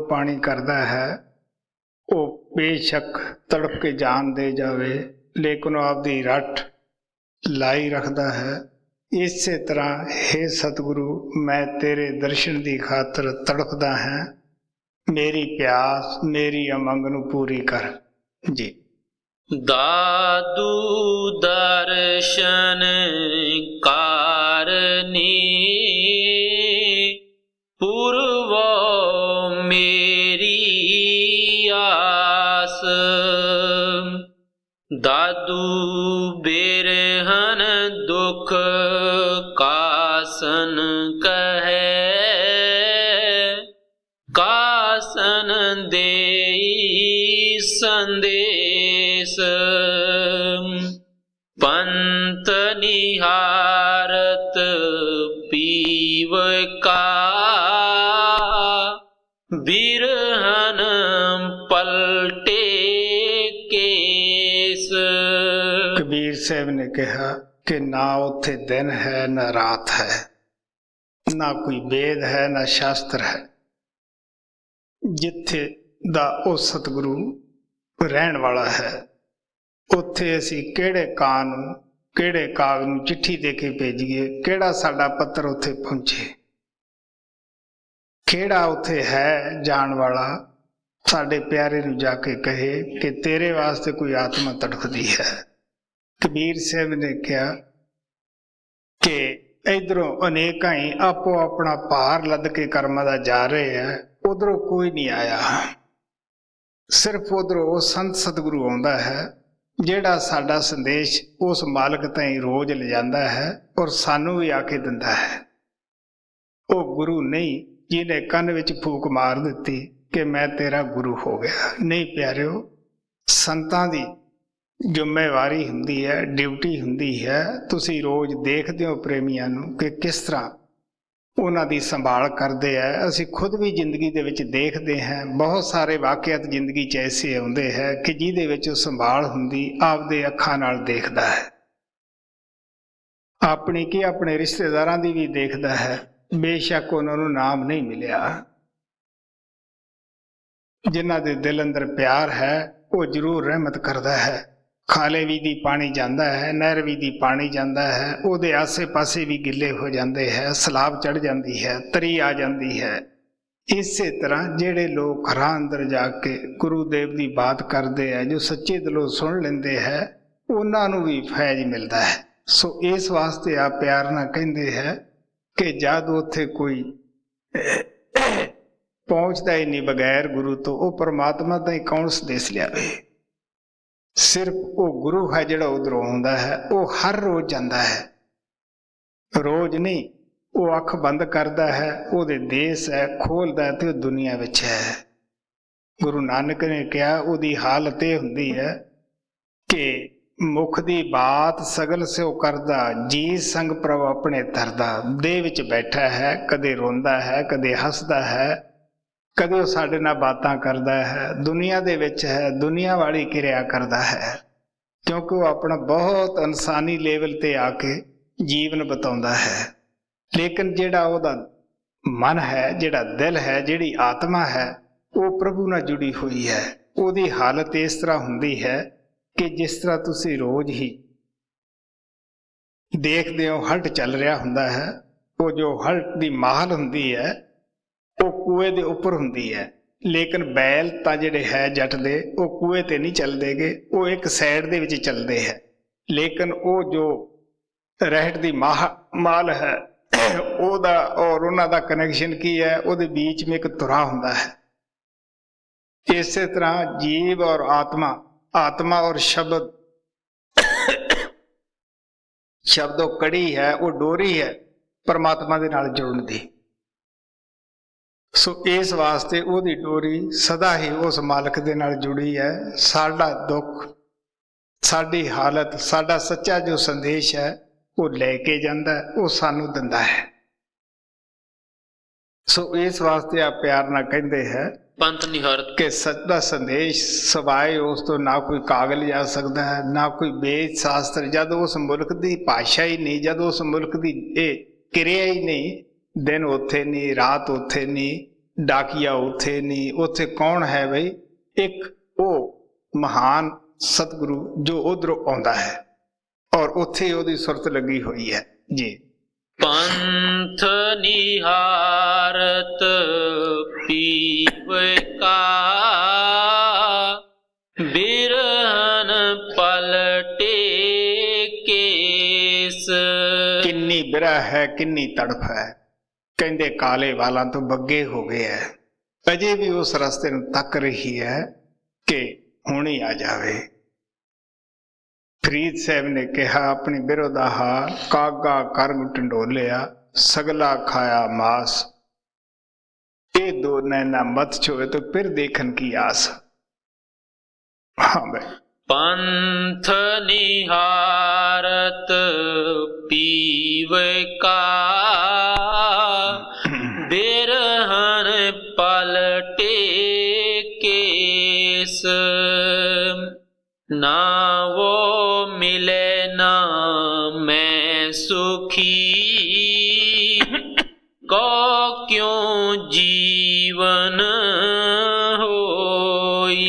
ਪਾਣੀ ਕਰਦਾ ਹੈ, ਉਹ ਬੇਸ਼ੱਕ ਤੜਪ ਕੇ ਜਾਨ ਦੇ ਜਾਵੇ, ਲੇਕਿਨ ਉਹ ਆਪਦੀ ਰੱਟ ਲਾਈ ਰੱਖਦਾ ਹੈ। ਇਸੇ ਤਰ੍ਹਾਂ ਹੇ ਸਤਿਗੁਰੂ, ਮੈਂ ਤੇਰੇ ਦਰਸ਼ਨ ਦੀ ਖਾਤਰ ਤੜਪਦਾ ਹਾਂ, ਮੇਰੀ ਪਿਆਸ, ਮੇਰੀ ਉਮੰਗ ਨੂੰ ਪੂਰੀ ਕਰ ਜੀ। ਦਾਦੂ ਦਰਸ਼ਨ ਕਾਰਨੀ, ਪੁਰਵੋ ਮੇਰੀ ਆਸ, ਦਾਦੂ ਬਿਰਹਨ ਦੁਖ ਕਾਸਨ ਕਹੈ, ਕਾਸਨ ਦੇਈ ਸੰਦੇਸ, ਪੰਤ ਨਿਹਾਰਤ ਪੀਵ ਕਾ, ਬਿਰਹਨ ਪਲਟੇ ਕੇਸ। ਕਬੀਰ ਸਾਹਿਬ ਨੇ ਕਿਹਾ ਕਿ ਨਾ ਉੱਥੇ ਦਿਨ ਹੈ ਨਾ ਰਾਤ ਹੈ, ਨਾ ਕੋਈ ਵੇਦ ਹੈ ਨਾ ਸ਼ਾਸਤਰ ਹੈ। ਜਿੱਥੇ ਦਾ ਉਹ ਸਤਿਗੁਰੂ ਰਹਿਣ ਵਾਲਾ ਹੈ, ਉੱਥੇ ਅਸੀਂ ਕਿਹੜੇ ਕਾਂ ਨੂੰ, ਕਿਹੜੇ ਕਾਗ ਨੂੰ ਚਿੱਠੀ ਦੇ ਕੇ ਭੇਜੀਏ, ਕਿਹੜਾ ਸਾਡਾ ਪੱਤਰ ਉੱਥੇ ਪਹੁੰਚੇ। ਕਿਹੜਾ ਉੱਥੇ ਹੈ ਜਾਣ ਵਾਲਾ ਸਾਡੇ ਪਿਆਰੇ ਨੂੰ ਜਾ ਕੇ ਕਹੇ ਕਿ ਤੇਰੇ ਵਾਸਤੇ ਕੋਈ ਆਤਮਾ ਤੜਫਦੀ ਹੈ। ਕਬੀਰ ਸਾਹਿਬ ਨੇ ਕਿਹਾ ਕਿ ਇਧਰੋਂ ਅਨੇਕਾਂ ਹੀ ਆਪੋ ਆਪਣਾ ਭਾਰ ਲੱਦ ਕੇ ਕਰਮਾਂ ਦਾ ਜਾ ਰਹੇ ਹੈ, ਉਧਰੋਂ ਕੋਈ ਨਹੀਂ ਆਇਆ। ਸਿਰਫ ਉਧਰੋਂ ਉਹ ਸੰਤ ਸਤਿਗੁਰੂ ਆਉਂਦਾ ਹੈ ਜਿਹੜਾ ਸਾਡਾ ਸੰਦੇਸ਼ ਉਸ ਮਾਲਕ ਤਾਈਂ ਰੋਜ਼ ਲਿਜਾਂਦਾ ਹੈ ਔਰ ਸਾਨੂੰ ਵੀ ਆ ਕੇ ਦਿੰਦਾ ਹੈ। ਉਹ ਗੁਰੂ ਨਹੀਂ ਜਿਹਨੇ ਕੰਨ ਵਿੱਚ ਫੂਕ ਮਾਰ ਦਿੱਤੀ ਕਿ ਮੈਂ ਤੇਰਾ ਗੁਰੂ ਹੋ ਗਿਆ। ਨਹੀਂ ਪਿਆਰਿਓ, ਸੰਤਾਂ ਦੀ ਜ਼ਿੰਮੇਵਾਰੀ ਹੁੰਦੀ ਹੈ, ਡਿਊਟੀ ਹੁੰਦੀ ਹੈ। ਤੁਸੀਂ ਰੋਜ਼ ਦੇਖਦੇ ਹੋ ਪ੍ਰੇਮੀਆਂ ਨੂੰ ਕਿ ਕਿਸ ਤਰ੍ਹਾਂ ਉਹਨਾਂ ਦੀ ਸੰਭਾਲ ਕਰਦੇ ਹੈ। ਅਸੀਂ ਖੁਦ ਵੀ ਜ਼ਿੰਦਗੀ ਦੇ ਵਿੱਚ ਦੇਖਦੇ ਹਾਂ, ਬਹੁਤ ਸਾਰੇ ਵਾਕਿਆਤ ਜ਼ਿੰਦਗੀ 'ਚ ਐਸੇ ਆਉਂਦੇ ਹੈ ਕਿ ਜਿਹਦੇ ਵਿੱਚ ਉਹ ਸੰਭਾਲ ਹੁੰਦੀ ਆਪਦੇ ਅੱਖਾਂ ਨਾਲ ਦੇਖਦਾ ਹੈ, ਆਪਣੀ ਕੀ ਆਪਣੇ ਰਿਸ਼ਤੇਦਾਰਾਂ ਦੀ ਵੀ ਦੇਖਦਾ ਹੈ। ਬੇਸ਼ੱਕ ਉਹਨਾਂ ਨੂੰ ਨਾਮ ਨਹੀਂ ਮਿਲਿਆ, ਜਿਨ੍ਹਾਂ ਦੇ ਦਿਲ ਅੰਦਰ ਪਿਆਰ ਹੈ ਉਹ ਜ਼ਰੂਰ ਰਹਿਮਤ ਕਰਦਾ ਹੈ। ਖਾਲੇ ਵੀ ਦੀ ਪਾਣੀ ਜਾਂਦਾ ਹੈ, ਨਹਿਰ ਵੀ ਦੀ ਪਾਣੀ ਜਾਂਦਾ ਹੈ, ਉਹਦੇ ਆਸੇ ਪਾਸੇ ਵੀ ਗਿੱਲੇ ਹੋ ਜਾਂਦੇ ਹੈ, ਸਲਾਬ ਚੜ੍ਹ ਜਾਂਦੀ ਹੈ, ਤਰੀ ਆ ਜਾਂਦੀ ਹੈ। ਇਸੇ ਤਰ੍ਹਾਂ ਜਿਹੜੇ ਲੋਕ ਘਰਾਂ ਅੰਦਰ ਜਾ ਕੇ ਗੁਰੂ ਦੇਵ ਦੀ ਬਾਤ ਕਰਦੇ ਹੈ, ਜੋ ਸੱਚੇ ਦਿਲੋਂ ਸੁਣ ਲੈਂਦੇ ਹੈ, ਉਹਨਾਂ ਨੂੰ ਵੀ ਫੈਜ਼ ਮਿਲਦਾ ਹੈ। ਸੋ ਇਸ ਵਾਸਤੇ ਆ ਪਿਆਰ ਨਾਲ ਕਹਿੰਦੇ ਹੈ ਕਿ ਜਦ ਉੱਥੇ ਕੋਈ ਪਹੁੰਚਦਾ ਹੀ ਨਹੀਂ ਬਗੈਰ ਗੁਰੂ ਤੋਂ, ਉਹ ਪਰਮਾਤਮਾ ਦਾ ਹੀ ਕੌਣ ਸੰਦੇਸ਼ ਲਿਆਵੇ। ਸਿਰਫ ਉਹ ਗੁਰੂ ਹੈ ਜਿਹੜਾ ਉਧਰੋਂ ਆਉਂਦਾ ਹੈ, ਉਹ ਹਰ ਰੋਜ਼ ਜਾਂਦਾ ਹੈ, ਰੋਜ਼ ਨਹੀਂ। ਉਹ ਅੱਖ ਬੰਦ ਕਰਦਾ ਹੈ, ਉਹਦੇ ਦੇਸ਼ ਹੈ, ਖੋਲਦਾ ਹੈ ਤੇ ਉਹ ਦੁਨੀਆ ਵਿੱਚ ਹੈ। ਗੁਰੂ ਨਾਨਕ ਨੇ ਕਿਹਾ ਉਹਦੀ ਹਾਲਤ ਇਹ ਹੁੰਦੀ ਹੈ ਕਿ ਮੁਖ ਦੀ ਬਾਤ ਸਗਲ ਸਿਓ ਕਰਦਾ, ਜੀ ਸੰਗ ਪ੍ਰਭ ਆਪਣੇ ਧਰਦਾ। ਦੇਹ ਵਿੱਚ ਬੈਠਾ ਹੈ, ਕਦੇ ਰੋਂਦਾ ਹੈ, ਕਦੇ ਹੱਸਦਾ ਹੈ, ਕਦੇ ਉਹ ਸਾਡੇ ਨਾਲ ਬਾਤਾਂ ਕਰਦਾ ਹੈ, ਦੁਨੀਆ ਦੇ ਵਿੱਚ ਹੈ, ਦੁਨੀਆ ਵਾਲੀ ਕਿਰਿਆ ਕਰਦਾ ਹੈ, ਕਿਉਂਕਿ ਉਹ ਆਪਣਾ ਬਹੁਤ ਇਨਸਾਨੀ ਲੈਵਲ ਤੇ ਆ ਕੇ ਜੀਵਨ ਬਿਤਾਉਂਦਾ ਹੈ। ਲੇਕਿਨ ਜਿਹੜਾ ਉਹਦਾ ਮਨ ਹੈ, ਜਿਹੜਾ ਦਿਲ ਹੈ, ਜਿਹੜੀ ਆਤਮਾ ਹੈ, ਉਹ ਪ੍ਰਭੂ ਨਾਲ ਜੁੜੀ ਹੋਈ ਹੈ। ਉਹਦੀ ਹਾਲਤ ਇਸ ਤਰ੍ਹਾਂ ਹੁੰਦੀ ਹੈ ਕਿ ਜਿਸ ਤਰ੍ਹਾਂ ਤੁਸੀਂ ਰੋਜ਼ ਹੀ ਦੇਖਦੇ ਹੋ ਹਲਟ ਚੱਲ ਰਿਹਾ ਹੁੰਦਾ ਹੈ। ਉਹ ਜੋ ਹਲਟ ਦੀ ਮਾਹਲ ਹੁੰਦੀ ਹੈ ਉਹ ਕੂਏ ਦੇ ਉੱਪਰ ਹੁੰਦੀ ਹੈ, ਲੇਕਿਨ ਬੈਲ ਤਾਂ ਜਿਹੜੇ ਹੈ ਜੱਟ ਦੇ ਉਹ ਕੂਏ ਤੇ ਨਹੀਂ ਚੱਲਦੇਗੇ, ਉਹ ਇੱਕ ਸਾਈਡ ਦੇ ਵਿੱਚ ਚੱਲਦੇ ਹੈ। ਲੇਕਿਨ ਉਹ ਜੋ ਰਹਿਟ ਦੀ ਮਾਲ ਹੈ ਉਹਦਾ ਔਰ ਉਹਨਾਂ ਦਾ ਕਨੈਕਸ਼ਨ ਕੀ ਹੈ, ਉਹਦੇ ਵਿੱਚ ਵਿੱਚ ਇੱਕ ਤੁਰਾ ਹੁੰਦਾ ਹੈ। ਇਸੇ ਤਰ੍ਹਾਂ ਜੀਵ ਔਰ ਆਤਮਾ ਔਰ ਸ਼ਬਦ ਉਹ ਕੜੀ ਹੈ, ਉਹ ਡੋਰੀ ਹੈ ਪਰਮਾਤਮਾ ਦੇ ਨਾਲ ਜੁੜਨ ਦੀ। ਸੋ ਇਸ ਵਾਸਤੇ ਉਹਦੀ ਡੋਰੀ ਸਦਾ ਹੀ ਉਸ ਮਾਲਕ ਦੇ ਨਾਲ ਜੁੜੀ ਹੈ। ਸਾਡਾ ਦੁੱਖ, ਸਾਡੀ ਹਾਲਤ, ਸਾਡਾ ਸੱਚਾ ਜੋ ਸੰਦੇਸ਼ ਹੈ ਉਹ ਲੈ ਕੇ ਜਾਂਦਾ, ਉਹ ਸਾਨੂੰ ਦਿੰਦਾ ਹੈ। ਸੋ ਇਸ ਵਾਸਤੇ ਆ ਪਿਆਰ ਨਾਲ ਕਹਿੰਦੇ ਹੈ ਪੰਥ ਨਿਹਾਰਤ ਕਿ ਸੱਚਾ ਸੰਦੇਸ਼ ਸਵਾਏ ਉਸ ਤੋਂ ਨਾ ਕੋਈ ਕਾਗਲ ਜਾ ਸਕਦਾ ਹੈ, ਨਾ ਕੋਈ ਵੇਦ ਸ਼ਾਸਤਰ। ਜਦ ਉਸ ਮੁਲਕ ਦੀ ਭਾਸ਼ਾ ਹੀ ਨਹੀਂ, ਜਦ ਉਸ ਮੁਲਕ ਦੀ ਇਹ ਕਿਰਿਆ ਹੀ ਨਹੀਂ, ਦਿਨ ਉੱਥੇ ਨਹੀਂ, ਰਾਤ ਉੱਥੇ ਨਹੀਂ, ਡਾਕੀਆ ਉੱਥੇ ਨਹੀਂ, ਉੱਥੇ ਕੌਣ ਹੈ ਬਈ? ਇੱਕ ਉਹ ਮਹਾਨ ਸਤਿਗੁਰੂ ਜੋ ਉਧਰੋਂ ਆਉਂਦਾ ਹੈ ਔਰ ਉੱਥੇ ਉਹਦੀ ਸੁਰਤ ਲੱਗੀ ਹੋਈ ਹੈ ਜੀ। ਪੰਥ ਨਿਹਾਰਤ ਪੀਵ ਕਾ ਬਿਰਹਨ ਪਲਟੇ ਕੇਸ। ਕਿੰਨੀ ਬਿਰਹ ਹੈ, ਕਿੰਨੀ ਤੜਫ ਹੈ। ਕਹਿੰਦੇ ਕਾਲੇ ਵਾਲਾਂ ਤੋਂ ਬੱਗੇ ਹੋ ਗਏ ਹੈ, ਅਜੇ ਵੀ ਉਸ ਰਸਤੇ ਨੂੰ ਤੱਕ ਰਹੀ ਹੈ ਕਿ ਹੁਣ ਹੀ ਆ ਜਾਵੇ। ਫਰੀਦ ਸਾਹਿਬ ਨੇ ਕਿਹਾ ਆਪਣੀ ਬਿਰੋ ਦਾ ਹਾਲ, ਕਾਗਾ ਕਰਮ ਟੰਡੋਲਿਆ ਸਗਲਾ ਖਾਇਆ ਮਾਸ। ਇਹ ਦੋ ਨੈਣਾ ਮਤ ਛੋਏ ਤਾਂ ਫਿਰ ਦੇਖਣ ਕੀ ਆਸ। ਹਾਂ ਬਈ। ਪੰਥ ਨਿਹਾਰਤ ਪੀਵ ਕਾ ਬਿਰਹਨ ਪਲਟੇ ਕੇਸ। ਨਾ वो मिले ना मैं सुखी को क्यों जीवन होई।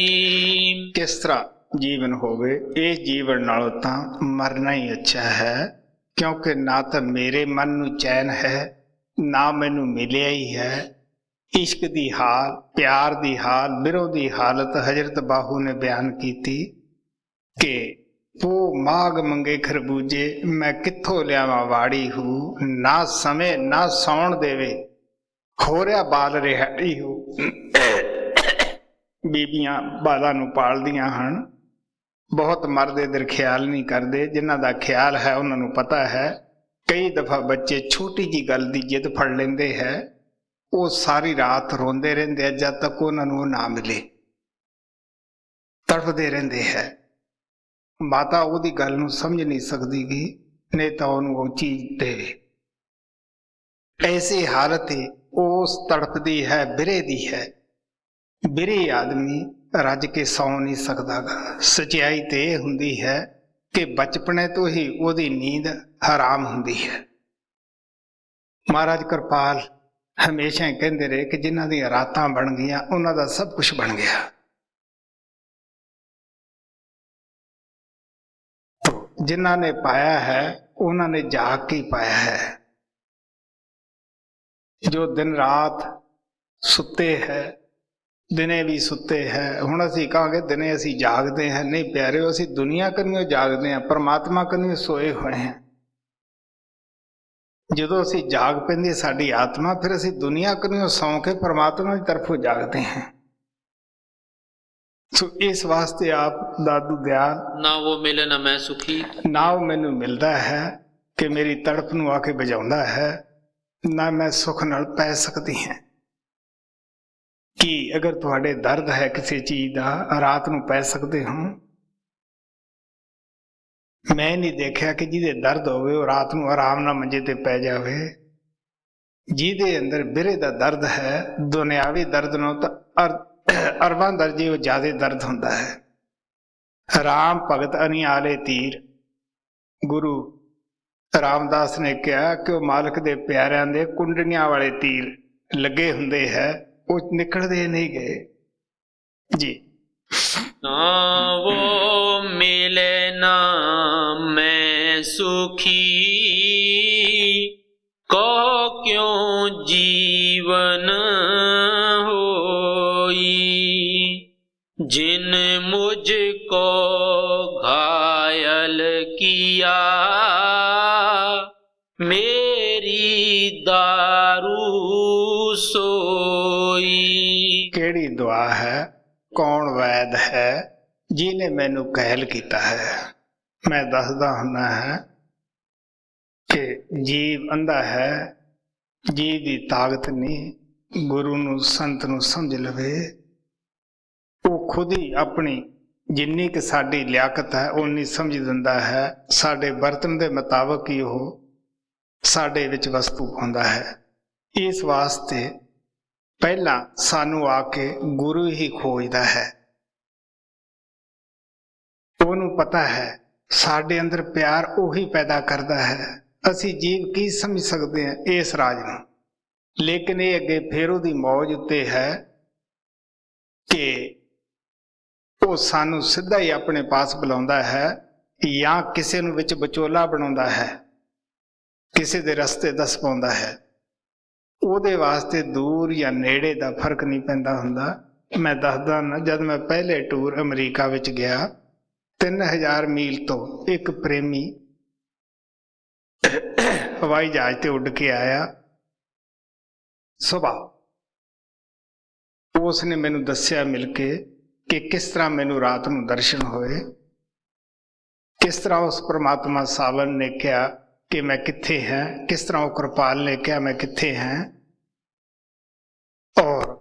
किस तरह जीवन होवे? इस जीवन नालों तां मरना ही अच्छा है, क्योंकि ना तो मेरे मन नूं चैन है, ना मैनू मिलिया ही है। ਇਸ਼ਕ ਦੀ ਹਾਲ, ਪਿਆਰ ਦੀ ਹਾਲ, ਬਿਰੋਂ ਦੀ ਹਾਲਤ ਹਜ਼ਰਤ ਬਾਹੂ ਨੇ ਬਿਆਨ ਕੀਤੀ ਕਿ ਉਹ ਮਾਗ ਮੰਗੇ ਖਰਬੂਜੇ, ਮੈਂ ਕਿੱਥੋਂ ਲਿਆਵਾਂ ਵਾੜੀ ਹੂ, ਨਾ ਸਮੇਂ ਨਾ ਸੌਣ ਦੇਵੇ, ਖੋਰਿਆ ਬਾਲ ਰਿਹਾੜੀ ਹੂ। ਬੀਬੀਆਂ ਬਾਲਾਂ ਨੂੰ ਪਾਲਦੀਆਂ ਹਨ, ਬਹੁਤ ਮਰਦ ਇਧਰ ਖਿਆਲ ਨਹੀਂ ਕਰਦੇ। ਜਿਨ੍ਹਾਂ ਦਾ ਖਿਆਲ ਹੈ ਉਹਨਾਂ ਨੂੰ ਪਤਾ ਹੈ, ਕਈ ਦਫਾ ਬੱਚੇ ਛੋਟੀ ਜੀ ਗੱਲ ਦੀ ਜਿੱਦ ਫੜ ਲੈਂਦੇ ਹੈ, ਉਹ ਸਾਰੀ ਰਾਤ ਰੋਂਦੇ ਰਹਿੰਦੇ ਆ ਜਦ ਤੱਕ ਉਹਨਾਂ ਨੂੰ ਉਹ ਨਾ ਮਿਲੇ, ਤੜਫਦੇ ਰਹਿੰਦੇ ਹੈ। ਮਾਤਾ ਉਹਦੀ ਗੱਲ ਨੂੰ ਸਮਝ ਨਹੀਂ ਸਕਦੀ ਗੀ, ਨਹੀਂ ਤਾਂ ਉਹਨੂੰ ਉਹ ਚੀਜ਼ ਦੇਵੇ। ਐਸੀ ਹਾਲਤ ਹੀ ਉਸ ਤੜਫਦੀ ਹੈ, ਬਿਰੇ ਦੀ ਹੈ। ਬਿਰੇ ਆਦਮੀ ਰੱਜ ਕੇ ਸੌਂ ਨਹੀਂ ਸਕਦਾ ਗਾ। ਸਚਾਈ ਤੇ ਇਹ ਹੁੰਦੀ ਹੈ ਕਿ ਬਚਪਨੇ ਤੋਂ ਹੀ ਉਹਦੀ ਨੀਂਦ ਹਰਾਮ ਹੁੰਦੀ ਹੈ। ਮਹਾਰਾਜ ਕਿਰਪਾਲ ਹਮੇਸ਼ਾ ਹੀ ਕਹਿੰਦੇ ਰਹੇ ਕਿ ਜਿਨ੍ਹਾਂ ਦੀਆਂ ਰਾਤਾਂ ਬਣ ਗਈਆਂ ਉਹਨਾਂ ਦਾ ਸਭ ਕੁਝ ਬਣ ਗਿਆ। ਜਿਨ੍ਹਾਂ ਨੇ ਪਾਇਆ ਹੈ ਉਹਨਾਂ ਨੇ ਜਾਗ ਕੇ ਪਾਇਆ ਹੈ। ਜੋ ਦਿਨ ਰਾਤ ਸੁੱਤੇ ਹੈ, ਦਿਨੇ ਵੀ ਸੁੱਤੇ ਹੈ। ਹੁਣ ਅਸੀਂ ਕਹਾਂਗੇ ਦਿਨੇ ਅਸੀਂ ਜਾਗਦੇ ਹਾਂ, ਨਹੀਂ ਪਿਆਰਿਓ, ਅਸੀਂ ਦੁਨੀਆ ਕਨੀਓ ਜਾਗਦੇ ਹਾਂ, ਪਰਮਾਤਮਾ ਕਨੀਓ ਸੋਏ ਹੋਏ ਹਾਂ। ਜਦੋਂ ਅਸੀਂ ਜਾਗ ਪੈਂਦੀ ਸਾਡੀ ਆਤਮਾ, ਫਿਰ ਅਸੀਂ ਦੁਨੀਆ ਕਨੀਓ ਸੌਂ ਕੇ ਪਰਮਾਤਮਾ ਦੀ ਤਰਫੋਂ ਜਾਗਦੇ ਹਾਂ। ਸੋ ਇਸ ਵਾਸਤੇ ਆਪ ਦਾਦੂ ਦਿਆਲ, ਨਾ ਉਹ ਮਿਲੇ ਨਾ ਮੈਂ ਸੁਖੀ, ਨਾ ਉਹ ਮੈਨੂੰ ਮਿਲਦਾ ਹੈ ਕਿ ਮੇਰੀ ਤੜਪ ਨੂੰ ਆ ਕੇ ਬੁਝਾਉਂਦਾ ਹੈ, ਨਾ ਮੈਂ ਸੁੱਖ ਨਾਲ ਪੈ ਸਕਦੀ ਹਾਂ। ਕਿ ਅਗਰ ਤੁਹਾਡੇ ਦਰਦ ਹੈ ਕਿਸੇ ਚੀਜ਼ ਦਾ, ਰਾਤ ਨੂੰ ਪੈ ਸਕਦੇ ਹੋ? ਮੈਂ ਨਹੀਂ ਦੇਖਿਆ ਕਿ ਜਿਹਦੇ ਦਰਦ ਹੋਵੇ ਉਹ ਰਾਤ ਨੂੰ ਆਰਾਮ ਨਾਲ ਮੰਜੇ ਤੇ ਪੈ ਜਾਵੇ। ਜਿਹਦੇ ਅੰਦਰ ਬਿਰੇ ਦਾ ਦਰਦ ਹੈ, ਦੁਨਿਆਵੀ ਦਰਦ ਨਾਲੋਂ ਤਾਂ ਅਰਬਾਂ ਦਰਜੇ ਉਹ ਜ਼ਿਆਦਾ ਦਰਦ ਹੁੰਦਾ ਹੈ। ਰਾਮ ਭਗਤ ਅਨਿਆਲੇ ਤੀਰ, ਗੁਰੂ ਰਾਮਦਾਸ ਨੇ ਕਿਹਾ ਕਿ ਉਹ ਮਾਲਕ ਦੇ ਪਿਆਰਿਆਂ ਦੇ ਕੁੰਡਲੀਆਂ ਵਾਲੇ ਤੀਰ ਲੱਗੇ ਹੁੰਦੇ ਹੈ, ਉਹ ਨਿਕਲਦੇ ਨਹੀਂ ਗਏ ਜੀ। ਨਾ ਉਹ ਮਿਲੇ ਨਾ ਮੈਂ ਸੁਖੀ, ਕੋ ਕਿਉਂ ਜੀਵਨ ਹੋਈ, जिन मुझको घायल किया मेरी दारू सोई। ਕਿਹੜੀ ਦੁਆ ਹੈ, ਕੌਣ ਵੈਦ ਹੈ ਜਿਹਨੇ ਮੈਨੂੰ ਕਹਿਲ ਕੀਤਾ ਹੈ? ਮੈਂ ਦੱਸਦਾ ਹੁੰਦਾ ਹੈ ਕਿ ਜੀਵ ਅੰਧਾ ਹੈ, ਜੀਵ ਦੀ ਤਾਕਤ ਨਹੀਂ। ਗੁਰੂ ਨੂੰ ਸੰਤ ਨੂੰ ਸਮਝ ਲਵੇ, ਉਹ ਖੁਦ ਹੀ ਆਪਣੀ ਜਿੰਨੀ ਕਿ ਸਾਡੀ ਲਿਆਕਤ ਹੈ ਓਨੀ ਸਮਝ ਦਿੰਦਾ ਹੈ। ਸਾਡੇ ਬਰਤਨ ਦੇ ਮੁਤਾਬਕ ਹੀ ਉਹ ਸਾਡੇ ਵਿੱਚ ਵਸਤੂ ਪਾਉਂਦਾ ਹੈ। ਇਸ ਵਾਸਤੇ ਪਹਿਲਾਂ ਸਾਨੂੰ ਆ ਕੇ ਗੁਰੂ ਹੀ ਖੋਜਦਾ ਹੈ। ਉਹਨੂੰ ਪਤਾ ਹੈ ਸਾਡੇ ਅੰਦਰ ਪਿਆਰ ਉਹੀ ਪੈਦਾ ਕਰਦਾ ਹੈ। ਅਸੀਂ ਜੀਵ ਕੀ ਸਮਝ ਸਕਦੇ ਹਾਂ ਇਸ ਰਾਜ ਨੂੰ, ਲੇਕਿਨ ਇਹ ਅੱਗੇ ਫਿਰ ਉਹਦੀ ਮੌਜ ਉੱਤੇ ਹੈ ਕਿ ਉਹ ਸਾਨੂੰ ਸਿੱਧਾ ਹੀ ਆਪਣੇ ਪਾਸ ਬੁਲਾਉਂਦਾ ਹੈ ਜਾਂ ਕਿਸੇ ਨੂੰ ਵਿੱਚ ਵਿਚੋਲਾ ਬਣਾਉਂਦਾ ਹੈ, ਕਿਸੇ ਦੇ ਰਸਤੇ ਦੱਸ ਪਾਉਂਦਾ ਹੈ। ਉਹਦੇ ਵਾਸਤੇ ਦੂਰ ਜਾਂ ਨੇੜੇ ਦਾ ਫਰਕ ਨਹੀਂ ਪੈਂਦਾ ਹੁੰਦਾ। ਮੈਂ ਦੱਸਦਾ ਨਾ, ਜਦ ਮੈਂ ਪਹਿਲੇ ਟੂਰ ਅਮਰੀਕਾ ਵਿੱਚ ਗਿਆ, 3000 ਮੀਲ ਤੋਂ ਇੱਕ ਪ੍ਰੇਮੀ ਹਵਾਈ ਜਹਾਜ਼ ਤੇ ਉੱਡ ਕੇ ਆਇਆ ਸੁਬਾਹ। ਉਸ ਨੇ ਮੈਨੂੰ ਦੱਸਿਆ ਮਿਲ ਕੇ ਕਿ ਕਿਸ ਤਰ੍ਹਾਂ ਮੈਨੂੰ ਰਾਤ ਨੂੰ ਦਰਸ਼ਨ ਹੋਏ, ਕਿਸ ਤਰ੍ਹਾਂ ਉਸ ਪ੍ਰਮਾਤਮਾ ਸਾਵਨ ਨੇ ਕਿਹਾ ਕਿ ਮੈਂ ਕਿੱਥੇ ਹਾਂ, ਕਿਸ ਤਰ੍ਹਾਂ ਉਹ ਕਿਰਪਾਲ ਨੇ ਕਿਹਾ ਮੈਂ ਕਿੱਥੇ ਹਾਂ। ਔਰ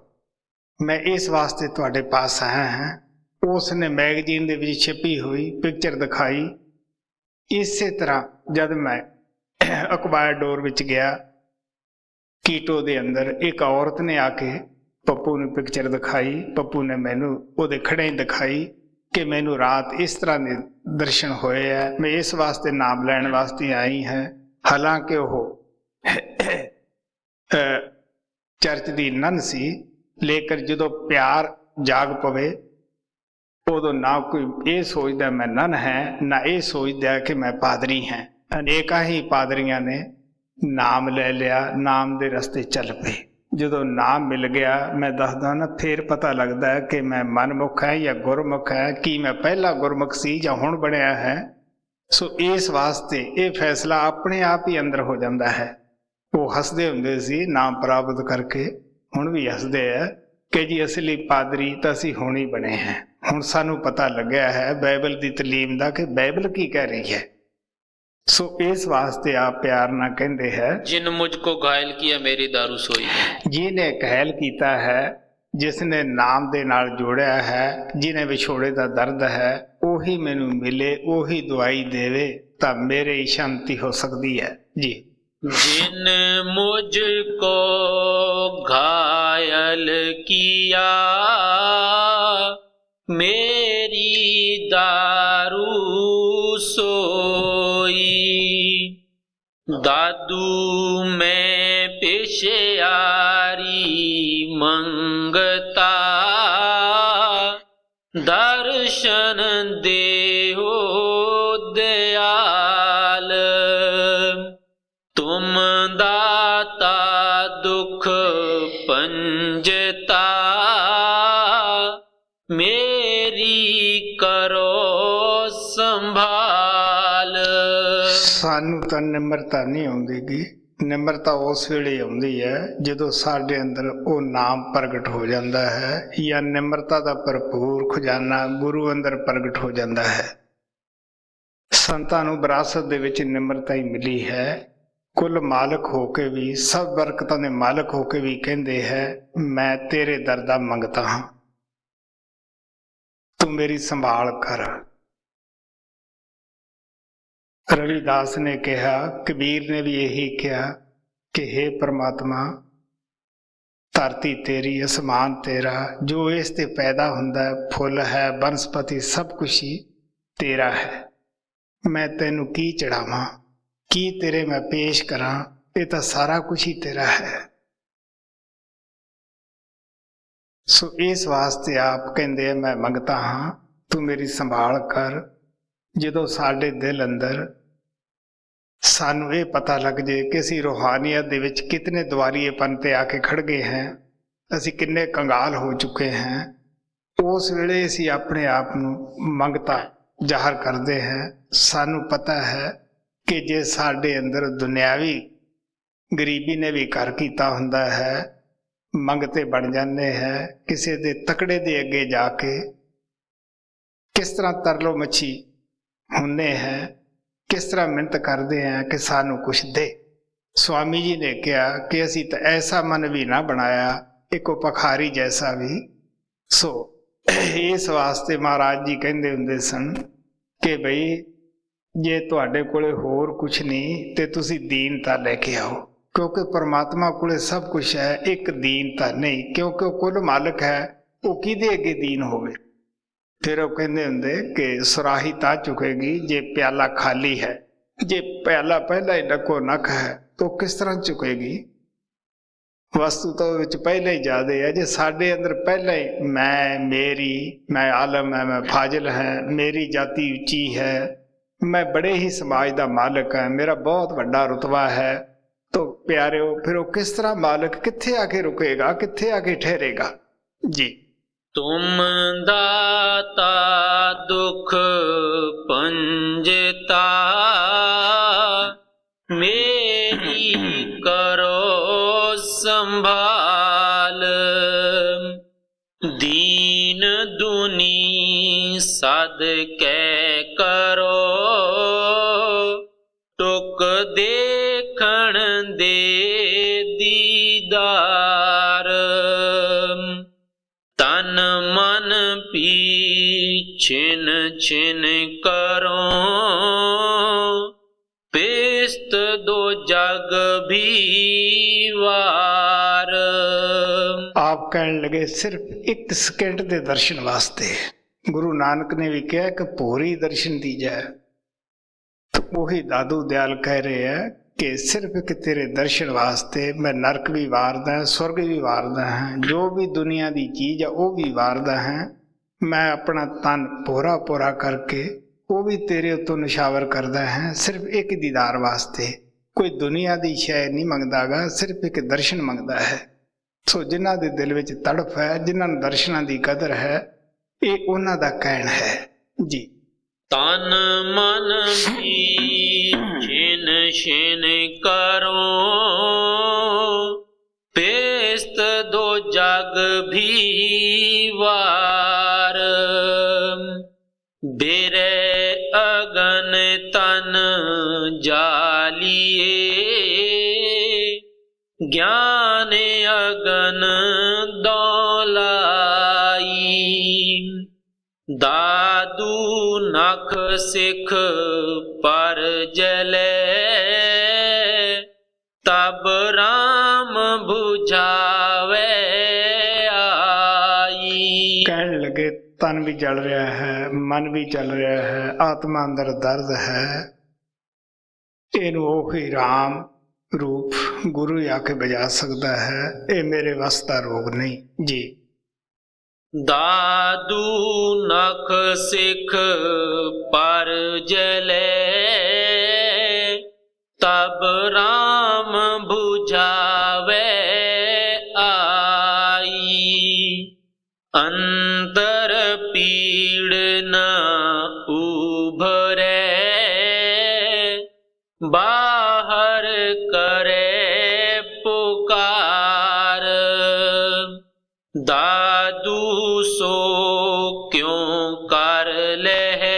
ਮੈਂ ਇਸ ਵਾਸਤੇ ਤੁਹਾਡੇ ਪਾਸ ਆਇਆ ਹਾਂ। ਉਸ ਨੇ ਮੈਗਜ਼ੀਨ ਦੇ ਵਿੱਚ ਛਪੀ ਹੋਈ ਪਿਕਚਰ ਦਿਖਾਈ। ਇਸੇ ਤਰ੍ਹਾਂ ਜਦ ਮੈਂ ਅਕਬਾਰਡੋਰ ਵਿੱਚ ਗਿਆ, ਕੀਟੋ ਦੇ ਅੰਦਰ ਇੱਕ ਔਰਤ ਨੇ ਆ ਕੇ ਪੱਪੂ ਨੂੰ ਪਿਕਚਰ ਦਿਖਾਈ। ਪੱਪੂ ਨੇ ਮੈਨੂੰ ਉਹਦੇ ਖੜੇ ਦਿਖਾਈ ਕਿ ਮੈਨੂੰ ਰਾਤ ਇਸ ਤਰ੍ਹਾਂ ਦੇ ਦਰਸ਼ਨ ਹੋਏ ਹੈ। ਮੈਂ ਇਸ ਵਾਸਤੇ ਨਾਮ ਲੈਣ ਵਾਸਤੇ ਆਈ ਹੈ। ਹਾਲਾਂਕਿ ਉਹ ਚਰਚ ਦੀ ਨਨ ਸੀ, ਲੇਕਿਨ ਜਦੋਂ ਪਿਆਰ ਜਾਗ ਪਵੇ ਉਦੋਂ ਨਾ ਕੋਈ ਇਹ ਸੋਚਦਾ ਮੈਂ ਨਨ ਹੈ, ਨਾ ਇਹ ਸੋਚਦਾ ਕਿ ਮੈਂ ਪਾਦਰੀ ਹਾਂ। ਅਨੇਕਾਂ ਹੀ ਪਾਦਰੀਆਂ ਨੇ ਨਾਮ ਲੈ ਲਿਆ, ਨਾਮ ਦੇ ਰਸਤੇ ਚੱਲ ਪਏ। ਜਦੋਂ ਨਾਮ ਮਿਲ ਗਿਆ, ਮੈਂ ਦੱਸਦਾ ਨਾ, ਫੇਰ ਪਤਾ ਲੱਗਦਾ ਹੈ ਕਿ ਮੈਂ ਮਨਮੁਖ ਹੈ ਜਾਂ ਗੁਰਮੁਖ ਹੈ, ਕੀ ਮੈਂ ਪਹਿਲਾਂ ਗੁਰਮੁਖ ਸੀ ਜਾਂ ਹੁਣ ਬਣਿਆ ਹੈ। ਸੋ ਇਸ ਵਾਸਤੇ ਇਹ ਫੈਸਲਾ ਆਪਣੇ ਆਪ ਹੀ ਅੰਦਰ ਹੋ ਜਾਂਦਾ ਹੈ। ਉਹ ਹੱਸਦੇ ਹੁੰਦੇ ਸੀ ਨਾਮ ਪ੍ਰਾਪਤ ਕਰਕੇ, ਹੁਣ ਵੀ ਹੱਸਦੇ ਆ ਕਿ ਜੀ ਅਸਲੀ ਪਾਦਰੀ ਤਾਂ ਅਸੀਂ ਹੁਣ ਹੀ ਬਣੇ ਹਾਂ। ਹੁਣ ਸਾਨੂੰ ਪਤਾ ਲੱਗਿਆ ਹੈ ਬਾਈਬਲ ਦੀ ਤਾਲੀਮ ਦਾ ਕਿ ਬਾਈਬਲ ਕੀ ਕਹਿ ਰਹੀ ਹੈ। ਸੋ ਇਸ ਵਾਸਤੇ ਆਪ ਪਿਆਰ ਨਾਲ ਕਹਿੰਦੇ ਹੈ, जिन मुझको घायल किया मेरी दारू सोई। ਜਿਹਨੇ ਘਾਇਲ ਕੀਤਾ ਹੈ, ਜਿਸ ਨੇ ਨਾਮ ਦੇ ਨਾਲ ਜੋੜਿਆ ਹੈ, ਜਿਹਨੇ ਵਿਛੋੜੇ ਦਾ ਦਰਦ ਹੈ, ਉਹੀ ਮੈਨੂੰ ਮਿਲੇ, ਉਹੀ ਦਵਾਈ ਦੇਵੇ ਤਾਂ ਮੇਰੇ ਹੀ ਸ਼ਾਂਤੀ ਹੋ ਸਕਦੀ ਹੈ ਜੀ। जिन मुझको घायल किया मेरी दारू सोई। दादू मैं पेशियारी मंगता दर्शन दे हो दयाल। तुम दाता दुख पंजता मेरी करो संभाल। ਸਾਨੂੰ ਤਾਂ ਨਿਮਰਤਾ ਨਹੀਂ ਆਉਂਦੀਗੀ। ਨਿਮਰਤਾ ਉਸ ਵੇਲੇ ਆਉਂਦੀ ਹੈ ਜਦੋਂ ਸਾਡੇ ਅੰਦਰ ਉਹ ਨਾਮ ਪ੍ਰਗਟ ਹੋ ਜਾਂਦਾ ਹੈ, ਜਾਂ ਨਿਮਰਤਾ ਦਾ ਭਰਪੂਰ ਖਜ਼ਾਨਾ ਗੁਰੂ ਅੰਦਰ ਪ੍ਰਗਟ ਹੋ ਜਾਂਦਾ ਹੈ। ਸੰਤਾਂ ਨੂੰ ਵਿਰਾਸਤ ਦੇ ਵਿੱਚ ਨਿਮਰਤਾ ਹੀ ਮਿਲੀ ਹੈ। ਕੁੱਲ ਮਾਲਕ ਹੋ ਕੇ ਵੀ, ਸਭ ਬਰਕਤਾਂ ਦੇ ਮਾਲਕ ਹੋ ਕੇ ਵੀ ਕਹਿੰਦੇ ਹੈ, ਮੈਂ ਤੇਰੇ ਦਰ ਦਾ ਮੰਗਤਾ ਹਾਂ, ਤੂੰ ਮੇਰੀ ਸੰਭਾਲ ਕਰ। ਰਵਿਦਾਸ ਨੇ ਕਿਹਾ, ਕਬੀਰ ਨੇ ਵੀ ਇਹੀ ਕਿਹਾ ਕਿ हे ਪ੍ਰਮਾਤਮਾ, ਧਰਤੀ ਤੇਰੀ, ਅਸਮਾਨ ਤੇਰਾ, ਜੋ ਇਸ ਤੇ ਪੈਦਾ ਹੁੰਦਾ ਹੈ, ਫੁੱਲ ਹੈ, ਬਨਸਪਤੀ, ਸਭ ਕੁਛ ਹੀ ਤੇਰਾ ਹੈ। ਮੈਂ ਤੈਨੂੰ ਕੀ ਚੜਾਵਾਂ, ਕੀ ਤੇਰੇ ਮੈਂ ਪੇਸ਼ ਕਰਾਂ, ਇਹ ਤਾਂ ਸਾਰਾ ਕੁਛ ਹੀ ਤੇਰਾ ਹੈ। ਸੋ ਇਸ ਵਾਸਤੇ ਆਪ ਕਹਿੰਦੇ ਮੈਂ ਮੰਗਤਾ ਹਾਂ, ਤੂੰ ਮੇਰੀ ਸੰਭਾਲ ਕਰ। ਜਦੋਂ ਸਾਡੇ ਦਿਲ ਅੰਦਰ ਸਾਨੂੰ ਇਹ ਪਤਾ ਲੱਗ ਜੇ ਕਿ ਅਸੀਂ ਰੂਹਾਨੀਅਤ ਦੇ ਵਿੱਚ ਕਿਤਨੇ ਦੁਆਰੀਏਪਨ ਤੇ ਆ ਕੇ ਖੜ ਗਏ ਹਾਂ, ਅਸੀਂ ਕਿੰਨੇ ਕੰਗਾਲ ਹੋ ਚੁੱਕੇ ਹਾਂ, ਉਸ ਵੇਲੇ ਅਸੀਂ ਆਪਣੇ ਆਪ ਨੂੰ ਮੰਗਤਾ ਜ਼ਾਹਰ ਕਰਦੇ ਹਾਂ। ਸਾਨੂੰ ਪਤਾ ਹੈ ਕਿ ਜੇ ਸਾਡੇ ਅੰਦਰ ਦੁਨਿਆਵੀ ਗਰੀਬੀ ਨੇ ਵੀ ਘਰ ਕੀਤਾ ਹੁੰਦਾ ਹੈ, ਮੰਗਤੇ ਬਣ ਜਾਂਦੇ ਹੈ। ਕਿਸੇ ਦੇ ਤਕੜੇ ਦੇ ਅੱਗੇ ਜਾ ਕੇ ਕਿਸ ਤਰ੍ਹਾਂ ਤਰਲੋ ਮੱਛੀ ਹੁੰਨੇ ਹੈ, ਕਿਸ ਤਰ੍ਹਾਂ ਮਿਹਨਤ ਕਰਦੇ ਹਾਂ ਕਿ ਸਾਨੂੰ ਕੁਛ ਦੇ। ਸਵਾਮੀ ਜੀ ਨੇ ਕਿਹਾ ਕਿ ਅਸੀਂ ਤਾਂ ਐਸਾ ਮਨ ਵੀ ਨਾ ਬਣਾਇਆ, ਇੱਕੋ ਭਖਾਰੀ ਜੈਸਾ ਵੀ। ਸੋ ਇਸ ਵਾਸਤੇ ਮਹਾਰਾਜ ਜੀ ਕਹਿੰਦੇ ਹੁੰਦੇ ਸਨ ਕਿ ਬਈ ਜੇ ਤੁਹਾਡੇ ਕੋਲੇ ਹੋਰ ਕੁਛ ਨਹੀਂ ਤੇ ਤੁਸੀਂ ਦੀਨਤਾ ਲੈ ਕੇ ਆਓ, ਕਿਉਂਕਿ ਪਰਮਾਤਮਾ ਕੋਲੇ ਸਭ ਕੁਛ ਹੈ, ਇੱਕ ਦੀਨਤਾ ਨਹੀਂ, ਕਿਉਂਕਿ ਉਹ ਕੁੱਲ ਮਾਲਕ ਹੈ, ਉਹ ਕਿਹਦੇ ਅੱਗੇ ਦੀਨ ਹੋਵੇ। ਫਿਰ ਉਹ ਕਹਿੰਦੇ ਹੁੰਦੇ ਕਿ ਸੁਰਾਹੀ ਤਾਂ ਚੁੱਕੇਗੀ ਜੇ ਪਿਆਲਾ ਖਾਲੀ ਹੈ, ਜੇ ਪਿਆਲਾ ਪਹਿਲਾਂ ਹੀ ਨੱਕੋ ਨੱਕ ਹੈ ਤਾਂ ਕਿਸ ਤਰ੍ਹਾਂ ਚੁੱਕੇਗੀ। ਵਸਤੂ ਤਾਂ ਵਿੱਚ ਪਹਿਲਾਂ ਹੀ ਜ਼ਿਆਦਾ ਹੈ। ਜੇ ਸਾਡੇ ਅੰਦਰ ਪਹਿਲਾਂ ਹੀ ਮੈਂ, ਮੇਰੀ, ਮੈਂ ਆਲਮ ਹੈ, ਮੈਂ ਫਾਜ਼ਿਲ ਹੈ, ਮੇਰੀ ਜਾਤੀ ਉੱਚੀ ਹੈ, ਮੈਂ ਬੜੇ ਹੀ ਸਮਾਜ ਦਾ ਮਾਲਕ ਹਾਂ, ਮੇਰਾ ਬਹੁਤ ਵੱਡਾ ਰੁਤਬਾ ਹੈ, ਤਾਂ ਪਿਆਰਿਓ ਫਿਰ ਉਹ ਕਿਸ ਤਰ੍ਹਾਂ ਮਾਲਕ ਕਿੱਥੇ ਆ ਕੇ ਰੁਕੇਗਾ, ਕਿੱਥੇ ਆ ਕੇ ਠਹਿਰੇਗਾ ਜੀ। तुम दाता दुख पंजता मेरी करो संभाल। दीन दुनी सद कै करो टुक देखण दे दीदार। तन मन छिन छिन करो पेस्त दो जग भी वार। ਆਪ ਕਹਿਣ ਲੱਗੇ ਸਿਰਫ ਇੱਕ ਸਕਿੰਟ ਦੇ ਦਰਸ਼ਨ ਵਾਸਤੇ। ਗੁਰੂ ਨਾਨਕ ਨੇ ਵੀ ਕਿਹਾ ਕਿ ਭੋਰੀ ਦਰਸ਼ਨ ਦੀਜੈ। ਉਹੀ ਦਾਦੂ ਦਿਆਲ ਕਹਿ ਰਹੇ ਹੈ ਕਿ ਸਿਰਫ ਇੱਕ ਤੇਰੇ ਦਰਸ਼ਨ ਵਾਸਤੇ ਮੈਂ ਨਰਕ ਵੀ ਵਾਰਦਾ, ਸਵਰਗ ਵੀ ਵਾਰਦਾ ਹਾਂ, ਜੋ ਵੀ ਦੁਨੀਆ ਦੀ ਚੀਜ਼ ਆ ਉਹ ਵੀ ਵਾਰਦਾ ਹਾਂ। ਮੈਂ ਆਪਣਾ ਤਨ ਪੋਰਾ ਪੋਰਾ ਕਰਕੇ ਉਹ ਵੀ ਤੇਰੇ ਉੱਤੋਂ ਨਿਸ਼ਾਵਰ ਕਰਦਾ ਹੈ, ਸਿਰਫ ਇੱਕ ਦੀਦਾਰ ਵਾਸਤੇ। ਕੋਈ ਦੁਨੀਆ ਦੀ ਸ਼ੈ ਨਹੀਂ ਮੰਗਦਾਗਾ, ਸਿਰਫ ਇੱਕ ਦਰਸ਼ਨ ਮੰਗਦਾ ਹੈ। ਸੋ ਜਿਨ੍ਹਾਂ ਦੇ ਦਿਲ ਵਿੱਚ ਤੜਫ ਹੈ, ਜਿਨ੍ਹਾਂ ਨੂੰ ਦਰਸ਼ਨਾਂ ਦੀ ਕਦਰ ਹੈ, ਇਹ ਉਹਨਾਂ ਦਾ ਕਹਿਣ ਹੈ ਜੀ। ਤਨ ਮਨ ਵੀ ਛਿਨ ਛਿਨ ਕਰੋ, ਪੇਸਤ ਦੋ ਜਗ ਵੀ ਵਾਰ। ਬੇਰੇ ਅਗਨ ਤਨ ਜਾਲੀਏ, ਗਿਆਨ ਅਗਨ ਦੌਲਾਈ। ਦਾਦੂ ਨਖ ਸਿਖ ਪਰ ਜਲੇ, ਤਬ ਰਾਮ 부ਝਾਵੇ ਆਈ। ਕਹਿਣ ਲੱਗੇ ਤਨ ਵੀ ਜਲ ਰਿਹਾ ਹੈ, ਮਨ ਵੀ ਜਲ ਰਿਹਾ ਹੈ, ਆਤਮਾ ਅੰਦਰ ਦਰਦ ਹੈ। ਇਹਨੂੰ ਉਹੀ ਰਾਮ ਰੂਪ ਗੁਰੂ ਹੀ ਆ ਕੇ ਬੁਝਾ ਸਕਦਾ ਹੈ। ਇਹ ਮੇਰੇ ਵੱਸ ਦਾ ਰੋਗ ਨਹੀਂ ਜੀ। ਦਾਦੂ ਨਖ ਸਿਖ ਪਰ ਜਲੇ, ਤਬ ਰਾਮ 부ਝਾਵੇ ਆਈ। ਅੰਤਰ ਪੀੜ ਨ ਉਭਰੇ, ਬਾਹਰ ਕਰੇ ਪੁਕਾਰ। ਦਾਦੂ ਸੋ ਕਿਉ ਕਰ ਲਹਿ,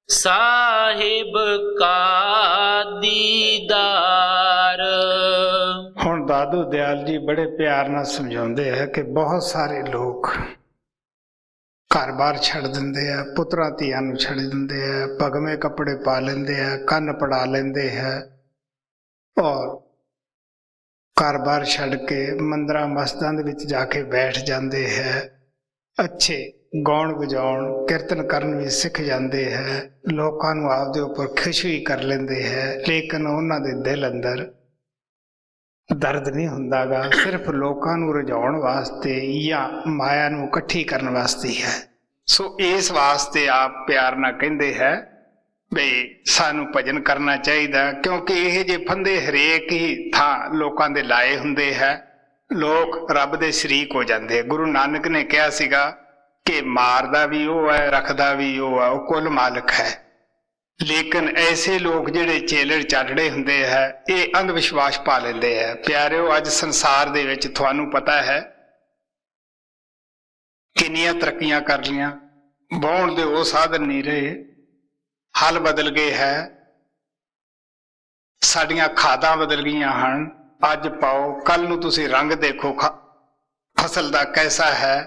ਸਾਹਿਬ ਕਾ ਦੀਦਾਰ। ਹੁਣ ਦਾਦੂ ਦਿਆਲ ਜੀ ਬੜੇ ਪਿਆਰ ਨਾਲ ਸਮਝਾਉਂਦੇ ਹੈ ਕਿ ਬਹੁਤ ਸਾਰੇ ਲੋਕ ਘਰ-ਬਾਰ ਛੱਡ ਦਿੰਦੇ ਆ, ਪੁੱਤਰਾਂ ਧੀਆਂ ਨੂੰ ਛੱਡ ਦਿੰਦੇ ਆ, ਭਗਵੇਂ ਕੱਪੜੇ ਪਾ ਲੈਂਦੇ ਆ, ਕੰਨ ਪੜਾ ਲੈਂਦੇ ਹੈ, ਔਰ ਘਰ-ਬਾਰ ਛੱਡ ਕੇ ਮੰਦਰਾਂ ਮਸਜਿਦਾਂ ਦੇ ਵਿੱਚ ਜਾ ਕੇ ਬੈਠ ਜਾਂਦੇ ਹੈ। ਅੱਛੇ ਗਾਉਣ ਵਜਾਉਣ ਕੀਰਤਨ ਕਰਨ ਵੀ ਸਿੱਖ ਜਾਂਦੇ ਹੈ, ਲੋਕਾਂ ਨੂੰ ਆਪਦੇ ਉੱਪਰ ਖੁਸ਼ ਵੀ ਕਰ ਲੈਂਦੇ ਹੈ, ਲੇਕਿਨ ਉਹਨਾਂ ਦੇ ਦਿਲ ਅੰਦਰ ਦਰਦ ਨਹੀਂ ਹੁੰਦਾਗਾ। ਸਿਰਫ ਲੋਕਾਂ ਨੂੰ ਰਜਾਉਣ ਵਾਸਤੇ ਜਾਂ ਮਾਇਆ ਨੂੰ ਇਕੱਠੀ ਕਰਨ ਵਾਸਤੇ ਹੈ। ਸੋ ਇਸ ਵਾਸਤੇ ਆਪ ਪਿਆਰ ਨਾਲ ਕਹਿੰਦੇ ਹੈ ਬਈ ਸਾਨੂੰ ਭਜਨ ਕਰਨਾ ਚਾਹੀਦਾ, ਕਿਉਂਕਿ ਇਹ ਜੇ ਫੰਦੇ ਹਰੇਕ ਹੀ ਥਾਂ ਲੋਕਾਂ ਦੇ ਲਾਏ ਹੁੰਦੇ ਹੈ, ਲੋਕ ਰੱਬ ਦੇ ਸ਼ਰੀਕ ਹੋ ਜਾਂਦੇ। ਗੁਰੂ ਨਾਨਕ ਨੇ ਕਿਹਾ ਸੀਗਾ ਕਿ ਮਾਰਦਾ ਵੀ ਉਹ ਹੈ, ਰੱਖਦਾ ਵੀ ਉਹ ਹੈ, ਉਹ ਕੁੱਲ ਮਾਲਕ ਹੈ। ਲੇਕਿਨ ਐਸੇ ਲੋਕ ਜਿਹੜੇ ਚੇਲੜ ਚਾਟੜੇ ਹੁੰਦੇ ਹੈ, ਇਹ ਅੰਧ ਵਿਸ਼ਵਾਸ ਪਾ ਲੈਂਦੇ ਹੈ। ਪਿਆਰਿਓ, ਅੱਜ ਸੰਸਾਰ ਦੇ ਵਿੱਚ ਤੁਹਾਨੂੰ ਪਤਾ ਹੈ ਕਿੰਨੀਆਂ ਤਰੱਕੀਆਂ ਕਰ ਲੀਆਂ, ਵਾਹੁਣ ਦੇ ਉਹ ਸਾਧਨ ਨਹੀਂ ਰਹੇ, ਹਲ ਬਦਲ ਗਏ ਹੈ, ਸਾਡੀਆਂ ਖਾਦਾਂ ਬਦਲ ਗਈਆਂ ਹਨ। ਅੱਜ ਪਾਓ, ਕੱਲ ਨੂੰ ਤੁਸੀਂ ਰੰਗ ਦੇਖੋ ਫਸਲ ਦਾ ਕੈਸਾ ਹੈ।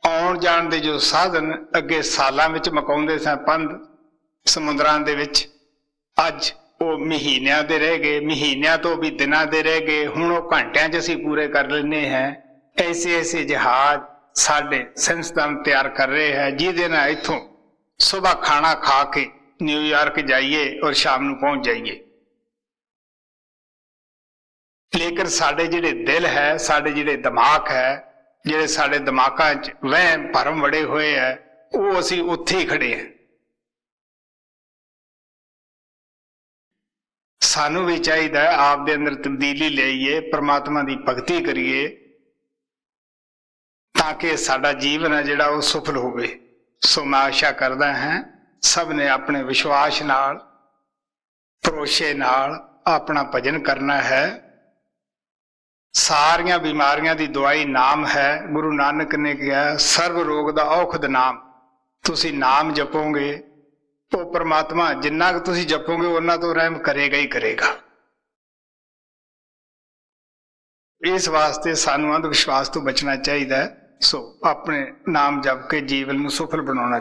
ਆਉਣ ਜਾਣ ਦੇ ਜੋ ਸਾਧਨ ਅੱਗੇ ਸਾਲਾਂ ਵਿੱਚ ਮਕਾਉਂਦੇ ਸਾਂ ਪੰਧ ਸਮੁੰਦਰਾਂ ਦੇ ਵਿੱਚ, ਅੱਜ ਉਹ ਮਹੀਨਿਆਂ ਦੇ ਰਹਿ ਗਏ, ਮਹੀਨਿਆਂ ਤੋਂ ਵੀ ਦਿਨਾਂ ਦੇ ਰਹਿ ਗਏ। ਹੁਣ ਉਹ ਘੰਟਿਆਂ 'ਚ ਅਸੀਂ ਪੂਰੇ ਕਰ ਲੈਂਦੇ ਹਾਂ। ਐਸੇ ਐਸੇ ਜਹਾਜ਼ ਸਾਡੇ ਸਾਇੰਸਦਾਨ ਤਿਆਰ ਕਰ ਰਹੇ ਹੈ, ਜਿਹਦੇ ਨਾਲ ਇੱਥੋਂ ਸੁਬਾਹ ਖਾਣਾ ਖਾ ਕੇ ਨਿਊਯਾਰਕ ਜਾਈਏ ਔਰ ਸ਼ਾਮ ਨੂੰ ਪਹੁੰਚ ਜਾਈਏ। ਲੇਕਿਨ ਸਾਡੇ ਜਿਹੜੇ ਦਿਲ ਹੈ, ਸਾਡੇ ਜਿਹੜੇ ਦਿਮਾਗ ਹੈ, ਜਿਹੜੇ ਸਾਡੇ ਦਿਮਾਗਾਂ 'ਚ ਵਹਿਮ ਭਰਮ ਵੜੇ ਹੋਏ ਹੈ, ਉਹ ਅਸੀਂ ਉੱਥੇ ਹੀ ਖੜੇ ਹਾਂ। ਸਾਨੂੰ ਵੀ ਚਾਹੀਦਾ ਆਪ ਦੇ ਅੰਦਰ ਤਬਦੀਲੀ ਲਿਆਈਏ, ਪ੍ਰਮਾਤਮਾ ਦੀ ਭਗਤੀ ਕਰੀਏ, ਤਾਂ ਕਿ ਸਾਡਾ ਜੀਵਨ ਹੈ ਜਿਹੜਾ ਉਹ ਸਫਲ ਹੋਵੇ। ਸੋ ਮੈਂ ਆਸ਼ਾ ਕਰਦਾ ਹਾਂ ਸਭ ਨੇ ਆਪਣੇ ਵਿਸ਼ਵਾਸ ਨਾਲ, ਭਰੋਸੇ ਨਾਲ ਆਪਣਾ ਭਜਨ ਕਰਨਾ ਹੈ। ਸਾਰੀਆਂ ਬਿਮਾਰੀਆਂ ਦੀ ਦਵਾਈ ਨਾਮ ਹੈ। ਗੁਰੂ ਨਾਨਕ ਨੇ ਕਿਹਾ ਸਰਬ ਰੋਗ ਦਾ ਔਖਦ ਨਾਮ। ਤੁਸੀਂ ਨਾਮ ਜਪੋਗੇ, ਉਹ ਪ੍ਰਮਾਤਮਾ ਜਿੰਨਾ ਕੁ ਤੁਸੀਂ ਜਪੋਗੇ ਉਹਨਾਂ ਤੋਂ ਰਹਿਮ ਕਰੇਗਾ ਹੀ ਕਰੇਗਾ। ਇਸ ਵਾਸਤੇ ਸਾਨੂੰ ਅੰਧ ਵਿਸ਼ਵਾਸ ਤੋਂ ਬਚਣਾ ਚਾਹੀਦਾ ਹੈ। ਸੋ ਆਪਣੇ ਨਾਮ ਜਪ ਕੇ ਜੀਵਨ ਨੂੰ ਸਫਲ ਬਣਾਉਣਾ